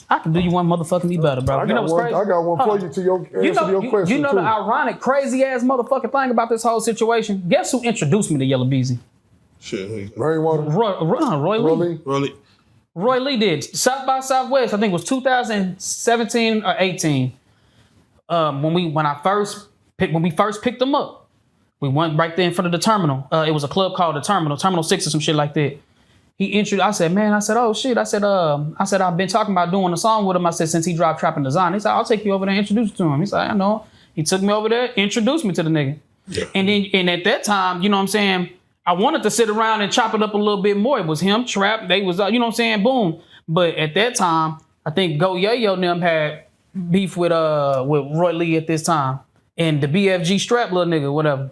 S1: I can do you one motherfucking me better, bro.
S5: I
S1: You know
S5: got
S1: what's crazy?
S5: I got one
S1: Hold
S5: for
S1: on.
S5: you to your answer to your question
S1: You know
S5: too.
S1: the ironic, crazy ass motherfucking thing about this whole situation? Guess who introduced me to Yella Beezy?
S4: Shit.
S5: Rainwater,
S1: Roy Lee.
S5: Roylee.
S1: Roy Lee did. South by Southwest, I think it was 2017 or 18. When we first picked them up, we went right there in front of the terminal. It was a club called the Terminal 6 or some shit like that. He introduced. I said, oh shit. I said, I've been talking about doing a song with him. I said, since he dropped Trap and Design. He said, I'll take you over there and introduce you to him. He said, I know. He took me over there, introduced me to the nigga.
S4: Yeah.
S1: And at that time, you know what I'm saying, I wanted to sit around and chop it up a little bit more. It was him, Trap, they was, you know what I'm saying, boom. But at that time, I think Go Yayo and them had beef with Roy Lee at this time. And the BFG Strap little nigga, whatever.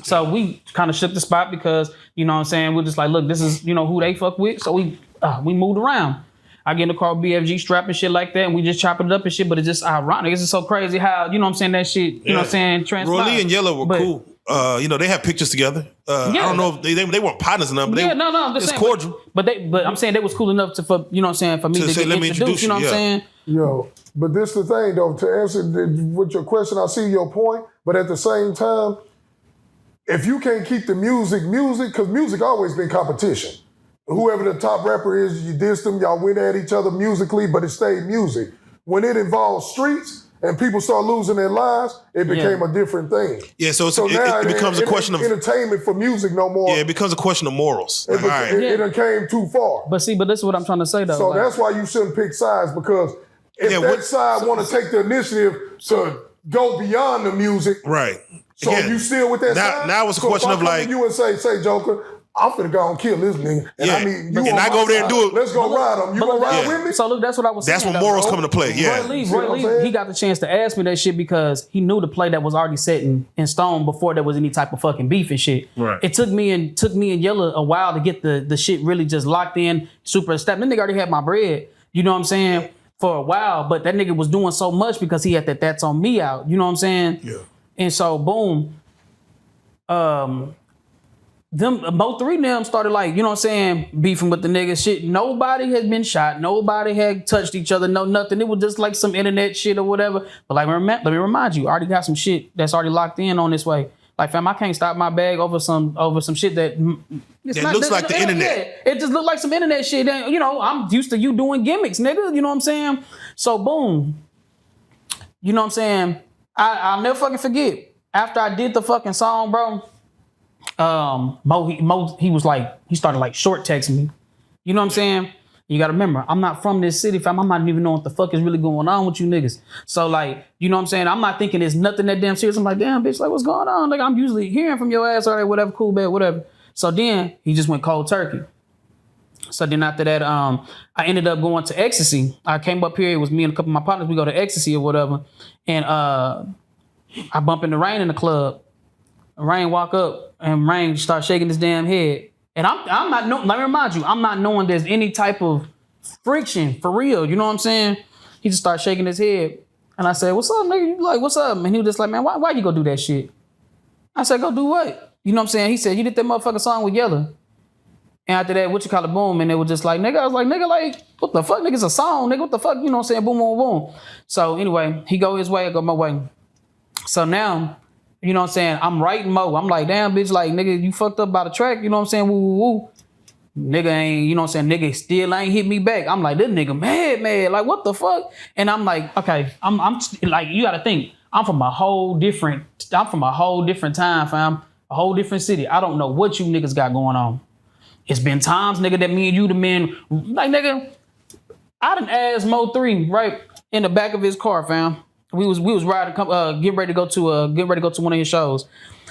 S1: So we kind of shook the spot because, you know what I'm saying, we're just like, look, this is, who they fuck with. So we moved around. I get in the car, BFG Strap and shit like that, and we just chopping it up and shit, but it's just ironic. It's just so crazy how, you know what I'm saying, that shit, you know what I'm saying, transpired.
S4: Roylee and Yella were
S1: But-
S4: cool. They have pictures together. I don't know if they weren't partners enough, but
S1: I'm just
S4: it's
S1: saying,
S4: cordial.
S1: But I'm saying they was cool enough for you know what I'm saying, for me
S4: To
S1: to
S4: say,
S1: get
S4: let me
S1: introduced.
S4: introduce
S1: You know what
S4: you,
S1: I'm saying?
S5: Yo, but this the thing though, to answer with your question, I see your point, but at the same time, if you can't keep the music, because music always been competition. Whoever the top rapper is, you diss them, y'all went at each other musically, but it stayed music. When it involves streets and people start losing their lives, it became a different thing.
S4: Yeah, so
S5: now
S4: it becomes a question of
S5: entertainment for music no more.
S4: it becomes a question of morals. Like, all right.
S5: It done came too far.
S1: But see, this is what I'm trying to say though.
S5: So
S1: like,
S5: that's why you shouldn't pick sides, because if
S4: Yeah,
S5: that
S4: what-
S5: side want to take the initiative to go beyond the music,
S4: Right.
S5: so
S4: Again,
S5: you still with that
S4: now-
S5: side?
S4: now it's a
S5: So if
S4: question
S5: I
S4: of
S5: come to
S4: like-
S5: you and say, Joker, I'm finna go and kill this nigga. And
S4: Yeah.
S5: I mean, you
S4: And
S5: on
S4: I
S5: my
S4: go over there and
S5: side.
S4: do it.
S5: Let's go ride him. You gonna ride
S4: Yeah.
S5: with me?
S1: So look, that's what I was
S4: That's
S1: saying.
S4: when
S1: though,
S4: morals
S1: bro.
S4: come into play. Yeah.
S1: Roy Lee,
S5: See what I'm saying?
S1: he got the chance to ask me that shit because he knew the play that was already set in stone before there was any type of fucking beef and shit.
S4: Right.
S1: It took me and Yella a while to get the shit really just locked in, super established. That nigga already had my bread. You know what I'm saying? For a while, but that nigga was doing so much because he had That's On Me out. You know what I'm saying?
S4: Yeah.
S1: And so boom. them MO3 them started like, you know what I'm saying, beefing with the niggas shit. Nobody has been shot. Nobody had touched each other. No, nothing. It was just like some internet shit or whatever. But like, let me remind you, I already got some shit that's already locked in on this way. Like, fam, I can't stop my bag over some shit that
S4: looks like the internet.
S1: It just looked like some internet shit. And, you know, I'm used to you doing gimmicks, nigga. You know what I'm saying? So boom. You know what I'm saying? I'll never fucking forget. After I did the fucking song, bro, Mo, he was like, he started like short texting me. You know what I'm saying? You gotta remember, I'm not from this city, fam. I'm not even know what the fuck is really going on with you niggas. So like, you know what I'm saying? I'm not thinking there's nothing that damn serious. I'm like, damn, bitch, like what's going on? Like I'm usually hearing from your ass, all right, whatever, cool, bad, whatever. So then he just went cold turkey. So then after that, I ended up going to Ecstasy. I came up here, it was me and a couple of my partners, we go to Ecstasy or whatever. And I bump into Rain in the club. Rain walk up and Rain start shaking his damn head. And I'm not, let me remind you, I'm not knowing there's any type of friction for real. You know what I'm saying? He just started shaking his head. And I said, what's up, nigga? You like, what's up? And he was just like, man, why you go do that shit? I said, go do what? You know what I'm saying? He said, you did that motherfucking song with Yella. And after that, boom. And they were just like, nigga, I was like, nigga, like, what the fuck? Nigga's a song, nigga. What the fuck? You know what I'm saying? Boom, boom, boom. So anyway, he go his way, I go my way. So now, you know what I'm saying? I'm writing Mo. I'm like, damn, bitch, like, nigga, you fucked up by the track. You know what I'm saying? Woo, woo, woo. Nigga ain't, you know what I'm saying? Nigga still ain't hit me back. I'm like, this nigga mad. Like, what the fuck? And I'm like, okay, I'm like, you gotta think, I'm from a whole different time, fam. A whole different city. I don't know what you niggas got going on. It's been times, nigga, that me and you, the men, like, nigga, I done asked MO3, right, in the back of his car, fam. We was riding, getting ready to go to one of his shows.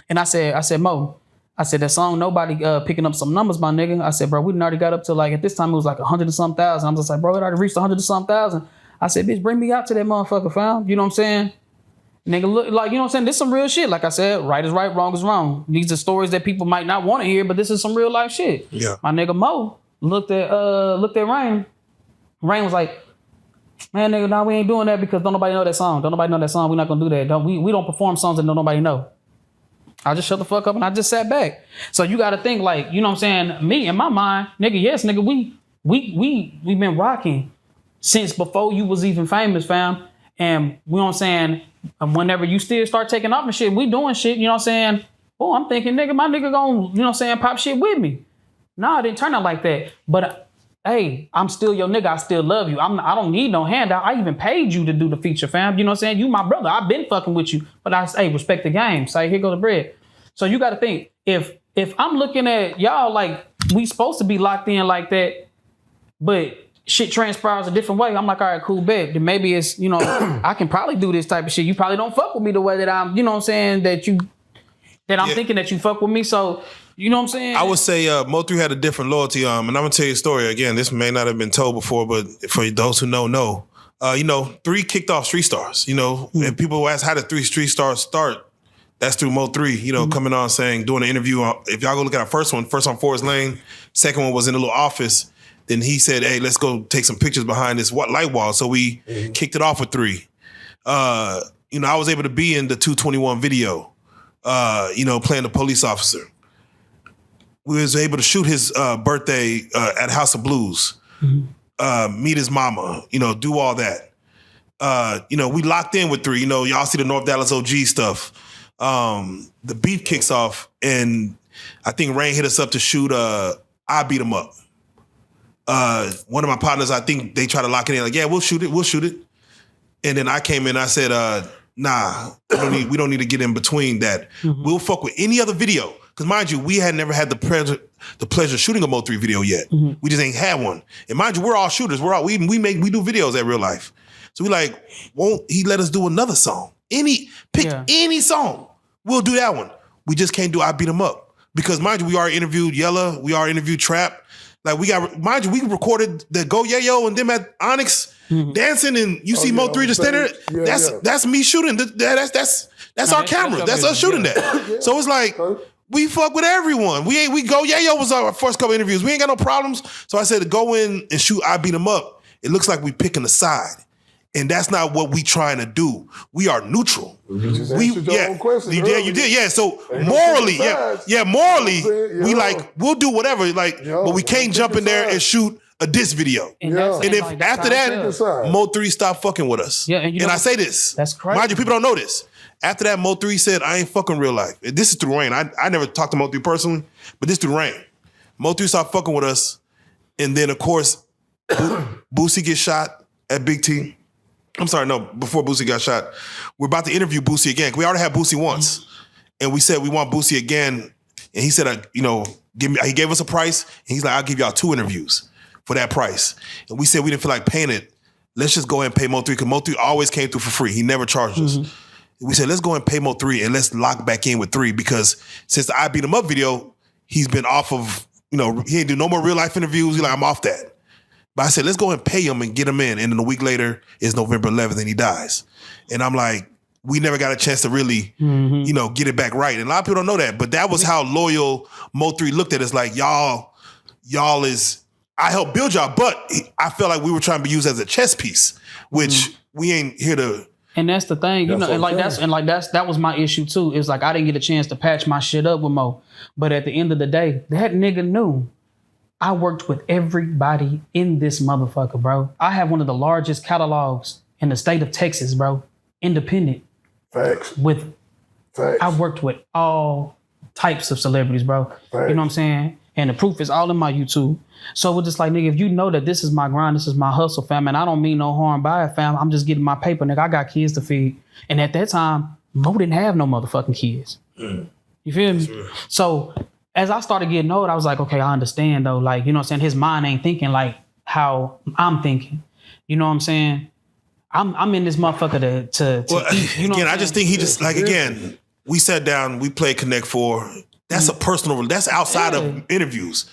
S1: And I said, Mo, I said, that song, nobody picking up some numbers, my nigga. I said, bro, we done already got up to like, at this time, it was like 100 and some thousand. I'm just like, bro, it already reached 100 and some thousand. I said, bitch, bring me out to that motherfucker, fam. You know what I'm saying? Nigga, look, like, you know what I'm saying? This some real shit. Like I said, right is right, wrong is wrong. These are stories that people might not want to hear, but this is some real life shit.
S4: Yeah.
S1: My nigga Mo looked at Rain. Rain was like, man, nigga, nah, we ain't doing that because don't nobody know that song. Don't nobody know that song. We're not gonna do that. We don't perform songs that don't nobody know. I just shut the fuck up and I just sat back. So you gotta think, like, you know what I'm saying? Me, in my mind, nigga, yes, nigga, we been rocking since before you was even famous, fam. And you know what I'm saying? Whenever you still start taking off and shit, we doing shit, you know what I'm saying? Oh, I'm thinking, nigga, my nigga gonna, you know what I'm saying, pop shit with me. Nah, it didn't turn out like that. But hey, I'm still your nigga. I still love you. I don't need no handout. I even paid you to do the feature, fam. You know what I'm saying? You my brother. I've been fucking with you. But I say, respect the game. Say, here go the bread. So you got to think, if I'm looking at y'all like we supposed to be locked in like that, but shit transpires a different way, I'm like, all right, cool, bet. Then maybe it's, you know, I can probably do this type of shit. You probably don't fuck with me the way that I'm, you know what I'm saying, that I'm thinking that you fuck with me. So, you know what I'm saying?
S4: I would say Mo3 had a different loyalty. And I'm going to tell you a story. Again, this may not have been told before, but for those who know. You know, 3 kicked off Street Stars, you know, and people ask how did 3 Street Stars start? That's through Mo3, you know, coming on saying, doing an interview. If y'all go look at our first on Forest Lane, second one was in a little office. Then he said, hey, let's go take some pictures behind this light wall. So we kicked it off with 3. You know, I was able to be in the 221 video, you know, playing the police officer. We was able to shoot his birthday at House of Blues, meet his mama, you know, do all that. You know, we locked in with 3. You know, y'all see the North Dallas OG stuff. The beef kicks off, and I think Rain hit us up to shoot I Beat Him Up. One of my partners, I think they try to lock it in, like, yeah, we'll shoot it. And then I came in, I said, nah, we don't need to get in between that. We'll fuck with any other video. Because mind you, we had never had the pleasure shooting a Mo3 video yet. We just ain't had one. And mind you, we're all shooters. We do videos at Reallyfe. So we like, won't he let us do another song? Pick any song. We'll do that one. We just can't do I Beat Him Up. Because mind you, we already interviewed Yella, we already interviewed Trap. Like mind you, we recorded the Go Yayo and them at Onyx dancing, and you see Mo3 just standing there. That's me shooting. That's our camera. That's us shooting that. So it's like, we fuck with everyone. We Go Yayo was our first couple interviews. We ain't got no problems. So I said to go in and shoot I Beat Him Up. It looks like we picking a side. And that's not what we trying to do. We are neutral.
S5: You just answered your own question
S4: you
S5: earlier.
S4: did. Yeah. So
S5: Ain't no
S4: morally,
S5: picking sides.
S4: morally,
S5: You know what I'm saying?
S4: we
S5: Yeah.
S4: like we'll do whatever. Like,
S5: Yeah.
S4: but we can't jump in there
S5: sides.
S4: and shoot a diss video.
S1: And, that's,
S5: Yeah.
S4: And if
S1: like, that's
S4: after
S1: how I
S4: that,
S1: feel.
S5: side.
S4: Mo3 stopped fucking with us.
S1: Yeah, and you know
S4: I say this.
S1: that's crazy.
S4: Mind you, people don't know this. After that, Mo3 said, I ain't fucking real life. This is through Rain. I never talked to Mo3 personally, but this through Rain. Mo3 stopped fucking with us. And then, of course, Boosie gets shot at Big T. I'm sorry, no, before Boosie got shot. We're about to interview Boosie again. We already had Boosie once. And we said we want Boosie again. And he said, he gave us a price. And he's like, I'll give y'all 2 interviews for that price. And we said we didn't feel like paying it. Let's just go ahead and pay Mo3 because Mo3 always came through for free. He never charged us. We said, let's go ahead and pay Mo3 and let's lock back in with 3 because since the I Beat Him Up video, he's been off of, he ain't do no more real life interviews. He's like, I'm off that. But I said, let's go ahead and pay him and get him in. And then a week later is November 11th and he dies. And I'm like, we never got a chance to really, get it back right. And a lot of people don't know that. But that was how loyal Mo3 looked at us. Like, y'all is, I helped build y'all, but I felt like we were trying to be used as a chess piece, which we ain't here to.
S1: And that's the thing, that was my issue too. It was like I didn't get a chance to patch my shit up with Mo. But at the end of the day, that nigga knew I worked with everybody in this motherfucker, bro. I have one of the largest catalogs in the state of Texas, bro. Independent.
S5: Facts.
S1: I worked with all types of celebrities, bro.
S5: Facts.
S1: You know what I'm saying? And the proof is all in my YouTube. So we're just like, nigga, if you know that this is my grind, this is my hustle, fam, and I don't mean no harm by it, fam. I'm just getting my paper, nigga. I got kids to feed. And at that time, Mo didn't have no motherfucking kids. You feel me? Sure. So as I started getting old, I was like, okay, I understand though. Like, you know what I'm saying? His mind ain't thinking like how I'm thinking. You know what I'm saying? I'm in this motherfucker to eat. You know
S4: again, I just think he just, like, again, we sat down, we played Connect 4. That's a personal, that's outside of interviews.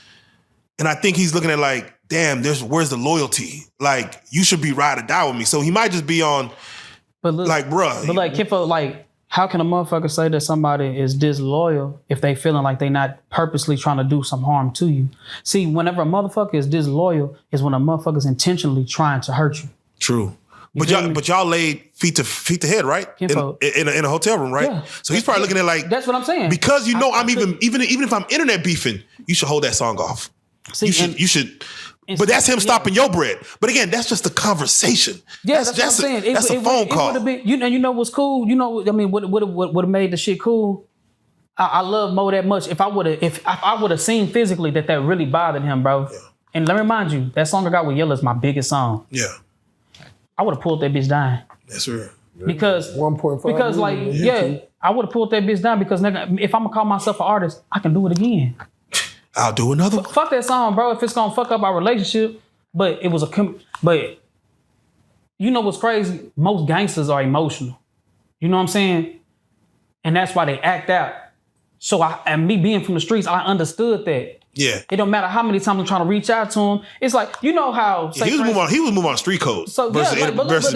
S4: And I think he's looking at like, damn, where's the loyalty? Like, you should be ride or die with me. So he might just be on, like, bruh.
S1: But like, Kifo, like, how can a motherfucker say that somebody is disloyal if they feeling like they not purposely trying to do some harm to you? See, whenever a motherfucker is disloyal is when a motherfucker's intentionally trying to hurt you.
S4: True. But y'all laid feet to head, right? In a hotel room, right? Yeah. So he's probably looking at like,
S1: that's what I'm saying.
S4: Because I'm even if I'm internet beefing, you should hold that song off. See, you should. But that's him stopping your bread. But again, that's just a conversation. Yeah, that's what I'm saying. That's a phone call. It would have been, you know what's cool? You know, I mean, what would have made the shit cool? I love Mo that much. If I would have seen physically that really bothered him, bro. Yeah. And let me remind you, that song I got with Yella is my biggest song. Yeah. I would have pulled that bitch down. That's right. Because 1.5. Because like, I would have pulled that bitch down because nigga, if I'm gonna call myself an artist, I can do it again. I'll do another one. Fuck that song, bro. If it's gonna fuck up our relationship, but it was but you know what's crazy? Most gangsters are emotional. You know what I'm saying? And that's why they act out. So and me being from the streets, I understood that. Yeah. It don't matter how many times I'm trying to reach out to him. It's like, you know how he was moving on street codes. So versus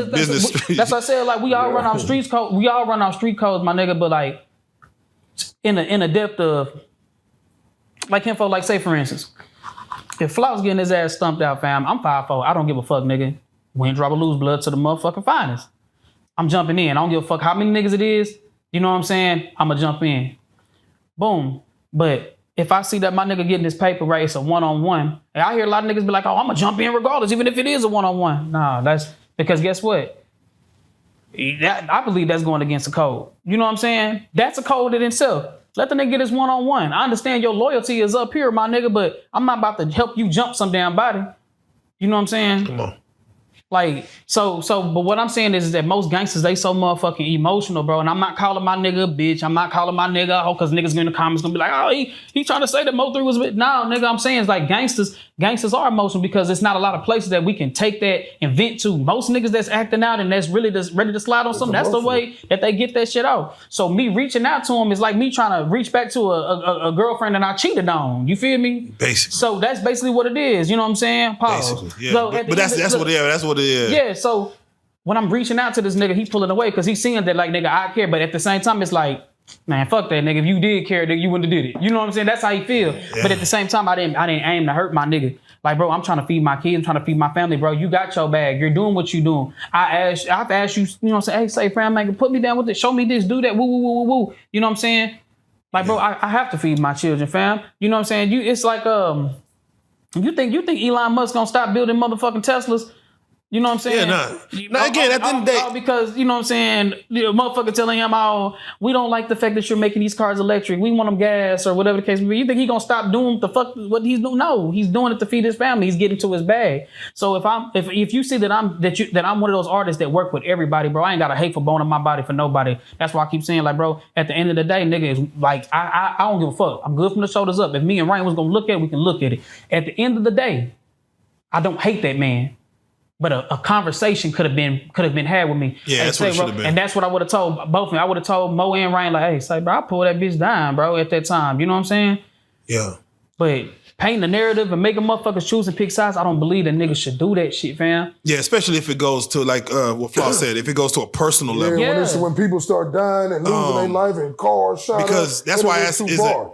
S4: business. That's what I said. Like we all run our street code. We all run our street codes, my nigga. But like in a depth of like him for like say for instance, if Floss getting his ass stumped out, fam, I'm 5'4". I don't give a fuck, nigga. We ain't drop a lose blood to the motherfucking finest. I'm jumping in. I don't give a fuck how many niggas it is. You know what I'm saying? I'ma jump in. Boom. But if I see that my nigga getting his paper right, it's a one-on-one. And I hear a lot of niggas be like, oh, I'm gonna jump in regardless, even if it is a one-on-one. Nah, that's because guess what? I believe that's going against the code. You know what I'm saying? That's a code in itself. Let the nigga get his one-on-one. I understand your loyalty is up here, my nigga, but I'm not about to help you jump some damn body. You know what I'm saying? Come on. Like, but what I'm saying is that most gangsters, they so motherfucking emotional, bro. And I'm not calling my nigga a bitch. I'm not calling my nigga a hoe, because niggas in the comments gonna be like, oh, he trying to say that Mo3 was a bitch. No, nigga, I'm saying it's like gangsters are emotional because it's not a lot of places that we can take that and vent to. Most niggas that's acting out and that's really just ready to slide on something, that's the way that they get that shit out. So me reaching out to him is like me trying to reach back to a girlfriend that I cheated on. You feel me? Basically. So that's basically what it is. You know what I'm saying? Pause. Basically, yeah. So but that's what it is. Yeah, so when I'm reaching out to this nigga, he pulling away because he's seeing that like, nigga, I care. But at the same time, it's like, man, fuck that, nigga. If you did care, nigga, you wouldn't have did it. You know what I'm saying? That's how he feel. Yeah. But at the same time, I didn't aim to hurt my nigga.
S1: Like, bro, I'm trying to feed my kids. I'm trying to feed my family, bro. You got your bag. You're doing what you're doing. I've asked you, you know what I'm saying? Hey, say, fam, man, put me down with this. Show me this. Do that. Woo, woo, woo, woo, woo. You know what I'm saying? Like, bro, I have to feed my children, fam. You know what I'm saying? It's like, you think Elon Musk gonna stop building motherfucking Teslas? You know what I'm saying?
S4: Yeah, nah. Now, again, at the end of the day,
S1: because you know what I'm saying, motherfucker telling him, "Oh, we don't like the fact that you're making these cars electric. We want them gas or whatever the case may be." You think he gonna stop doing the fuck what he's doing? No, he's doing it to feed his family. He's getting to his bag. So if you see that I'm one of those artists that work with everybody, bro, I ain't got a hateful bone in my body for nobody. That's why I keep saying, like, bro, at the end of the day, nigga, is like I don't give a fuck. I'm good from the shoulders up. If me and Ryan was gonna look at it, we can look at it. At the end of the day, I don't hate that man. But a conversation could have been had with me.
S4: Yeah,
S1: hey,
S4: that's what it should have been.
S1: And that's what I would have told both of them. I would have told Mo and Ryan, like, hey, say, bro, I pull that bitch down, bro, at that time. You know what I'm saying?
S4: Yeah.
S1: But painting the narrative and making motherfuckers choose and pick sides, I don't believe that niggas should do that shit, fam.
S4: Yeah, especially if it goes to, like what Floss said, if it goes to a personal level.
S5: When people start dying and losing their life and cars shot
S4: because
S5: up,
S4: that's why I asked,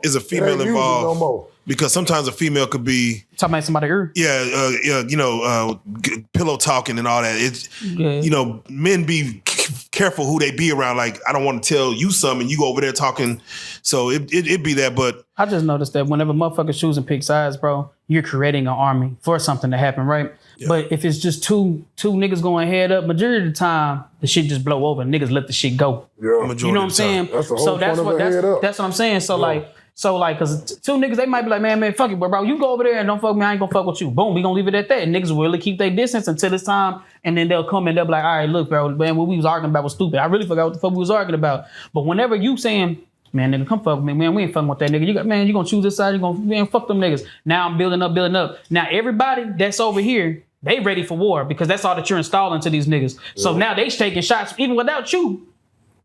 S4: is a female involved?
S5: No,
S4: because sometimes a female could be
S1: talking about somebody's ear.
S4: Yeah, pillow talking and all that. It's men be careful who they be around. Like, I don't want to tell you something and you go over there talking. So it'd be that. But
S1: I just noticed that whenever motherfuckers choose and pick sides, bro, you're creating an army for something to happen, right? Yeah. But if it's just two niggas going head up, majority of the time the shit just blow over. Niggas let the shit go.
S5: Yeah,
S1: you know what I'm saying?
S5: That's the whole point of a head up.
S1: That's what I'm saying. So like, cause two niggas, they might be like, man, fuck it, bro, you go over there and don't fuck me, I ain't gonna fuck with you. Boom, we gonna leave it at that. And niggas will really keep their distance until it's time, and then they'll come and they'll be like, all right, look, bro, man, what we was arguing about was stupid. I really forgot what the fuck we was arguing about. But whenever you saying, man, nigga, come fuck with me, man, we ain't fucking with that nigga. You gonna choose this side, you gonna, man, fuck them niggas. Now I'm building up. Now everybody that's over here, they ready for war because that's all that you're installing to these niggas. So now they taking shots even without you.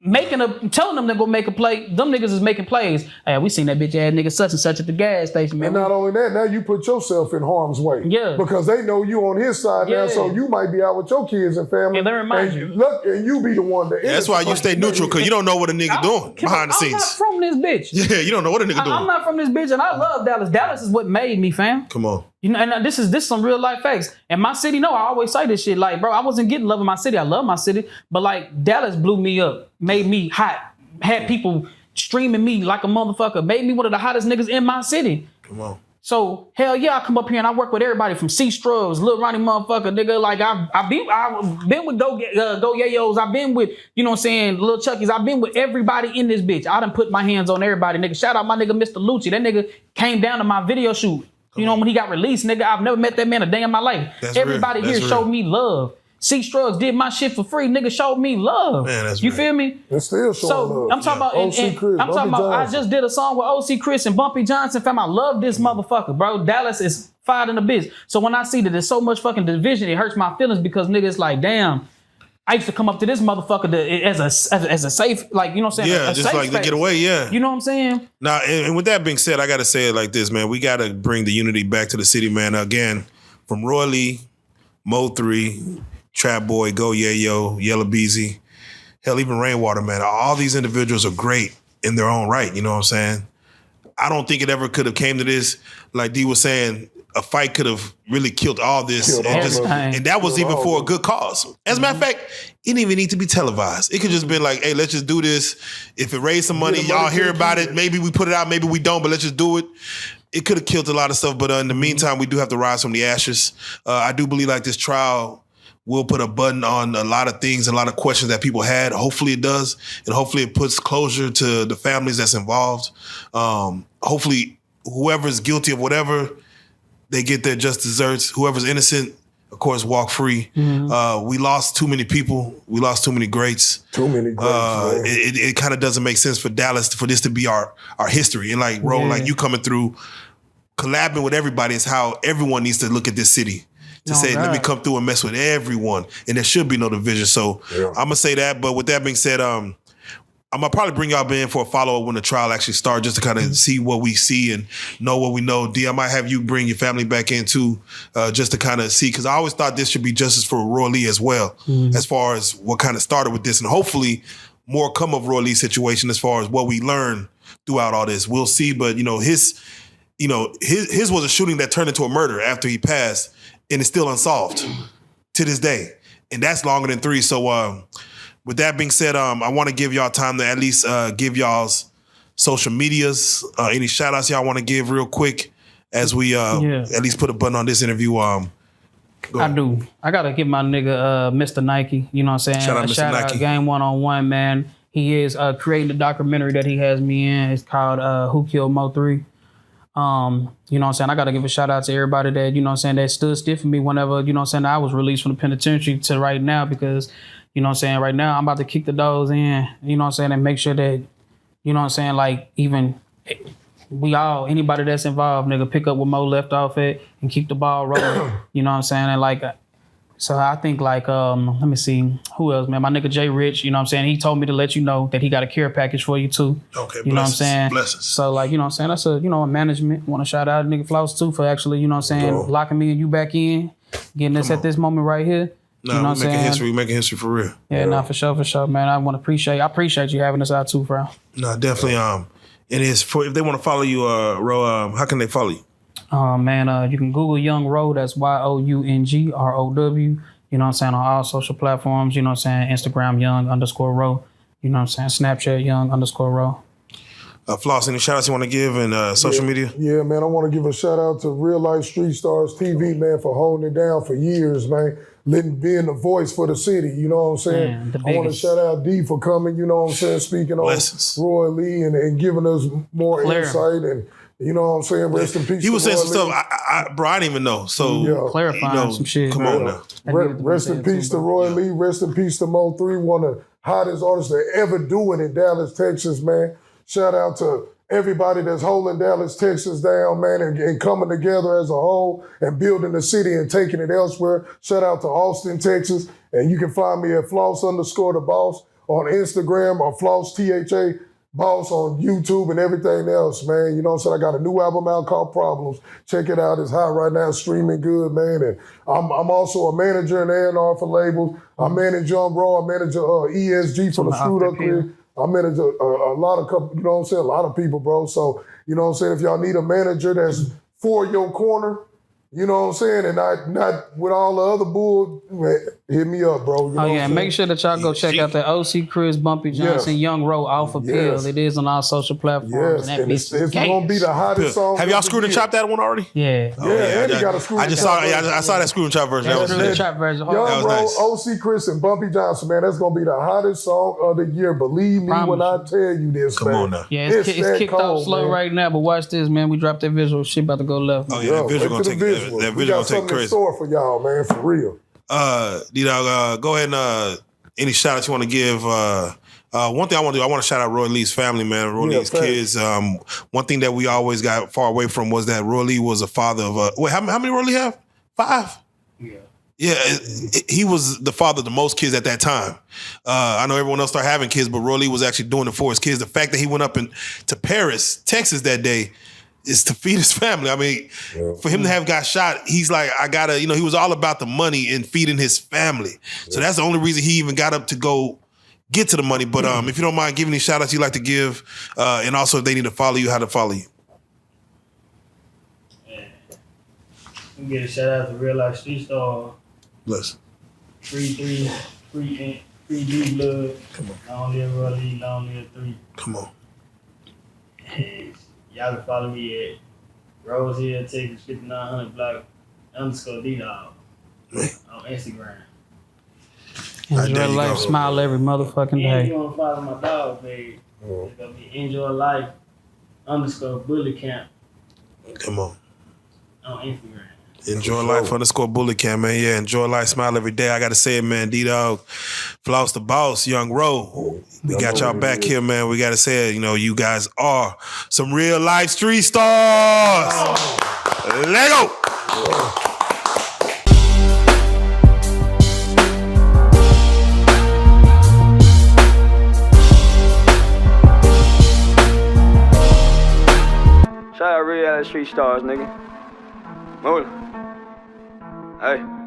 S1: Telling them to go make a play, them niggas is making plays. Hey, we seen that bitch ass nigga such and such at the gas station, man.
S5: And not only that, now you put yourself in harm's way.
S1: Yeah.
S5: Because they know you on his side now, so you might be out with your kids and family.
S1: Yeah, let me remind you.
S5: Look, and you be the one that.
S4: That's why you stay neutral, because you don't know what a nigga doing behind the scenes.
S1: I'm not from this bitch.
S4: Yeah, you don't know what a nigga doing.
S1: I'm not from this bitch, and I love Dallas. Dallas is what made me, fam.
S4: Come on.
S1: You know, and this is some real life facts. And my city, I always say this shit. Like, bro, I wasn't getting love in my city. I love my city. But like, Dallas blew me up, made me hot, had people streaming me like a motherfucker, made me one of the hottest niggas in my city.
S4: Come on.
S1: So, hell yeah, I come up here and I work with everybody from C Strubs, Lil Ronnie motherfucker, nigga. Like, I've been with Go Yayos. I've been with, you know what I'm saying, Lil Chuckies. I've been with everybody in this bitch. I done put my hands on everybody, nigga. Shout out my nigga, Mr. Lucci. That nigga came down to my video shoot. You know, when he got released, nigga, I've never met that man a day in my life. Everybody here showed me love. C Strubs did my shit for free. Nigga showed me love.
S4: Man, that's
S1: you feel me?
S5: It's still showing love.
S1: I'm talking about,
S5: OC Chris,
S1: I'm talking about, I
S5: Johnson.
S1: just did a song with OC Chris and Bumpy Johnson, fam. I love this motherfucker, bro. Dallas is fired in the biz. So when I see that there's so much fucking division, it hurts my feelings because niggas like, damn, I used to come up to this motherfucker as a safe, like, you know what I'm saying?
S4: Yeah, just like to get away, yeah.
S1: You know what I'm saying?
S4: Now, and with that being said, I got to say it like this, man. We got to bring the unity back to the city, man. Again, from Roylee, MO3, Trap Boy, Go Yayo, Yellow Beezy, hell, even Rainwater, man. All these individuals are great in their own right, you know what I'm saying? I don't think it ever could have came to this. Like D was saying, a fight could have really killed all this. And that was even for a good cause. As a matter of fact, it didn't even need to be televised. It could just been like, hey, let's just do this. If it raised some money, y'all hear about it. Maybe we put it out, maybe we don't, but let's just do it. It could have killed a lot of stuff, but in the meantime, we do have to rise from the ashes. I do believe like this trial will put a button on a lot of things, a lot of questions that people had. Hopefully it does, and hopefully it puts closure to the families that's involved. Hopefully whoever's guilty of whatever, they get their just desserts. Whoever's innocent, of course, walk free. Mm-hmm. We lost too many people. We lost too many greats.
S5: Too many greats.
S4: It kind of doesn't make sense for Dallas for this to be our history. And like, bro, like you coming through, collabing with everybody is how everyone needs to look at this city. To say, let me come through and mess with everyone. And there should be no division. So I'm going to say that. But with that being said, I'm going to probably bring y'all in for a follow-up when the trial actually starts, just to kind of see what we see and know what we know. D, I might have you bring your family back in too, just to kind of see. Because I always thought this should be justice for Roylee as well, as far as what kind of started with this. And hopefully more come of Roylee's situation as far as what we learn throughout all this. We'll see. But, you know, his you know, his was a shooting that turned into a murder after he passed, and it's still unsolved to this day. And that's longer than 3. So with that being said, I want to give y'all time to at least give y'all's social medias, any shout outs y'all want to give real quick as we at least put a button on this interview.
S1: I do. I gotta give my nigga Mr. Nike. You know what I'm saying?
S4: Shout out Mr.
S1: Shout
S4: Nike.
S1: out Game 1-on-1, man. He is creating the documentary that he has me in. It's called Who Killed MO3. You know what I'm saying? I gotta give a shout out to everybody that, you know what I'm saying, that stood stiff for me whenever, you know what I'm saying, I was released from the penitentiary to right now, because, you know what I'm saying, right now I'm about to kick the doors in, you know what I'm saying, and make sure that, you know what I'm saying, like, even we all, anybody that's involved, nigga, pick up where Mo left off at and keep the ball rolling. You know what I'm saying? And like, so I think like, let me see, who else, man? My nigga Jay Rich, you know what I'm saying? He told me to let you know that he got a care package for you too.
S4: Okay,
S1: you know what I'm saying?
S4: Blessings.
S1: So like, you know what I'm saying? That's a, you know, a management. Want to shout out nigga Floss too for actually, you know what I'm saying, locking me and you back in, getting us at this moment right here.
S4: No,
S1: you know
S4: we're
S1: what I'm
S4: making
S1: saying?
S4: history. We're making history for real.
S1: Yeah, nah, for sure, man. I appreciate you having us out too, bro.
S4: No, definitely. It is for, if they want to follow you, Ro, how can they follow you?
S1: Man, you can Google Young Row. That's YOUNGROW. You know what I'm saying? On all social platforms. You know what I'm saying? Instagram Young_Row. You know what I'm saying? Snapchat Young_Row.
S4: Floss, any shout outs you want to give and social media?
S5: Yeah, man, I want to give a shout out to Reallyfe Street Stars TV, man, for holding it down for years, man. Being the voice for the city, you know what I'm saying?
S1: Man, the
S5: I want to
S1: biggest.
S5: shout out D for coming, you know what I'm saying, speaking
S4: Blessings.
S5: on Roylee and giving us more
S1: Clear.
S5: insight, and you know what I'm saying, rest in peace
S4: He was
S5: to
S4: saying some
S5: Roylee.
S4: stuff, bro, I didn't even know. So,
S5: Yeah.
S1: Clarifying
S4: you know,
S1: some shit.
S4: come
S1: man.
S4: on now.
S5: Rest in peace to Roylee, rest in peace to Mo3, one of the hottest artists to ever do it in Dallas, Texas, man. Shout out to everybody that's holding Dallas, Texas down, man, and coming together as a whole and building the city and taking it elsewhere. Shout out to Austin, Texas. And you can find me at Floss_DaBoss on Instagram, or Floss THA Boss on YouTube and everything else, man. You know what I'm saying? I got a new album out called Problems. Check it out. It's hot right now, streaming good, man. And I'm also a manager and A&R for labels. I manage Young Raw. I manage ESG for the Screwed Up Career. I manage a lot of couple, you know what I'm saying, a lot of people, bro. So, you know what I'm saying, if y'all need a manager that's for your corner, you know what I'm saying, and not with all the other bull, man, hit me up, bro. You know what I'm saying?
S1: Make sure that y'all go check out the OC Chris, Bumpy Johnson, Young Row, Alpha Pill.
S5: Yes.
S1: It is on all social platforms.
S5: Yes,
S1: And that
S5: and it's
S1: bitch is
S5: going to be the hottest song.
S4: Have y'all
S5: of the
S4: screwed and
S5: year.
S4: chopped that one already?
S1: Yeah.
S4: Oh,
S5: Yeah, and he got a screw
S4: I
S5: and
S4: just
S5: chop
S4: saw. Yeah,
S5: version.
S4: I saw that screw and chop version. That was
S1: Screw and
S4: lit.
S1: chop version.
S5: Young
S4: That was
S5: Roll,
S4: nice.
S5: OC Chris, and Bumpy Johnson, man, that's going to be the hottest song of the year. Believe me
S1: Promise
S5: when I
S1: you.
S5: tell you this,
S4: Come
S5: man.
S4: on now.
S1: Yeah, it's
S5: that
S1: kicked
S5: cold,
S1: off slow
S5: man.
S1: right now, but watch this, man. We dropped that visual. Shit about to go left.
S4: Oh yeah, that visual
S5: wait
S4: gonna
S5: till
S4: take
S5: the visual.
S4: that
S5: We
S4: visual
S5: got
S4: gonna take
S5: something in
S4: crazy.
S5: store for y'all, man, for real.
S4: D-Dawg, go ahead and any shout outs you want to give. One thing I want to do, I want to shout out Roylee's family, man. Roylee's
S5: Yeah,
S4: kids. One thing that we always got far away from was that Roylee was a father of wait, how many Roylee have? 5? Yeah, he was the father of the most kids at that time. I know everyone else started having kids, but Roylee was actually doing it for his kids. The fact that he went up to Paris, Texas that day is to feed his family. I mean, for him to have got shot, he's like, I gotta, he was all about the money and feeding his family. So that's the only reason he even got up to go get to the money. But if you don't mind giving any shout outs you'd like to give, and also if they need to follow you, how to follow you.
S6: We get a shout out to Reallyfe Street Star.
S4: Bless.
S6: Free D Blood.
S4: Come on.
S6: Long live Roylee, long live 3.
S4: Come on.
S6: And y'all can follow me at Rose Hill, Texas 5900 block _D-Dawg on Instagram.
S4: There
S1: Enjoy
S4: you
S1: life,
S4: go.
S1: smile every motherfucking
S6: And if
S1: day.
S6: you want to follow my dog page, it's gonna be Enjoy Life _Bullet Camp
S4: Come on.
S6: on Instagram.
S4: Enjoy life _bullet camp, man. Yeah, enjoy life, smile every day. I gotta say it, man. D-Dawg, Floss the Boss, Young Row. We got y'all back here, man. We gotta say it. You guys are some real life street stars. Let go.
S7: Shout out Reallyfe Street Stars, nigga. Move. Hey.